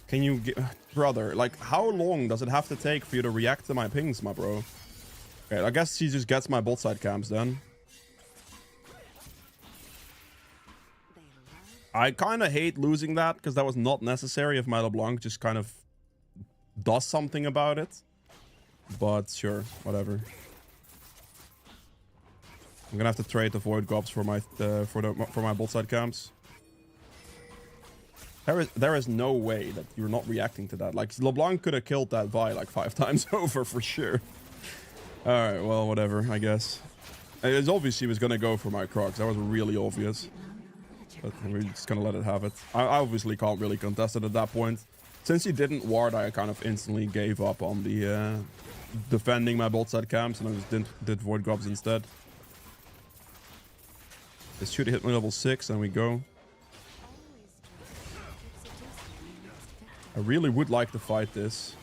Can you get... Brother, like, how long does it have to take for you to react to my pings, my bro? Okay, I guess she just gets my bot side camps then. I kind of hate losing that, because that was not necessary if my LeBlanc just kind of does something about it. But sure, whatever. I'm gonna have to trade the Void Gobs for my bot side camps. There is no way that you're not reacting to that. Like, LeBlanc could have killed that Vi like 5 times over for sure. Alright, well, whatever, I guess. It's obvious he was gonna go for my Crocs. That was really obvious. But we're just gonna let it have it. I obviously can't really contest it at that point. Since he didn't ward, I kind of instantly gave up on the defending my bot side camps, and I just did Void Gobs instead. This should hit me level 6, and we go. I really would like to fight this.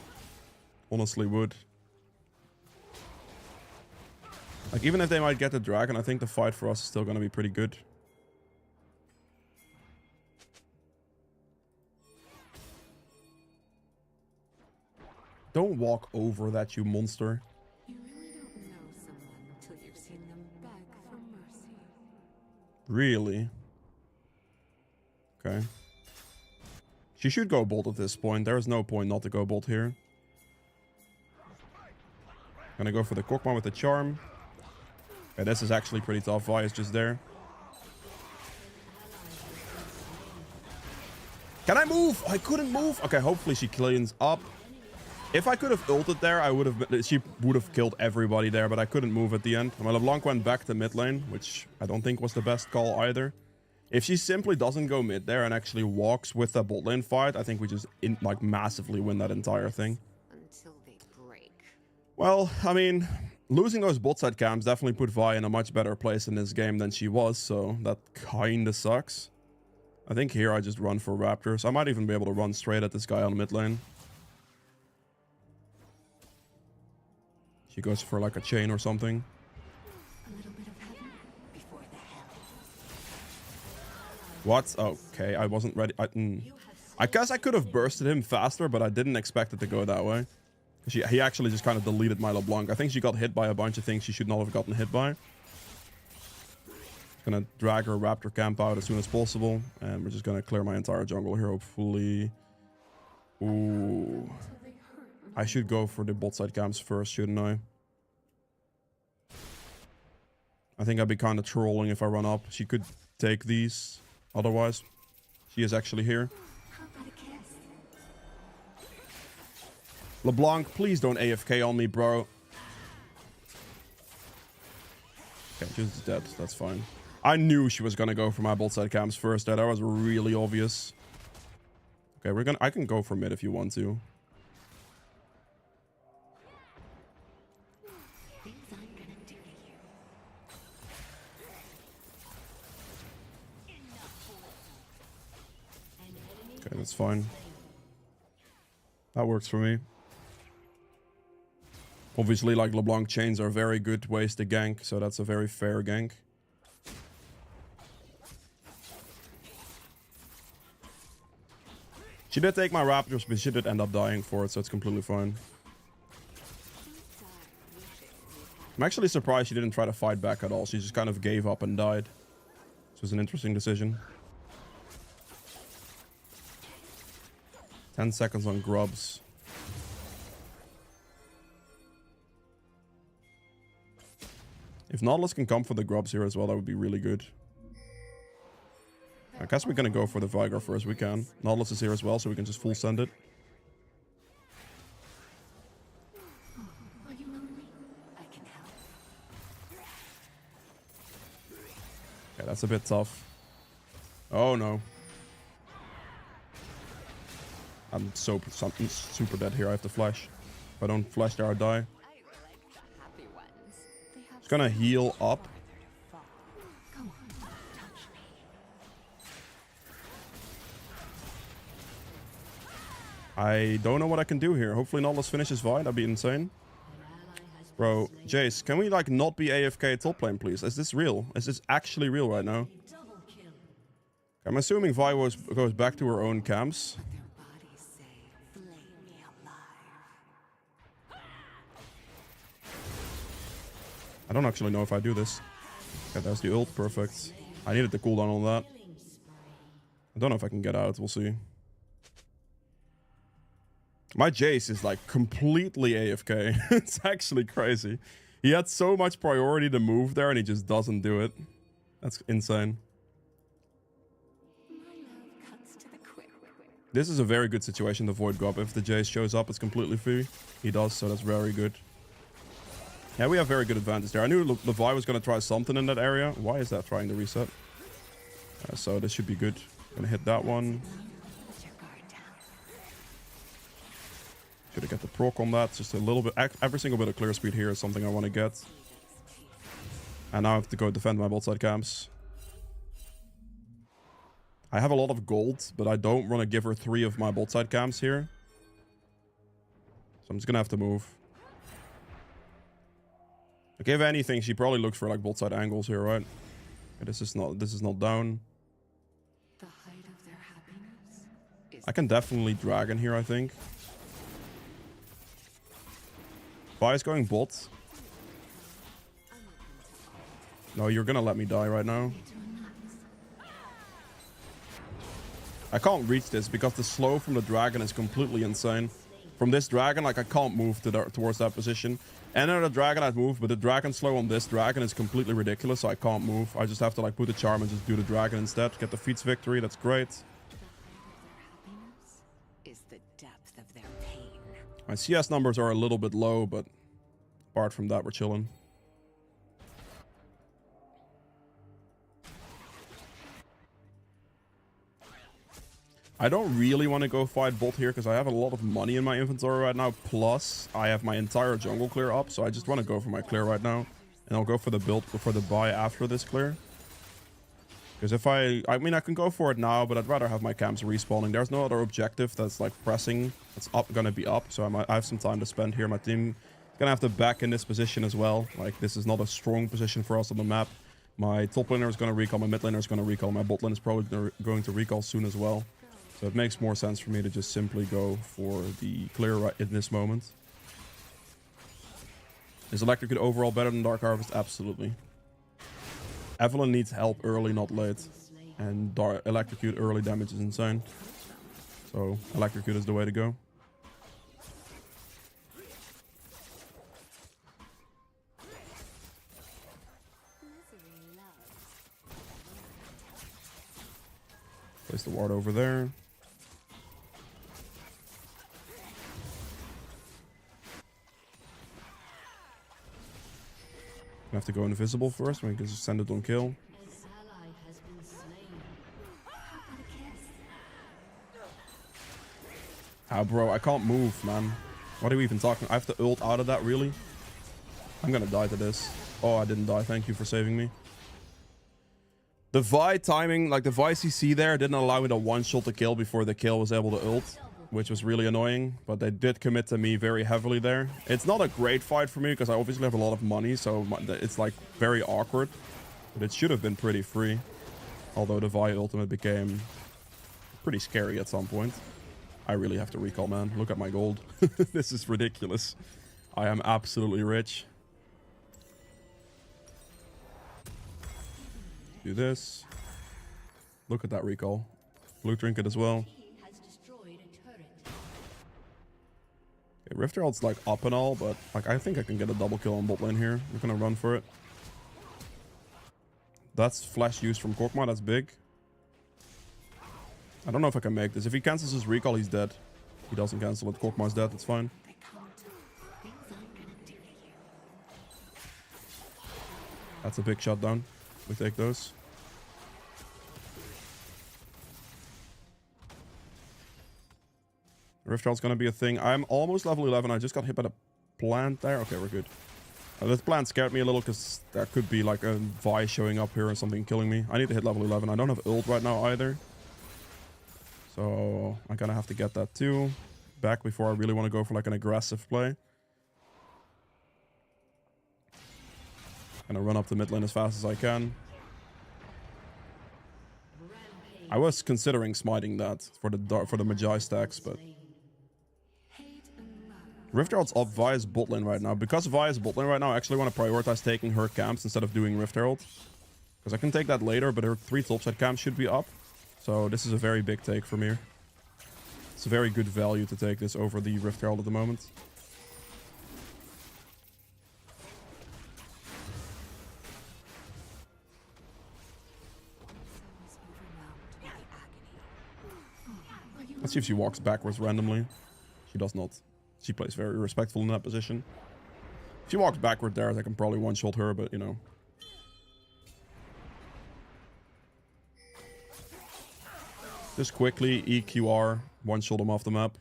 Honestly would. Like, even if they might get the dragon, I think the fight for us is still gonna be pretty good. Don't walk over that, you monster. you really don't know someone until you've seen them beg for mercy. Really? Okay. She should go bolt at this point. There is no point not to go bolt here. Gonna go for the Kokma with the charm. Okay, this is actually pretty tough. Vi is just there. Can I move? I couldn't move. Okay, hopefully she cleans up. If I could have ulted there, she would have killed everybody there, but I couldn't move at the end. My LeBlanc went back to mid lane, which I don't think was the best call either. If she simply doesn't go mid there and actually walks with the bot lane fight, I think we just like massively win that entire thing. Until they break. Well, I mean, losing those bot side camps definitely put Vi in a much better place in this game than she was, so that kinda sucks. I think here I just run for Raptors. I might even be able to run straight at this guy on mid lane. She goes for like a chain or something. A little bit of heaven before the hell. What? Okay, I wasn't ready. I guess I could have bursted him faster, but I didn't expect it to go that way. He actually just kind of deleted my LeBlanc. I think she got hit by a bunch of things she should not have gotten hit by. Gonna drag her Raptor camp out as soon as possible, and we're just gonna clear my entire jungle here, hopefully. Ooh. I should go for the bot side camps first, shouldn't I? I think I'd be kind of trolling if I run up. She could take these. Otherwise, she is actually here. How about a kiss? LeBlanc, please don't AFK on me, bro. Okay, she's dead. That's fine. I knew she was gonna go for my bot side camps first. That was really obvious. Okay, I can go for mid if you want to. Okay, that's fine. That works for me. Obviously, like, LeBlanc chains are very good ways to gank, so that's a very fair gank. She did take my Raptors, but she did end up dying for it, so it's completely fine. I'm actually surprised she didn't try to fight back at all. She just kind of gave up and died. This was an interesting decision. 10 seconds on grubs. If Nautilus can come for the grubs here as well, that would be really good. I guess we're gonna go for the Vigar first. We can. Nautilus is here as well, so we can just full send it. Are you lonely? I can help. Okay, that's a bit tough. Oh no. I'm super dead here. I have to flash. If I don't flash there, I die. I like the happy ones. They have It's gonna heal up. Go on, touch me. I don't know what I can do here. Hopefully Nautilus finishes Vi. That'd be insane. Bro, Jace, can we like not be AFK top lane, please? Is this real? Is this actually real right now? I'm assuming Vi goes back to her own camps. Their bodies say, flame me alive. I don't actually know if I do this. Okay, that's the ult. Perfect. I needed the cooldown on that. I don't know if I can get out. We'll see. My Jace is like completely AFK. It's actually crazy. He had so much priority to move there and he just doesn't do it. That's insane. My love cuts to the quick. This is a very good situation to avoid go up. If the Jace shows up, it's completely free. He does, so that's very good. Yeah, we have very good advantage there. I knew Levi was going to try something in that area. Why is that trying to reset? So this should be good. Gonna hit that one. Let your guard down. Should have got the proc on that. Just a little bit. Every single bit of clear speed here is something I want to get. And now I have to go defend my bot side camps. I have a lot of gold, but I don't want to give her 3 of my bot side camps here. So I'm just gonna have to move. Like if anything, she probably looks for like bot side angles here, right? Okay, this is not down. The height of their happiness is I can definitely dragon here, I think. Vi is going bot. No, you're gonna let me die right now. I can't reach this because the slow from the dragon is completely insane. From this dragon, like I can't move towards that position. And then the dragon I'd move, but the dragon slow on this dragon is completely ridiculous, so I can't move. I just have to like put the charm and just do the dragon instead. Get the feats victory, that's great. happiness is the depth of their pain. My CS numbers are a little bit low, but apart from that, we're chilling. I don't really want to go fight bot here because I have a lot of money in my inventory right now. Plus, I have my entire jungle clear up, so I just want to go for my clear right now. And I'll go for the build for the buy after this clear. Because if I mean, I can go for it now, but I'd rather have my camps respawning. There's no other objective that's like pressing. It's gonna be up, so I have some time to spend here. My team is gonna have to back in this position as well. Like, this is not a strong position for us on the map. My top laner is gonna recall, my mid laner is gonna recall, my bot lane is probably going to recall soon as well. So it makes more sense for me to just simply go for the clear right in this moment. Is Electrocute overall better than Dark Harvest? Absolutely. Evelyn needs help early, not late. And Electrocute early damage is insane. So Electrocute is the way to go. Place the ward over there. I have to go invisible first. We can just send it on kill. Ah, bro, I can't move, man. What are we even talking? I have to ult out of that, really? I'm gonna die to this. Oh, I didn't die. Thank you for saving me. The Vi timing, like the Vi CC there, didn't allow me to one-shot the kill before the kill was able to ult, which was really annoying. But they did commit to me very heavily there. It's not a great fight for me because I obviously have a lot of money, so it's like very awkward. But it should have been pretty free. Although the Vi ultimate became pretty scary at some point. I really have to recall, man. Look at my gold. This is ridiculous. I am absolutely rich. Do this. Look at that recall. Blue trinket as well. Okay, Rift Herald's like up and all, but like I think I can get a double kill on bot lane here. I'm gonna run for it. That's flash use from Korkma, that's big. I don't know if I can make this. If he cancels his recall, he's dead. He doesn't cancel it. Kokma's dead. It's fine. That's a big shutdown. We take those. Rift Herald's gonna be a thing. I'm almost level 11. I just got hit by the plant there. Okay, we're good. This plant scared me a little because there could be like a Vi showing up here or something killing me. I need to hit level 11. I don't have ult right now either. So I'm gonna have to get that too. Back before I really want to go for like an aggressive play. Gonna run up the mid lane as fast as I can. I was considering smiting that for the Magi stacks, but Rift Herald's up Vi's bot lane right now. Because Vi is bot lane right now, I actually want to prioritize taking her camps instead of doing Rift Herald. Because I can take that later, but her 3 topside camps should be up. So this is a very big take from here. It's a very good value to take this over the Rift Herald at the moment. Let's see if she walks backwards randomly. She does not. She plays very respectful in that position. If she walks backward there, I can probably one-shot her, but you know. Just quickly, EQR, one-shot him off the map.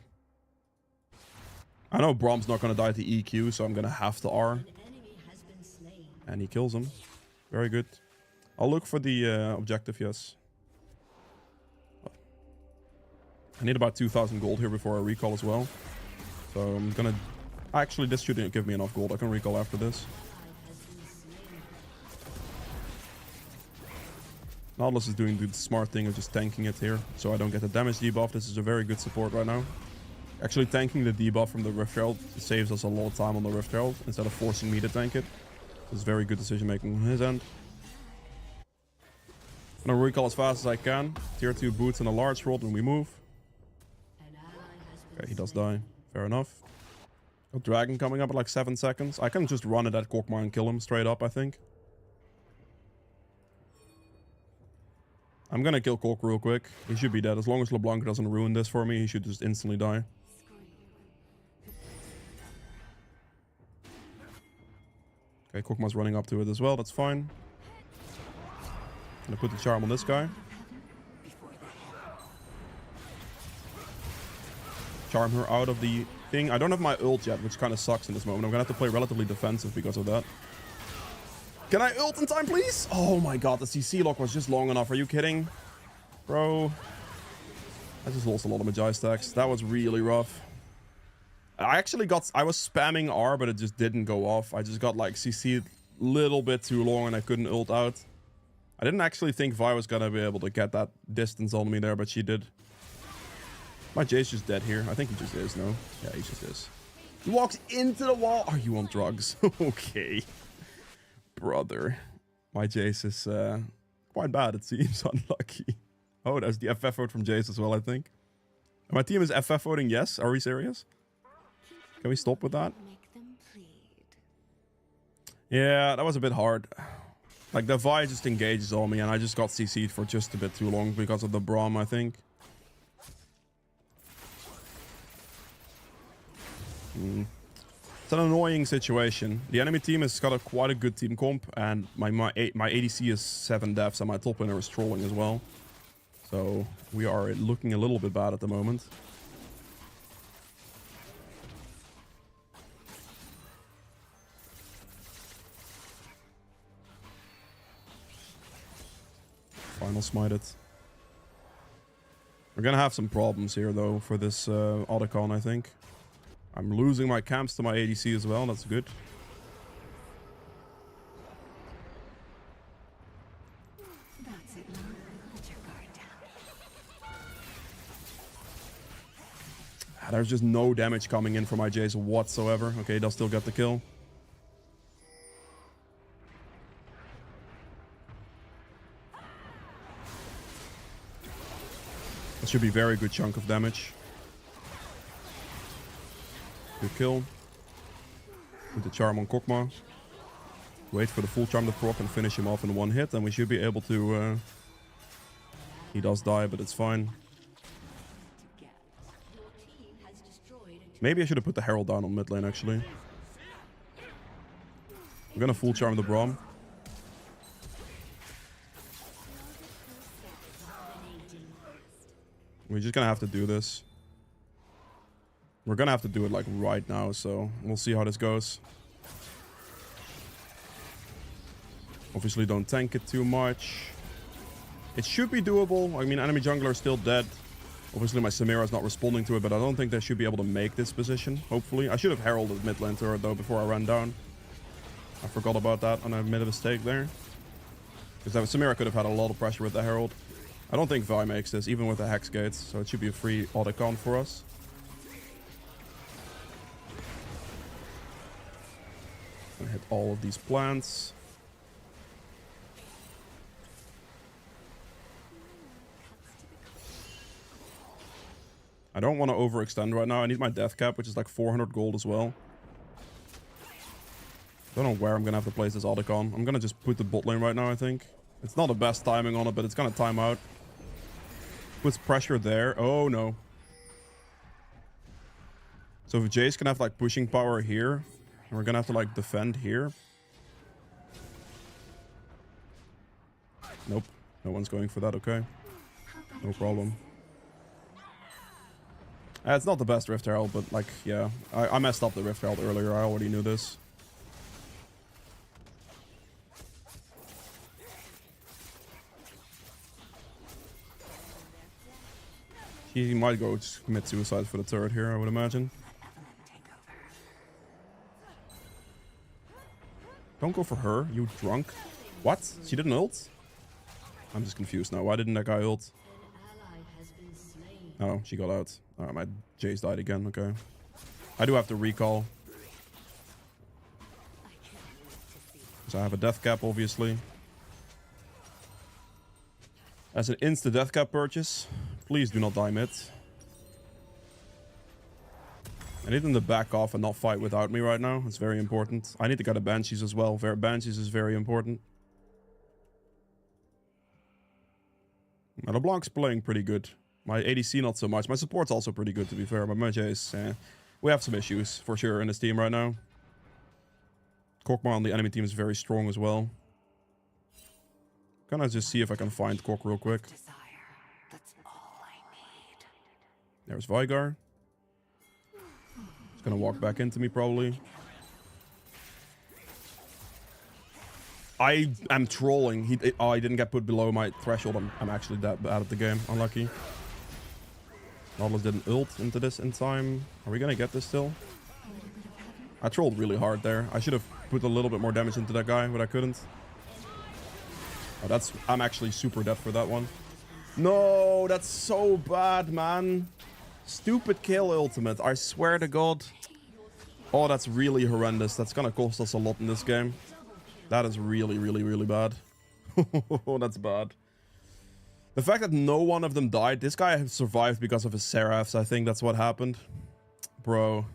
I know Brom's not going to die to EQ, so I'm going to have to R. And he kills him. Very good. I'll look for the objective, yes. I need about 2,000 gold here before I recall as well. So I'm gonna... Actually, this shouldn't give me enough gold. I can recall after this. Nautilus is doing the smart thing of just tanking it here, so I don't get the damage debuff. This is a very good support right now. Actually, tanking the debuff from the Rift Herald saves us a lot of time on the Rift Herald, instead of forcing me to tank it. It's very good decision making on his end. I'm gonna recall as fast as I can. Tier 2 boots and a large rod when we move. Okay, he does die. Fair enough. Got Dragon coming up at like 7 seconds. I can just run it at Kokma and kill him straight up, I think. I'm gonna kill Kork real quick. He should be dead. As long as LeBlanc doesn't ruin this for me, he should just instantly die. Okay, Kokma's running up to it as well. That's fine. Gonna put the charm on this guy. Charm her out of the thing. I don't have my ult yet, which kind of sucks in this moment. I'm gonna have to play relatively defensive because of that. Can I ult in time, please? Oh my god, the CC lock was just long enough. Are you kidding? Bro. I just lost a lot of Magi stacks. That was really rough. I was spamming R, but it just didn't go off. I just got like CC'd a little bit too long and I couldn't ult out. I didn't actually think Vi was gonna be able to get that distance on me there, but she did. My Jace just dead here. I think he just is, no? Yeah, he just is. He walks into the wall. Are you on drugs? Okay. Brother. My Jace is quite bad, it seems. Unlucky. Oh, there's the FF vote from Jace as well, I think. And my team is FF voting yes. Are we serious? Can we stop with that? Yeah, that was a bit hard. Like, the Vi just engages on me, and I just got CC'd for just a bit too long because of the Braum, I think. It's an annoying situation. The enemy team has got quite a good team comp, and my ADC is 7 deaths, and my top laner is trolling as well. So we are looking a little bit bad at the moment. Final smite it. We're gonna have some problems here though for this Otacon, I think. I'm losing my camps to my ADC as well. That's good. That's it. Put your guard down. There's just no damage coming in from my Jace whatsoever. Okay, they'll still get the kill. That should be a very good chunk of damage. Good kill. Put the charm on Kokma. Wait for the full charm to proc and finish him off in one hit, and we should be able to... He does die, but it's fine. Maybe I should have put the Herald down on mid lane, actually. I'm gonna full charm the Braum. We're just gonna have to do this. We're gonna have to do it like right now, so we'll see how this goes. Obviously don't tank it too much. It should be doable. I mean, enemy jungler is still dead. Obviously my Samira is not responding to it, but I don't think they should be able to make this position, hopefully. I should have heralded mid lane turret though before I ran down. I forgot about that and I made a mistake there. Because Samira could have had a lot of pressure with the herald. I don't think Vi makes this, even with the Hex Gates, so it should be a free auto-con for us. Gonna hit all of these plants. I don't want to overextend right now. I need my death cap, which is like 400 gold as well. Don't know where I'm gonna have to place this auto-con. I'm gonna just put the bot lane right now, I think. It's not the best timing on it, but it's gonna time out. Puts pressure there. Oh no. So if Jace can have like pushing power here, and we're gonna have to like defend here. Nope. No one's going for that, okay. No problem. It's not the best Rift Herald, but like, yeah. I messed up the Rift Herald earlier. I already knew this. He might go just commit suicide for the turret here, I would imagine. Don't go for her, you drunk. What? She didn't ult? I'm just confused now. Why didn't that guy ult? Oh, she got out. Alright, my Jace died again. Okay. I do have to recall. So I have a death cap, obviously. As an insta death cap purchase, please do not die mid. I need them to back off and not fight without me right now. It's very important. I need to get a Banshees as well. Banshees is very important. Now, LeBlanc's playing pretty good. My ADC not so much. My support's also pretty good, to be fair. But my Jace, we have some issues for sure in this team right now. Korkmar on the enemy team is very strong as well. Gonna just see if I can find Kork real quick. There's Veigar. He's gonna walk back into me probably. I am trolling. He didn't get put below my threshold. I'm actually that bad at the game. Unlucky. Nautilus didn't ult into this in time. Are we gonna get this still? I trolled really hard there. I should have put a little bit more damage into that guy, but I couldn't. Oh, I'm actually super dead for that one. No, that's so bad, man. Stupid kill ultimate. I swear to God. Oh, that's really horrendous. That's gonna cost us a lot in this game. That is really, really, really bad. That's bad. The fact that no one of them died. This guy survived because of his Seraphs. I think that's what happened. Bro.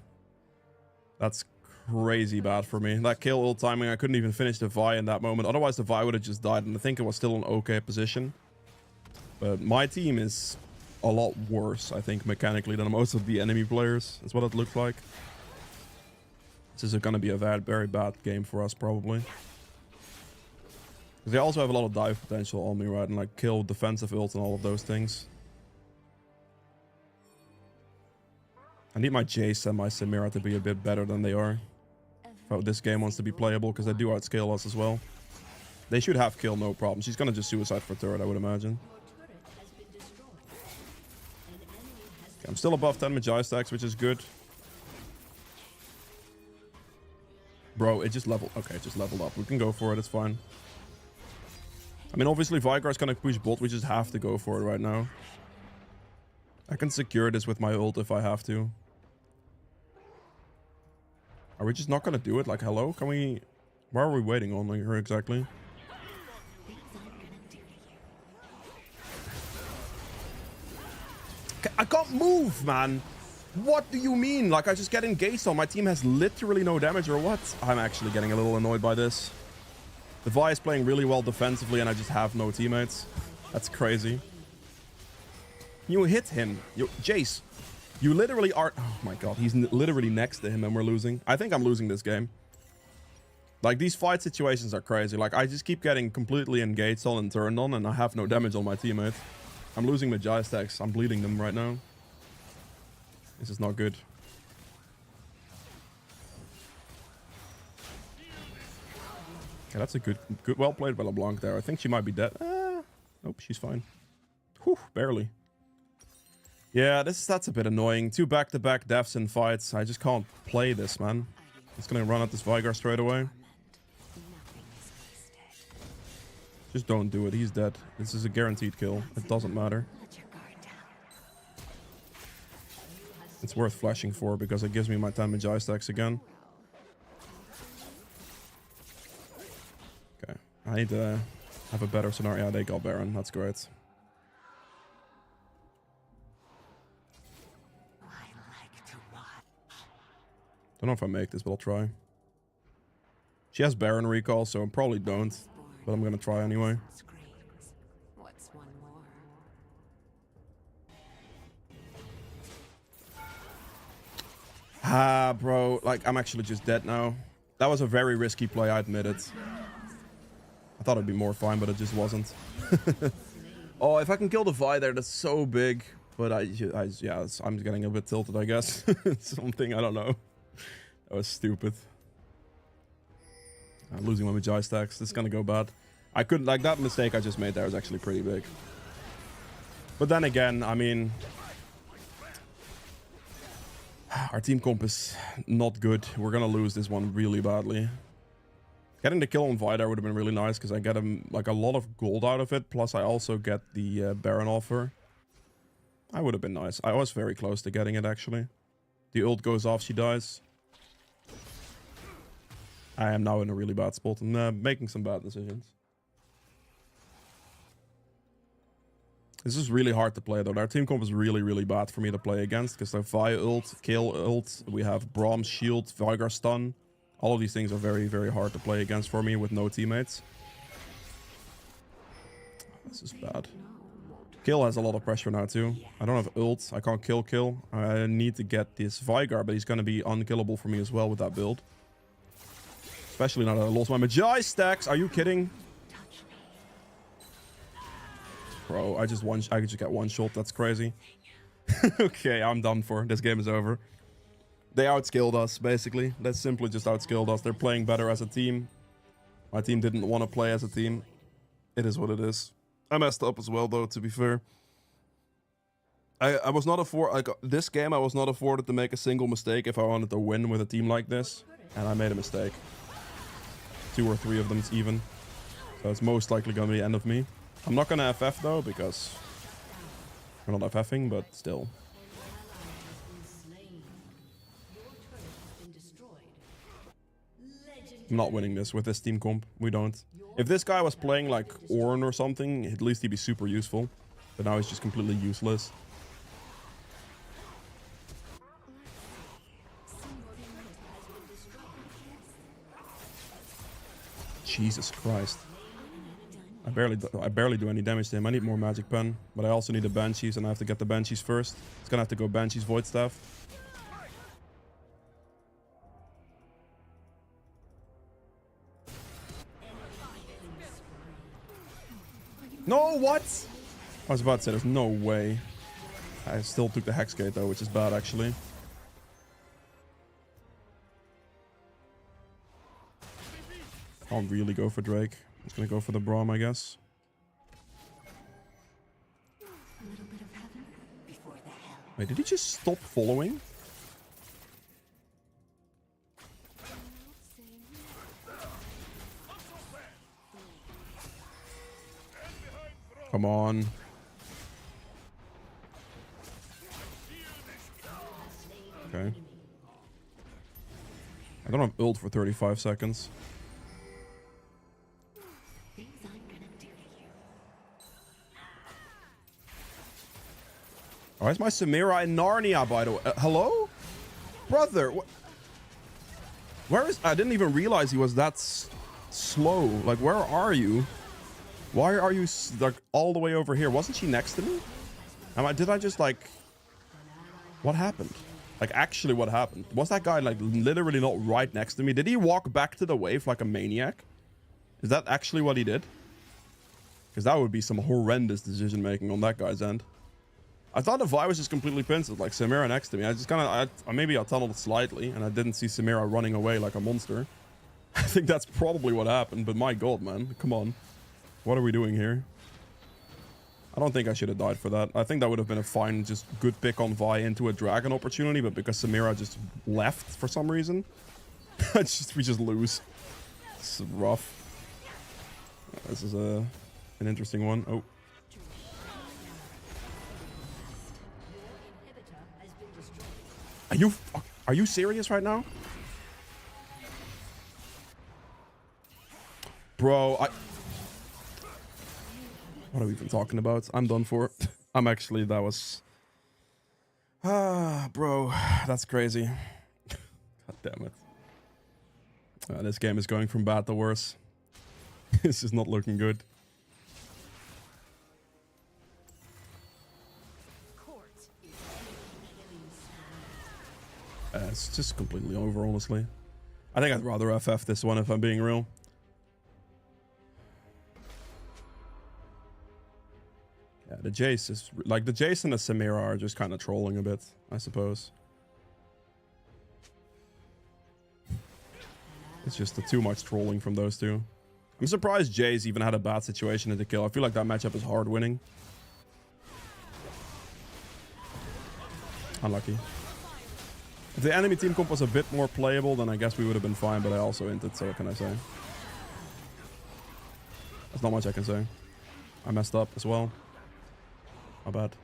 That's crazy bad for me. That kill ult timing, I couldn't even finish the Vi in that moment. Otherwise, the Vi would have just died. And I think it was still an okay position. But my team is a lot worse, I think, mechanically than most of the enemy players. That's what it looks like. This is going to be a very bad game for us, probably. Because they also have a lot of dive potential on me, right? And like kill, defensive ult and all of those things. I need my Jace and my Samira to be a bit better than they are. If this game wants to be playable, because they do outscale us as well. They should have kill, no problem. She's going to just suicide for turret, I would imagine. Okay, I'm still above 10 Magi stacks, which is good. Bro, it just leveled. Okay, it just leveled up. We can go for it. It's fine. I mean, obviously, Veigar's gonna push bot. We just have to go for it right now. I can secure this with my ult if I have to. Are we just not gonna do it? Like, hello? Can we... Why are we waiting on her exactly? I can't move, man! What do you mean? Like, I just get engaged on. My team has literally no damage or what? I'm actually getting a little annoyed by this. The Vi is playing really well defensively and I just have no teammates. That's crazy. You hit him. Jace. You literally are... Oh my god, he's literally next to him and we're losing. I think I'm losing this game. Like, these fight situations are crazy. Like, I just keep getting completely engaged on and turned on, and I have no damage on my teammates. I'm losing my Jai stacks. I'm bleeding them right now. This is not good. Yeah, that's a good, well played by LeBlanc there. I think she might be dead. Nope, she's fine. Whew, barely. Yeah, that's a bit annoying. 2 back-to-back deaths in fights. I just can't play this, man. It's gonna run at this Vigar straight away. Just don't do it. He's dead. This is a guaranteed kill. It doesn't matter. It's worth flashing for because it gives me my 10 Magi stacks again. Okay. I need to have a better scenario. Yeah, they got Baron. That's great. Don't know if I make this, but I'll try. She has Baron recall, so I probably don't. But I'm gonna try anyway. What's one more? Ah, bro. Like, I'm actually just dead now. That was a very risky play, I admit it. I thought it'd be more fine, but it just wasn't. Oh, if I can kill the Vi there, that's so big. But yeah, I'm getting a bit tilted, I guess. Something, I don't know. That was stupid. I'm losing my Magi stacks. This is gonna go bad. I couldn't, like, that mistake I just made there was actually pretty big. But then again, I mean, our team comp is not good. We're gonna lose this one really badly. Getting the kill on Vidar would have been really nice because I get him like a lot of gold out of it. Plus I also get the Baron offer. That would have been nice. I was very close to getting it actually. The ult goes off, she dies. I am now in a really bad spot and making some bad decisions. This is really hard to play though. Our team comp is really, really bad for me to play against because they're Vi ult, Kayle ult, we have Braum's shield, Vigar stun. All of these things are very, very hard to play against for me with no teammates. This is bad. Kill has a lot of pressure now too. I don't have ult. I can't kill. I need to get this Vigar, but he's going to be unkillable for me as well with that build. Especially now that I lost my Magi stacks. Are you kidding? Bro, I just get one shot. That's crazy. Okay, I'm done for. This game is over. They outskilled us, basically. They simply just outskilled us. They're playing better as a team. My team didn't want to play as a team. It is what it is. I messed up as well, though, to be fair. I was not this game, I was not afforded to make a single mistake if I wanted to win with a team like this. And I made a mistake. 2 or 3 of them even. So it's most likely going to be the end of me. I'm not going to FF, though, because we're not FFing, but still. I'm not winning this with this team comp. We don't. If this guy was playing like Ornn or something, at least he'd be super useful. But now he's just completely useless. Jesus Christ. I barely do any damage to him. I need more magic pen, but I also need the banshees, and I have to get the banshees first. It's gonna have to go banshees, void staff. No, what? I was about to say, there's no way. I still took the Hex Gate though, which is bad actually. Can't really go for Drake. I'm just gonna go for the Braum, I guess. Wait, did he just stop following? Come on. Okay. I don't have ult for 35 seconds. Why is my Samira in Narnia, by the way? Hello? Brother, where is... I didn't even realize he was that slow. Like, where are you? Why are you, like, all the way over here? Wasn't she next to me? Did I just, like... What happened? Like, actually, what happened? Was that guy, like, literally not right next to me? Did he walk back to the wave like a maniac? Is that actually what he did? Because that would be some horrendous decision-making on that guy's end. I thought the Vi was just completely pinched, like Samira next to me. I just kind of, maybe I tunneled slightly, and I didn't see Samira running away like a monster. I think that's probably what happened, but my god, man. Come on. What are we doing here? I don't think I should have died for that. I think that would have been a fine, just good pick on Vi into a dragon opportunity, but because Samira just left for some reason, we just lose. It's rough. This is an interesting one. Oh. Are you serious right now? Bro, what are we even talking about? I'm done for. I'm actually, that was... bro, that's crazy. God damn it. This game is going from bad to worse. This is not looking good. It's just completely over, honestly. I think I'd rather FF this one if I'm being real. Yeah, the Jace is... Like, the Jace and the Samira are just kind of trolling a bit, I suppose. It's just too much trolling from those two. I'm surprised Jace even had a bad situation in the kill. I feel like that matchup is hard winning. Unlucky. If the enemy team comp was a bit more playable, then I guess we would have been fine, but I also inted, so what can I say? There's not much I can say. I messed up as well. My bad.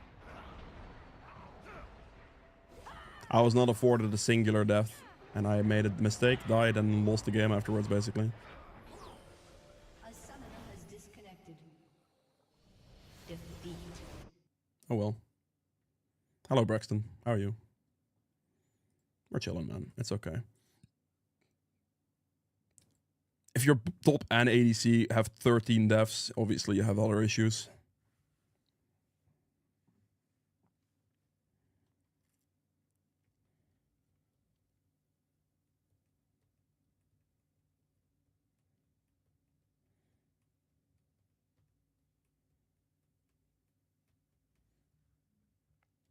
I was not afforded a singular death, and I made a mistake, died, and lost the game afterwards, basically. A summoner has disconnected. Defeat. Oh well. Hello, Braxton. How are you? We're chilling, man. It's okay. If your top and ADC have 13 deaths, obviously you have other issues.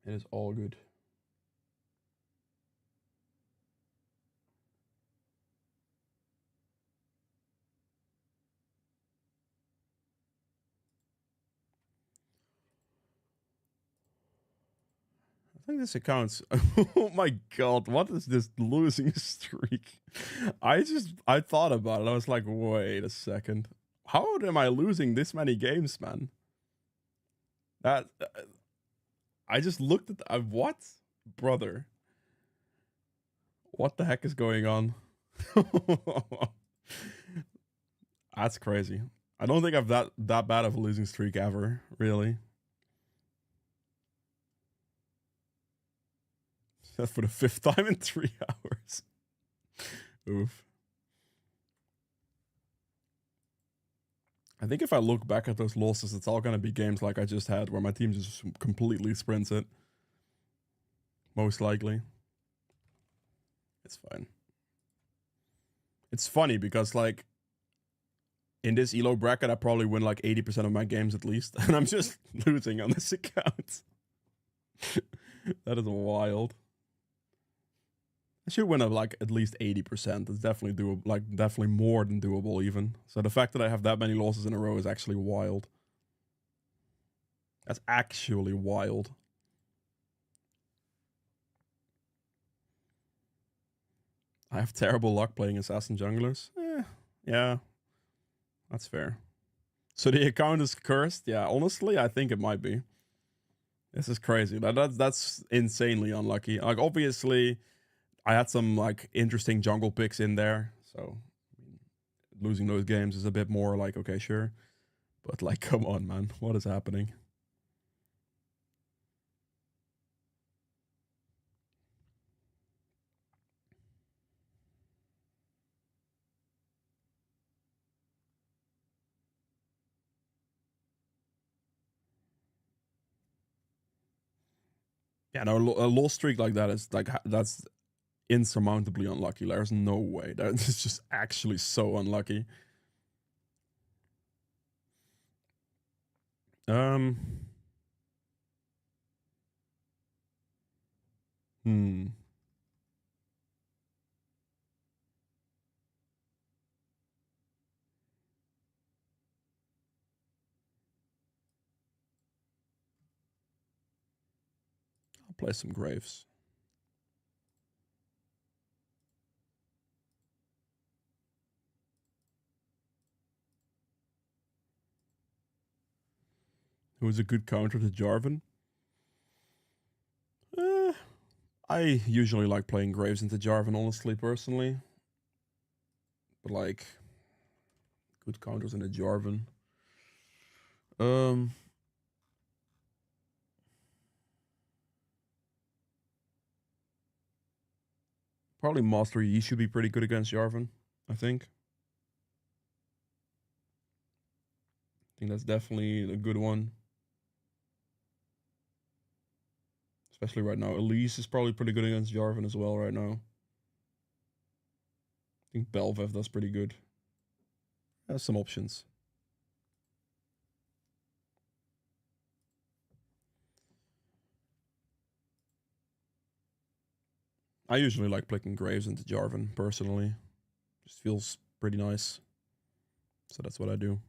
It is all good. I think this accounts. Oh my god, what is this losing streak? I thought about it. I was like, wait a second. How am I losing this many games, man? That I just looked at what? Brother. What the heck is going on? That's crazy. I don't think I've that bad of a losing streak ever, really. For the 5th time in 3 hours. Oof. I think if I look back at those losses, it's all going to be games like I just had where my team just completely sprints it. Most likely. It's fine. It's funny because, like, in this ELO bracket, I probably win like 80% of my games at least. And I'm just losing on this account. That is wild. I should win like at least 80%. It's definitely doable, like definitely more than doable even. So the fact that I have that many losses in a row is actually wild. That's actually wild. I have terrible luck playing assassin junglers. Yeah, that's fair. So the account is cursed? Yeah, honestly, I think it might be. This is crazy. That's insanely unlucky. Like, obviously, I had some like interesting jungle picks in there, so losing those games is a bit more like, okay, sure, but like, come on, man, what is happening? Yeah, no, a loss streak like that is like that's insurmountably unlucky. There's no way. That is just actually so unlucky. Hmm. I'll play some Graves. Who's a good counter to Jarvan? I usually like playing Graves into Jarvan, honestly, personally. But like, good counters into Jarvan. Probably Master Yi should be pretty good against Jarvan, I think. I think that's definitely a good one. Especially right now. Elise is probably pretty good against Jarvan as well right now. I think Bel'veth does pretty good. Has some options. I usually like picking Graves into Jarvan, personally. Just feels pretty nice. So that's what I do.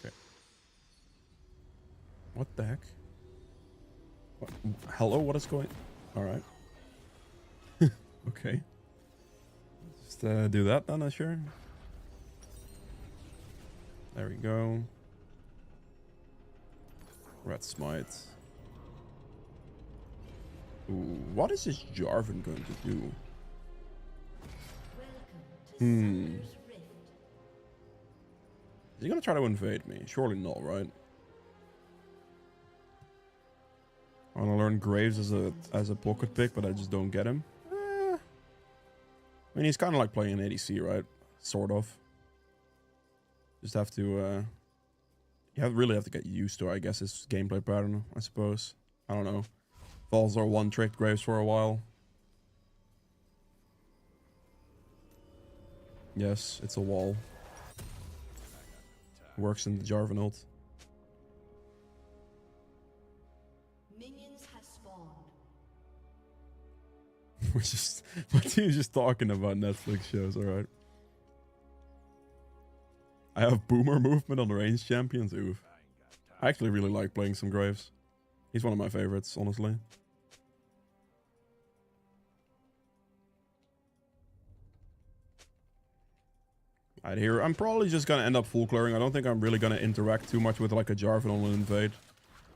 Okay. What the heck? What? Hello, what is going... Alright. Okay. Just do that then, sure. There we go. Red Smite. Ooh, what is this Jarvan going to do? Is he gonna try to invade me? Surely not, right? I wanna learn Graves as a pocket pick, but I just don't get him. I mean, he's kind of like playing an ADC, right? Sort of. Just have to, really have to get used to, I guess, his gameplay pattern, I suppose. I don't know. Falls are one-tricked Graves for a while. Yes, it's a wall. Works in the Jarvan ult. Minions have spawned. My team's just talking about Netflix shows, alright. I have boomer movement on the range champions. Oof. I actually really like playing some Graves. He's one of my favorites, honestly. Right here, I'm probably just gonna end up full clearing. I don't think I'm really gonna interact too much with like a Jarvan on an invade.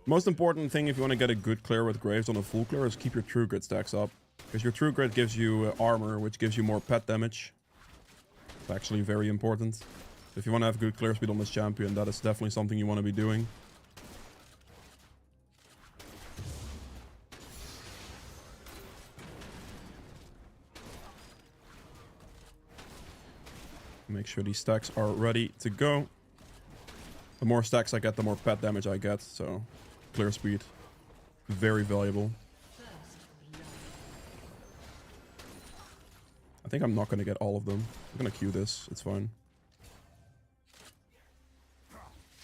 Most important thing if you want to get a good clear with Graves on a full clear is keep your True Grit stacks up. Because your True Grit gives you armor, which gives you more pet damage. It's actually very important. If you want to have good clear speed on this champion, that is definitely something you want to be doing. Make sure these stacks are ready to go. The more stacks I get, the more pet damage I get. So, clear speed. Very valuable. I think I'm not going to get all of them. I'm going to queue this. It's fine.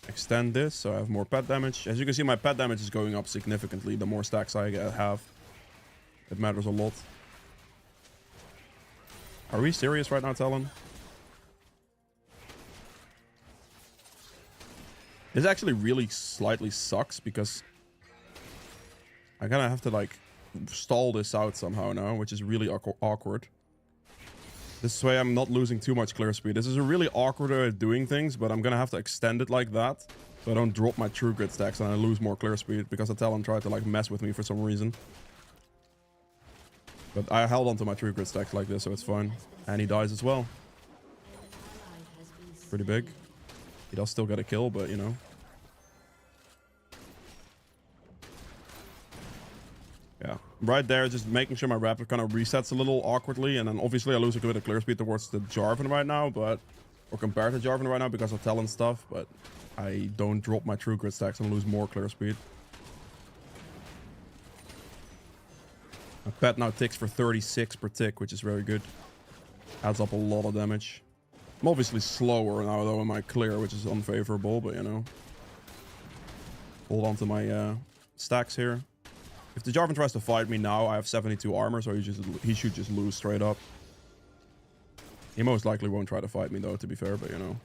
Extend this so I have more pet damage. As you can see, my pet damage is going up significantly. The more stacks I have. It matters a lot. Are we serious right now, Talon? This actually really slightly sucks because I kind of have to like stall this out somehow now, which is really awkward. This way I'm not losing too much clear speed. This is a really awkward way of doing things, but I'm gonna have to extend it like that so I don't drop my True Grit stacks and I lose more clear speed because the Talon tried to like mess with me for some reason. But I held onto my True Grit stacks like this, so it's fine. And he dies as well. Pretty big. He does still get a kill, but you know. Yeah, right there, just making sure my raptor kind of resets a little awkwardly, and then obviously I lose a bit of clear speed towards the Jarvan right now, but or compared to Jarvan right now because of talent stuff, but I don't drop my true grid stacks and lose more clear speed. My pet now ticks for 36 per tick, which is very good. Adds up a lot of damage. I'm obviously slower now though in my clear, which is unfavorable, but you know. Hold on to my stacks here. If the Jarvan tries to fight me now, I have 72 armor, so he should just lose straight up. He most likely won't try to fight me though, to be fair, but you know.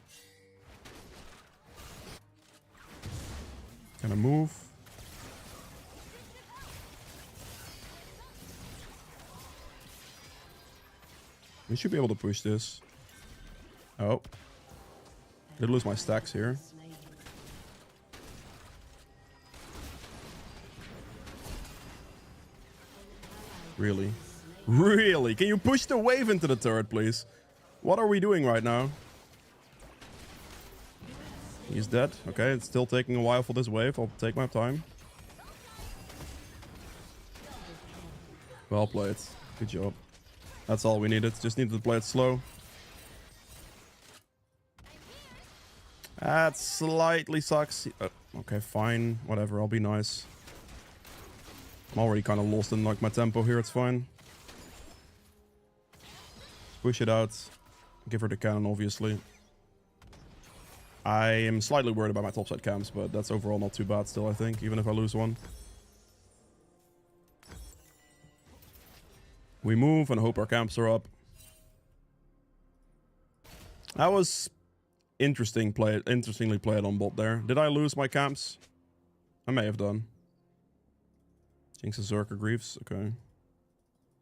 Can I move? We should be able to push this. Oh. Did lose my stacks here. Really? Really? Can you push the wave into the turret, please? What are we doing right now? He's dead. Okay, it's still taking a while for this wave. I'll take my time. Well played. Good job. That's all we needed. Just needed to play it slow. That slightly sucks. Okay, fine. Whatever. I'll be nice. I'm already kind of lost in like my tempo here. It's fine. Push it out. Give her the cannon, obviously. I am slightly worried about my topside camps, but that's overall not too bad still, I think, even if I lose one. We move and hope our camps are up. That was interestingly played on bot there. Did I lose my camps? I may have done. Jinx and Zerker Greaves. Okay.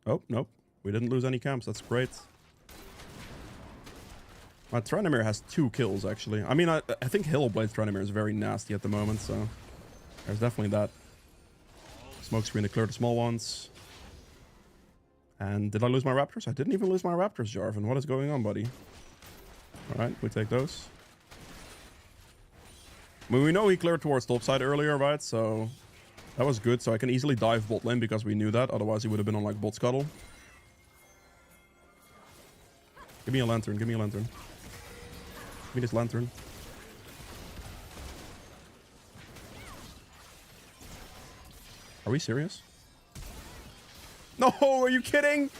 Oh, nope. We didn't lose any camps. That's great. My Tranimir has 2 kills, actually. I mean, I think Hillblade's Tranimir is very nasty at the moment, so there's definitely that. Smokescreen to clear the small ones. And did I lose my Raptors? I didn't even lose my Raptors, Jarvan. What is going on, buddy? Alright, we take those. I mean, we know he cleared towards topside earlier, right? So that was good. So I can easily dive bot lane because we knew that. Otherwise, he would have been on like bot scuttle. Give me a lantern. Give me a lantern. Give me this lantern. Are we serious? No, are you kidding?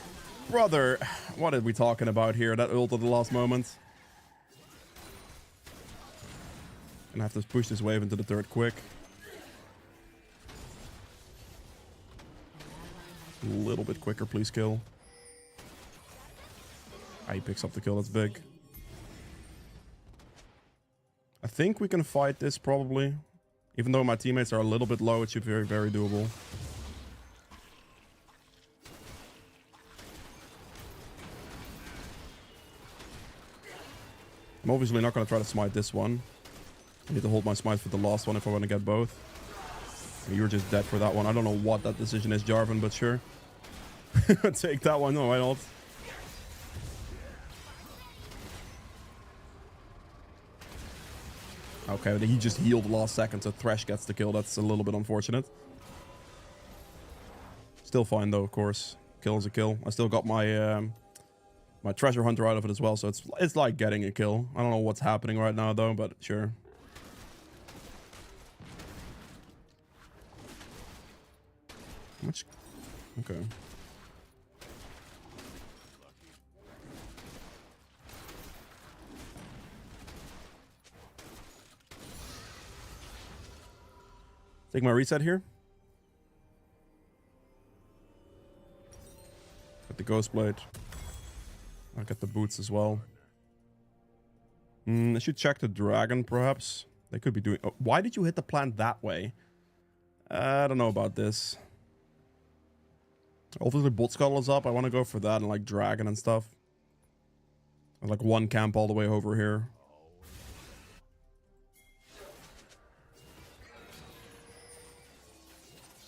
Brother, what are we talking about here? That ult at the last moment. Gonna have to push this wave into the turret quick. A little bit quicker, please kill. Ah, he picks up the kill, that's big. I think we can fight this probably. Even though my teammates are a little bit low, it should be very, very doable. I'm obviously not going to try to smite this one. I need to hold my smite for the last one if I want to get both. You're just dead for that one. I don't know what that decision is, Jarvan, but sure. Take that one. No, why not? Okay, he just healed last second, so Thresh gets the kill. That's a little bit unfortunate. Still fine, though, of course. Kill is a kill. I still got my my treasure hunter out of it as well, so it's like getting a kill. I don't know what's happening right now, though, but sure. Much? Okay. Take my reset here. Get the Ghost Blade. I'll get the boots as well. I should check the dragon, perhaps. They could be doing... Oh, why did you hit the plant that way? I don't know about this. Obviously, bot scuttle is up. I want to go for that and like dragon and stuff. There's like one camp all the way over here.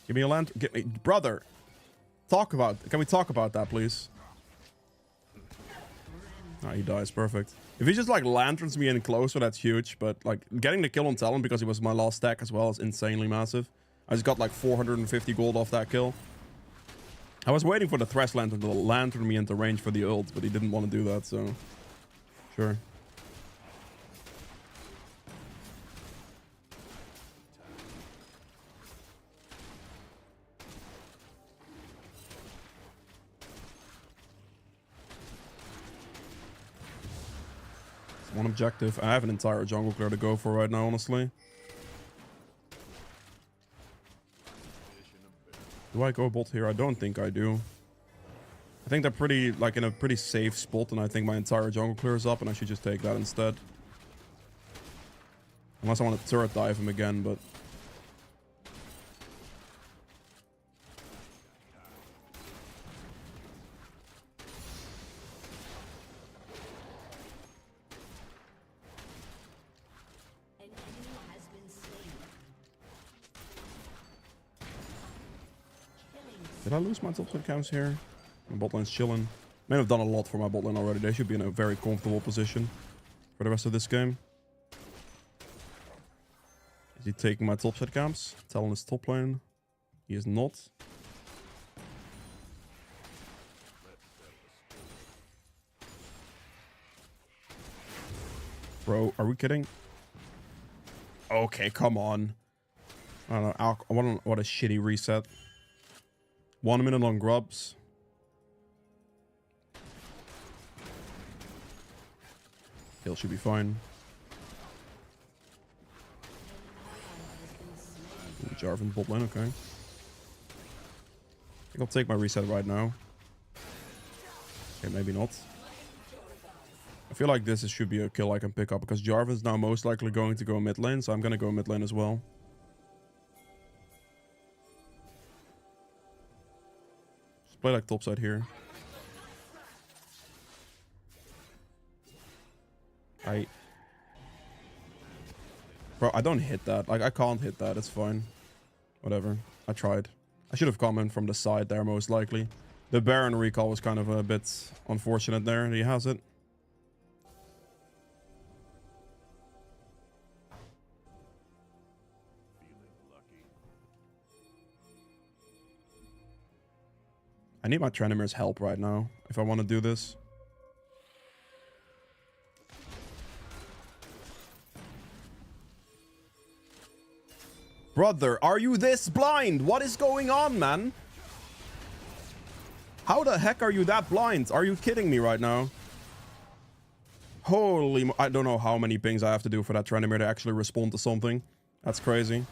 Give me a lantern. Get me, brother. Can we talk about that, please? Ah, he dies. Perfect. If he just like lanterns me in closer, that's huge. But like getting the kill on Talon because he was my last stack as well is insanely massive. I just got like 450 gold off that kill. I was waiting for the Thresh Lantern to lantern me into range for the ult, but he didn't want to do that, so sure. One objective. I have an entire jungle clear to go for right now, honestly. Do I go bot here? I don't think I do. I think they're pretty, like, in a pretty safe spot, and I think my entire jungle clears up, and I should just take that instead. Unless I want to turret dive him again, but... Did I lose my top lane camps here? My bot lane's chilling. May have done a lot for my bot lane already. They should be in a very comfortable position for the rest of this game. Is he taking my top set camps? Talon is top lane. He is not. Bro, are we kidding? Okay, come on. I don't know. What a shitty reset. 1 minute on grubs. Kill should be fine. Ooh, Jarvan bot lane, okay. I think I'll take my reset right now. Okay, maybe not. I feel like this should be a kill I can pick up because Jarvan's now most likely going to go mid lane, so I'm gonna go mid lane as well. Play like topside here. Bro, I don't hit that. Like, I can't hit that. It's fine. Whatever. I tried. I should have come in from the side there, most likely. The Baron recall was kind of a bit unfortunate there. He has it. I need my Trenimir's help right now if I want to do this. Brother, are you this blind? What is going on, man? How the heck are you that blind? Are you kidding me right now? Holy... I don't know how many pings I have to do for that Trenimir to actually respond to something. That's crazy.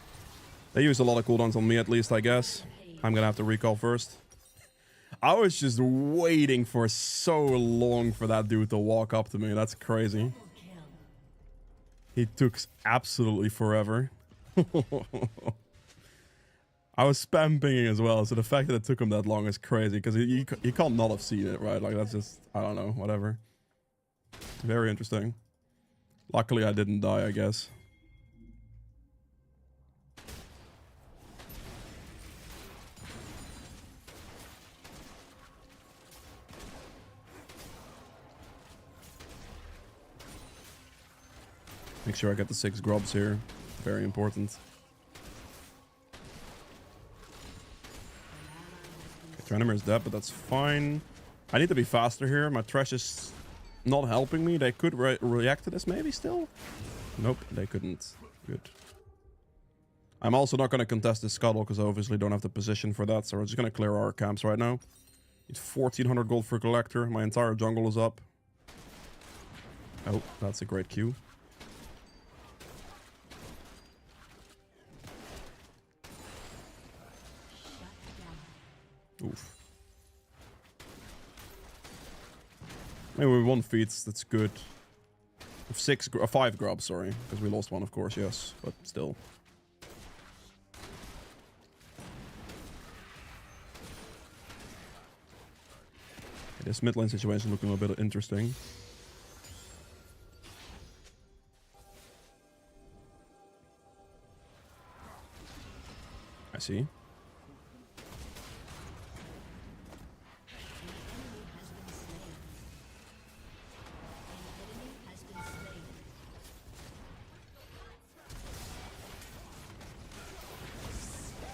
They used a lot of cooldowns on me at least, I guess. I'm gonna have to recall first. I was just waiting for so long for that dude to walk up to me. That's crazy. He took absolutely forever. I was spam pinging as well, so the fact that it took him that long is crazy because you can't not have seen it, right? Like, that's just, I don't know, whatever. Very interesting. Luckily, I didn't die, I guess. Make sure I get the 6 grubs here. Very important. Okay, Trenimir is dead, but that's fine. I need to be faster here. My Thresh is not helping me. They could react to this maybe still. Nope, they couldn't. Good. I'm also not going to contest this scuttle because I obviously don't have the position for that. So we're just going to clear our camps right now. Need 1400 gold for collector. My entire jungle is up. Oh, that's a great Q. Oof. Maybe we won feats, that's good. 5 grubs, sorry. Because we lost one, of course, yes. But still. Okay, this mid lane situation looking a bit interesting. I see.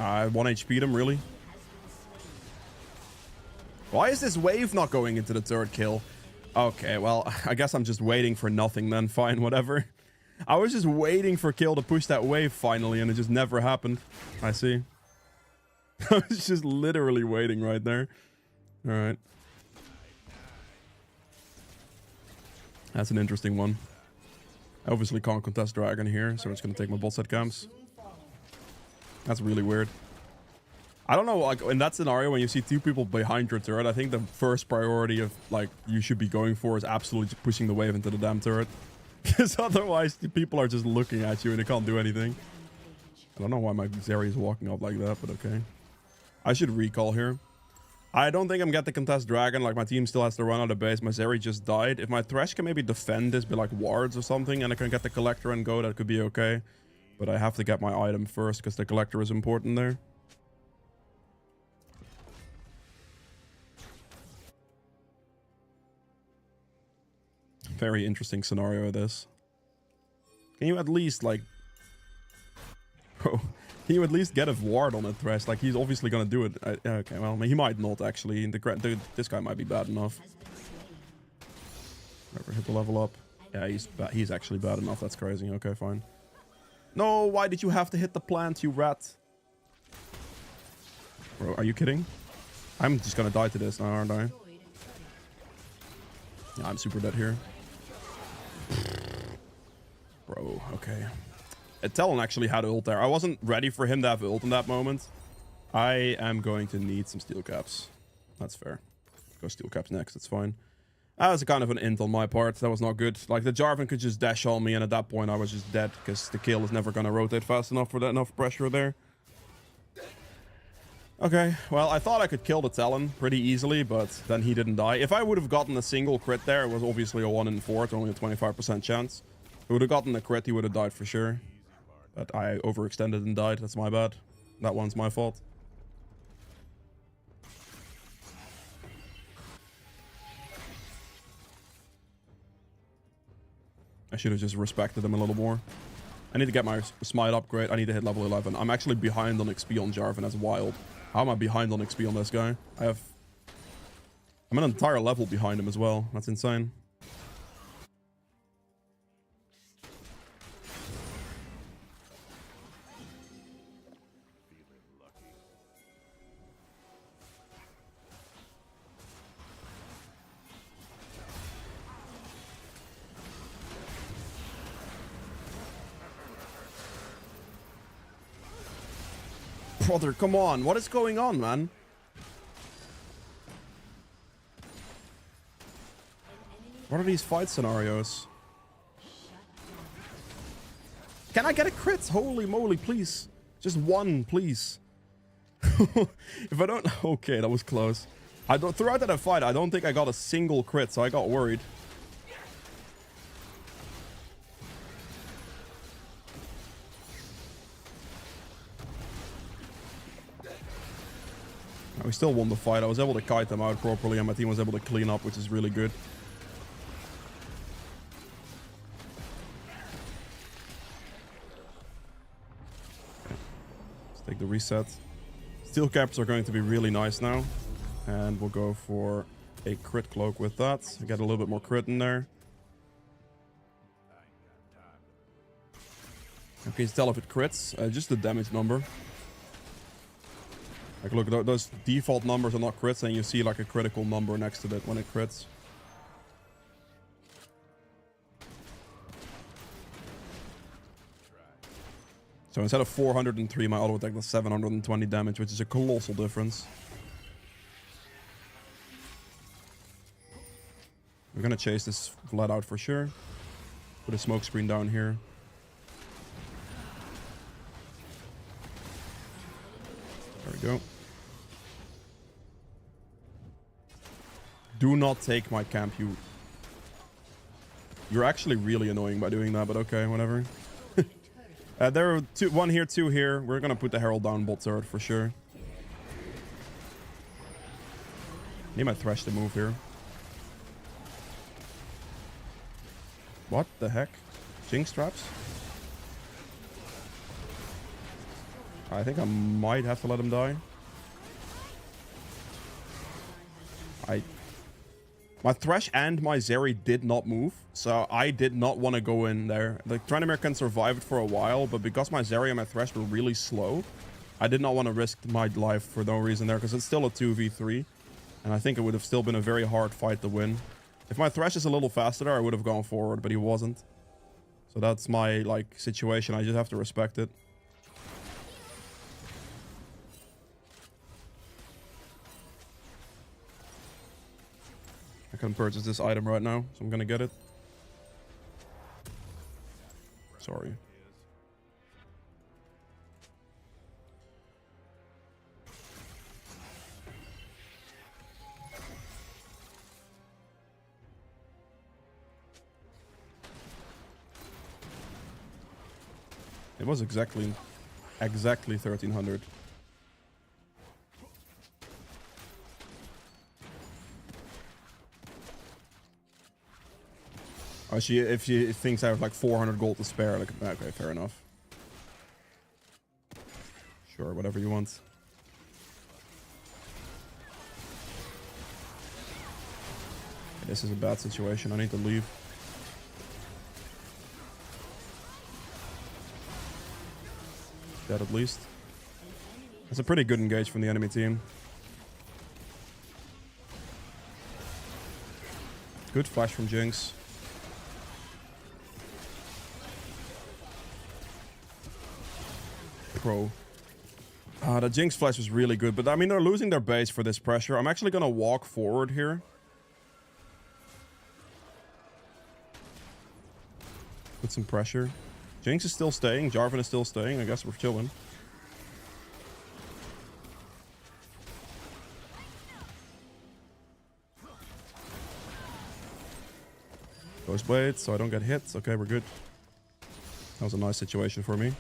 I 1 HP'd him, really? Why is this wave not going into the third kill? Okay, well, I guess I'm just waiting for nothing then. Fine, whatever. I was just waiting for kill to push that wave finally, and it just never happened. I see. I was just literally waiting right there. Alright. That's an interesting one. I obviously can't contest Dragon here, so it's going to take my bot set camps. That's really weird. I don't know, like, in that scenario, when you see two people behind your turret, I think the first priority of, like, you should be going for is absolutely pushing the wave into the damn turret. Because otherwise, the people are just looking at you and they can't do anything. I don't know why my Zeri is walking up like that, but okay. I should recall here. I don't think I'm getting to contest Dragon. Like, my team still has to run out of base. My Zeri just died. If my Thresh can maybe defend this, be like wards or something, and I can get the Collector and go, that could be okay. But I have to get my item first, because the Collector is important there. Very interesting scenario, this. Can you at least, like... Bro, can you at least get a ward on a Thresh? Like, he's obviously gonna do it. Okay, well, he might not, actually. Dude, this guy might be bad enough. Never hit the level up. Yeah, he's actually bad enough. That's crazy. Okay, fine. No, why did you have to hit the plant, you rat? Bro, are you kidding? I'm just gonna die to this now, aren't I? Yeah, I'm super dead here. Bro, okay. Talon actually had ult there. I wasn't ready for him to have ult in that moment. I am going to need some steel caps. That's fair. Go steel caps next, it's fine. That was a kind of an int on my part. That was not good. Like, the Jarvan could just dash on me, and at that point I was just dead, because the kill is never going to rotate fast enough for that enough pressure there. Okay, well, I thought I could kill the Talon pretty easily, but then he didn't die. If I would have gotten a single crit there, it was obviously a 1 in 4. It's only a 25% chance. If I would have gotten a crit, he would have died for sure. But I overextended and died. That's my bad. That one's my fault. I should have just respected him a little more. I need to get my smite upgrade. I need to hit level 11. I'm actually behind on XP on Jarvan. That's wild. How am I behind on XP on this guy? I'm an entire level behind him as well. That's insane. Brother, come on. What is going on, man? What are these fight scenarios? Can I get a crit? Holy moly, please. Just one, please. If I don't... Okay, that was close. Throughout that fight, I don't think I got a single crit, so I got worried. We still won the fight. I was able to kite them out properly, and my team was able to clean up, which is really good. Okay. Let's take the reset. Steel caps are going to be really nice now. And we'll go for a crit cloak with that. I get a little bit more crit in there. Okay, tell if it crits. Just the damage number. Like, look, those default numbers are not crits, and you see like a critical number next to it when it crits. So instead of 403, my auto attack does 720 damage, which is a colossal difference. We're gonna chase this Vlad out for sure. Put a smoke screen down here. There we go. Do not take my camp, you. You're actually really annoying by doing that, but okay, whatever. There are one here, two here. We're gonna put the Herald down bot turret for sure. Need my Thresh to move here. What the heck? Jinx traps? I think I might have to let him die. My Thresh and my Zeri did not move, so I did not want to go in there. The Tranimir can survive it for a while, but because my Zeri and my Thresh were really slow, I did not want to risk my life for no reason there, because it's still a 2v3, and I think it would have still been a very hard fight to win. If my Thresh is a little faster, I would have gone forward, but he wasn't. So that's my, like, situation. I just have to respect it. I can purchase this item right now, so I'm gonna get it. Sorry. It was exactly 1300. Oh, if she thinks I have like 400 gold to spare, like, okay, fair enough. Sure, whatever you want. This is a bad situation. I need to leave. Dead at least. That's a pretty good engage from the enemy team. Good flash from Jinx. Pro. The Jinx flash was really good, but I mean, they're losing their base for this pressure. I'm actually gonna walk forward here. Put some pressure. Jinx is still staying. Jarvan is still staying. I guess we're chilling. Ghost Blade, so I don't get hit. Okay, we're good. That was a nice situation for me.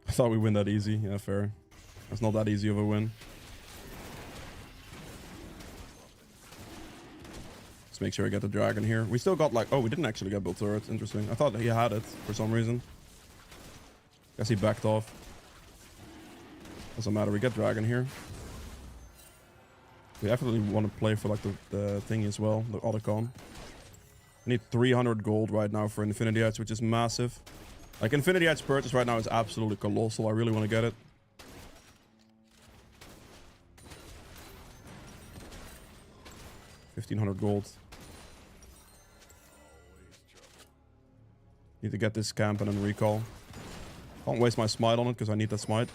I thought we win that easy. Yeah, fair. That's not that easy of a win. Let's make sure I get the dragon here. We still got like... Oh, we didn't actually get build turrets. Interesting. I thought he had it for some reason. Guess he backed off. Doesn't matter. We get dragon here. We definitely want to play for like the thingy as well. The Otacon. I need 300 gold right now for Infinity Edge, which is massive. Like, Infinity Edge purchase right now is absolutely colossal. I really want to get it. $1,500 gold. Need to get this camp and then recall. Can't waste my smite on it because I need that smite.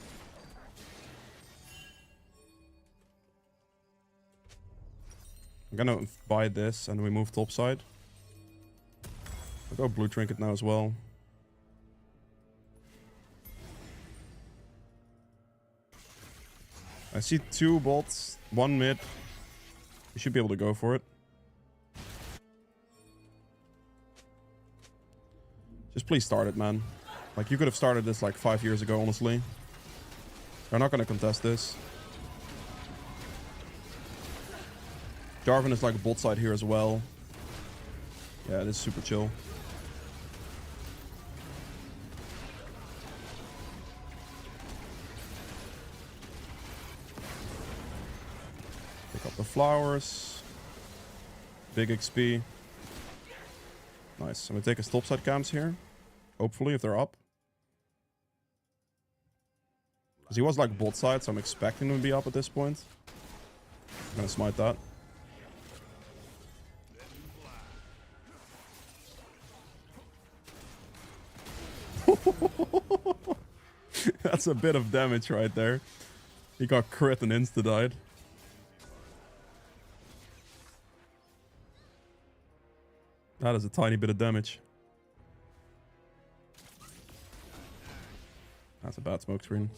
I'm gonna buy this and we move topside. I'll go blue trinket now as well. I see 2 bots, 1 mid. We should be able to go for it. Just please start it, man. Like, you could have started this like 5 years ago, honestly. They're not going to contest this. Jarvan is like bot side here as well. Yeah, this is super chill. Pick up the flowers. Big XP. Nice. I'm gonna take a topside camps here. Hopefully, if they're up. Because he was like bot side, so I'm expecting him to be up at this point. I'm gonna smite that. That's a bit of damage right there. He got crit and insta-died. That is a tiny bit of damage. That's a bad smoke screen.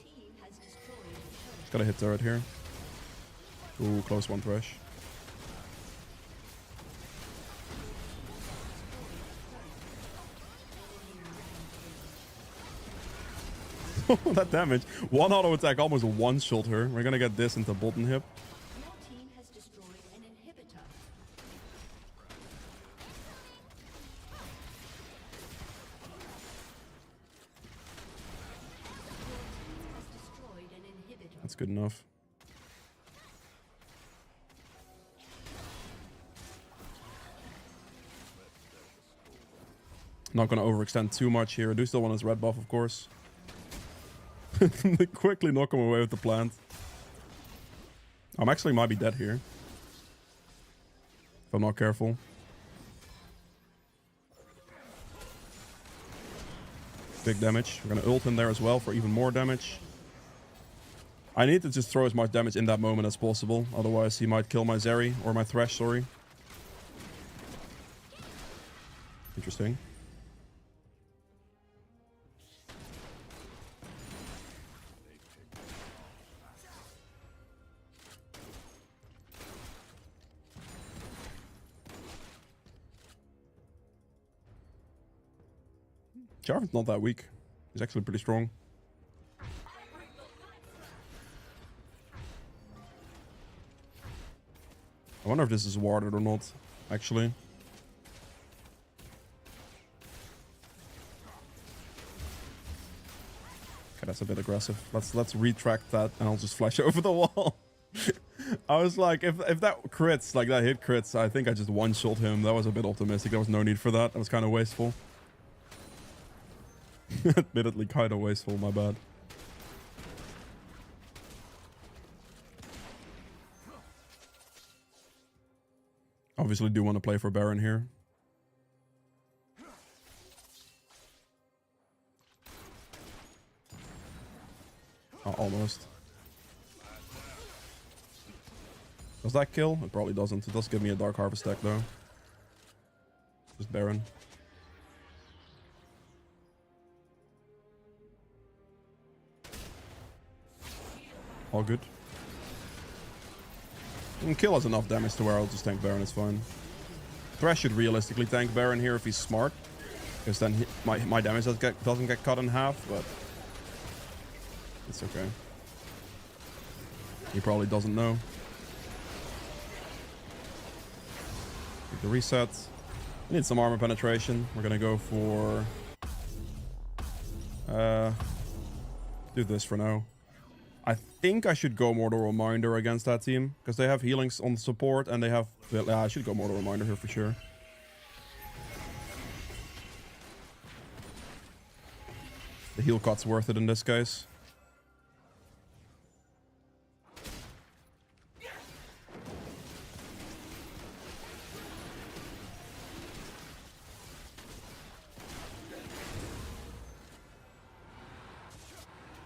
Just gotta hit turret here. Ooh, close one Thresh. That damage. One auto attack almost one-shot her. We're gonna get this into bottom hip. Your team has destroyed an inhibitor. That's good enough. Not going to overextend too much here. I do still want his red buff, of course. They quickly knock him away with the plant. I'm actually might be dead here. If I'm not careful. Big damage. We're going to ult in there as well for even more damage. I need to just throw as much damage in that moment as possible. Otherwise, he might kill my Zeri. Or my Thresh, sorry. Interesting. Jarvan's not that weak. He's actually pretty strong. I wonder if this is warded or not, actually. Okay, that's a bit aggressive. Let's retract that and I'll just flash over the wall. I was like, if that crits, like that hit crits, I think I just one-shot him. That was a bit optimistic. There was no need for that. That was kind of wasteful. Admittedly kind of wasteful, my bad. Obviously do want to play for Baron here. Oh, almost. Does that kill? It probably doesn't. It does give me a Dark Harvest deck though. Just Baron. All good. And kill has enough damage to where I'll just tank Baron, it's fine. Thresh should realistically tank Baron here if he's smart. Because then my damage doesn't get cut in half, but... it's okay. He probably doesn't know. Take the reset. I need some armor penetration. We're gonna go for... do this for now. I think I should go Mortal Reminder against that team. Because they have healings on support and they have... yeah, I should go Mortal Reminder here for sure. The heal cut's worth it in this case.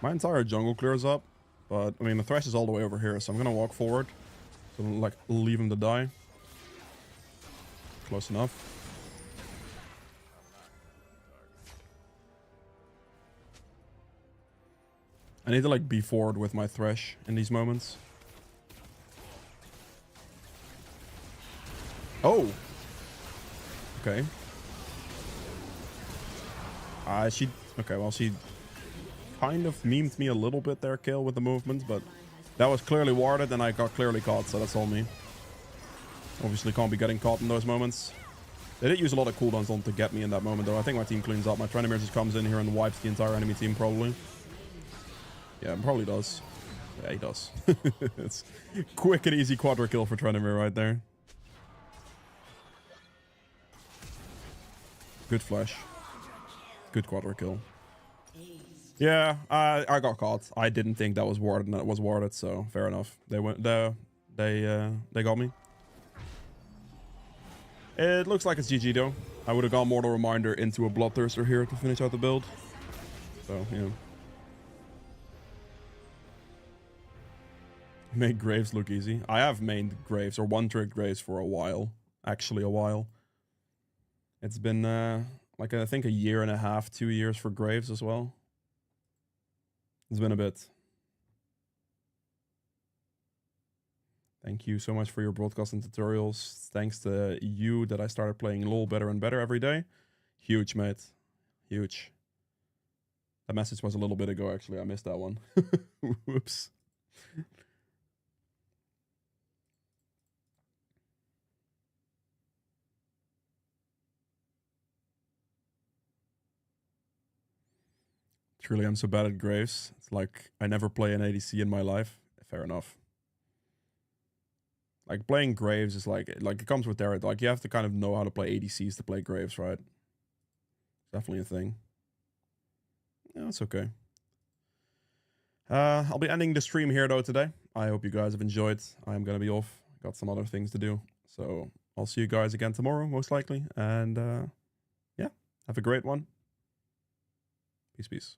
My entire jungle clears up. But, I mean, the Thresh is all the way over here, so I'm gonna walk forward. So, like, leave him to die. Close enough. I need to, like, be forward with my Thresh in these moments. Oh! Okay. She... okay, well, she... kind of memed me a little bit there, Kill, with the movement, but that was clearly warded and I got clearly caught, so that's all me. Obviously can't be getting caught in those moments. They did use a lot of cooldowns on to get me in that moment, though. I think my team cleans up. My Trendemir just comes in here and wipes the entire enemy team, probably. Yeah, probably does. Yeah, he does. It's quick and easy quadra kill for Trendemir right there. Good flash. Good quadra kill. Yeah, I got caught. I didn't think that was warded, and it was warded, so fair enough. They went there. They got me. It looks like it's GG though. I would have gone Mortal Reminder into a Bloodthirster here to finish out the build. So yeah. Make Graves look easy. I have mained Graves or one-trick Graves for a while. Actually, a while. It's been like I think a year and a half, 2 years for Graves as well. It's been a bit. Thank you so much for your broadcasting tutorials. Thanks to you that I started playing LoL better and better every day. Huge, mate. Huge. That message was a little bit ago, actually. I missed that one. Whoops. Truly, I'm so bad at Graves. It's like I never play an ADC in my life. Fair enough. Like playing Graves is like it comes with territory. Like you have to kind of know how to play ADCs to play Graves, right? Definitely a thing. Yeah, it's okay. I'll be ending the stream here though today. I hope you guys have enjoyed. I'm gonna be off. Got some other things to do. So I'll see you guys again tomorrow, most likely. And yeah, have a great one. Peace, peace.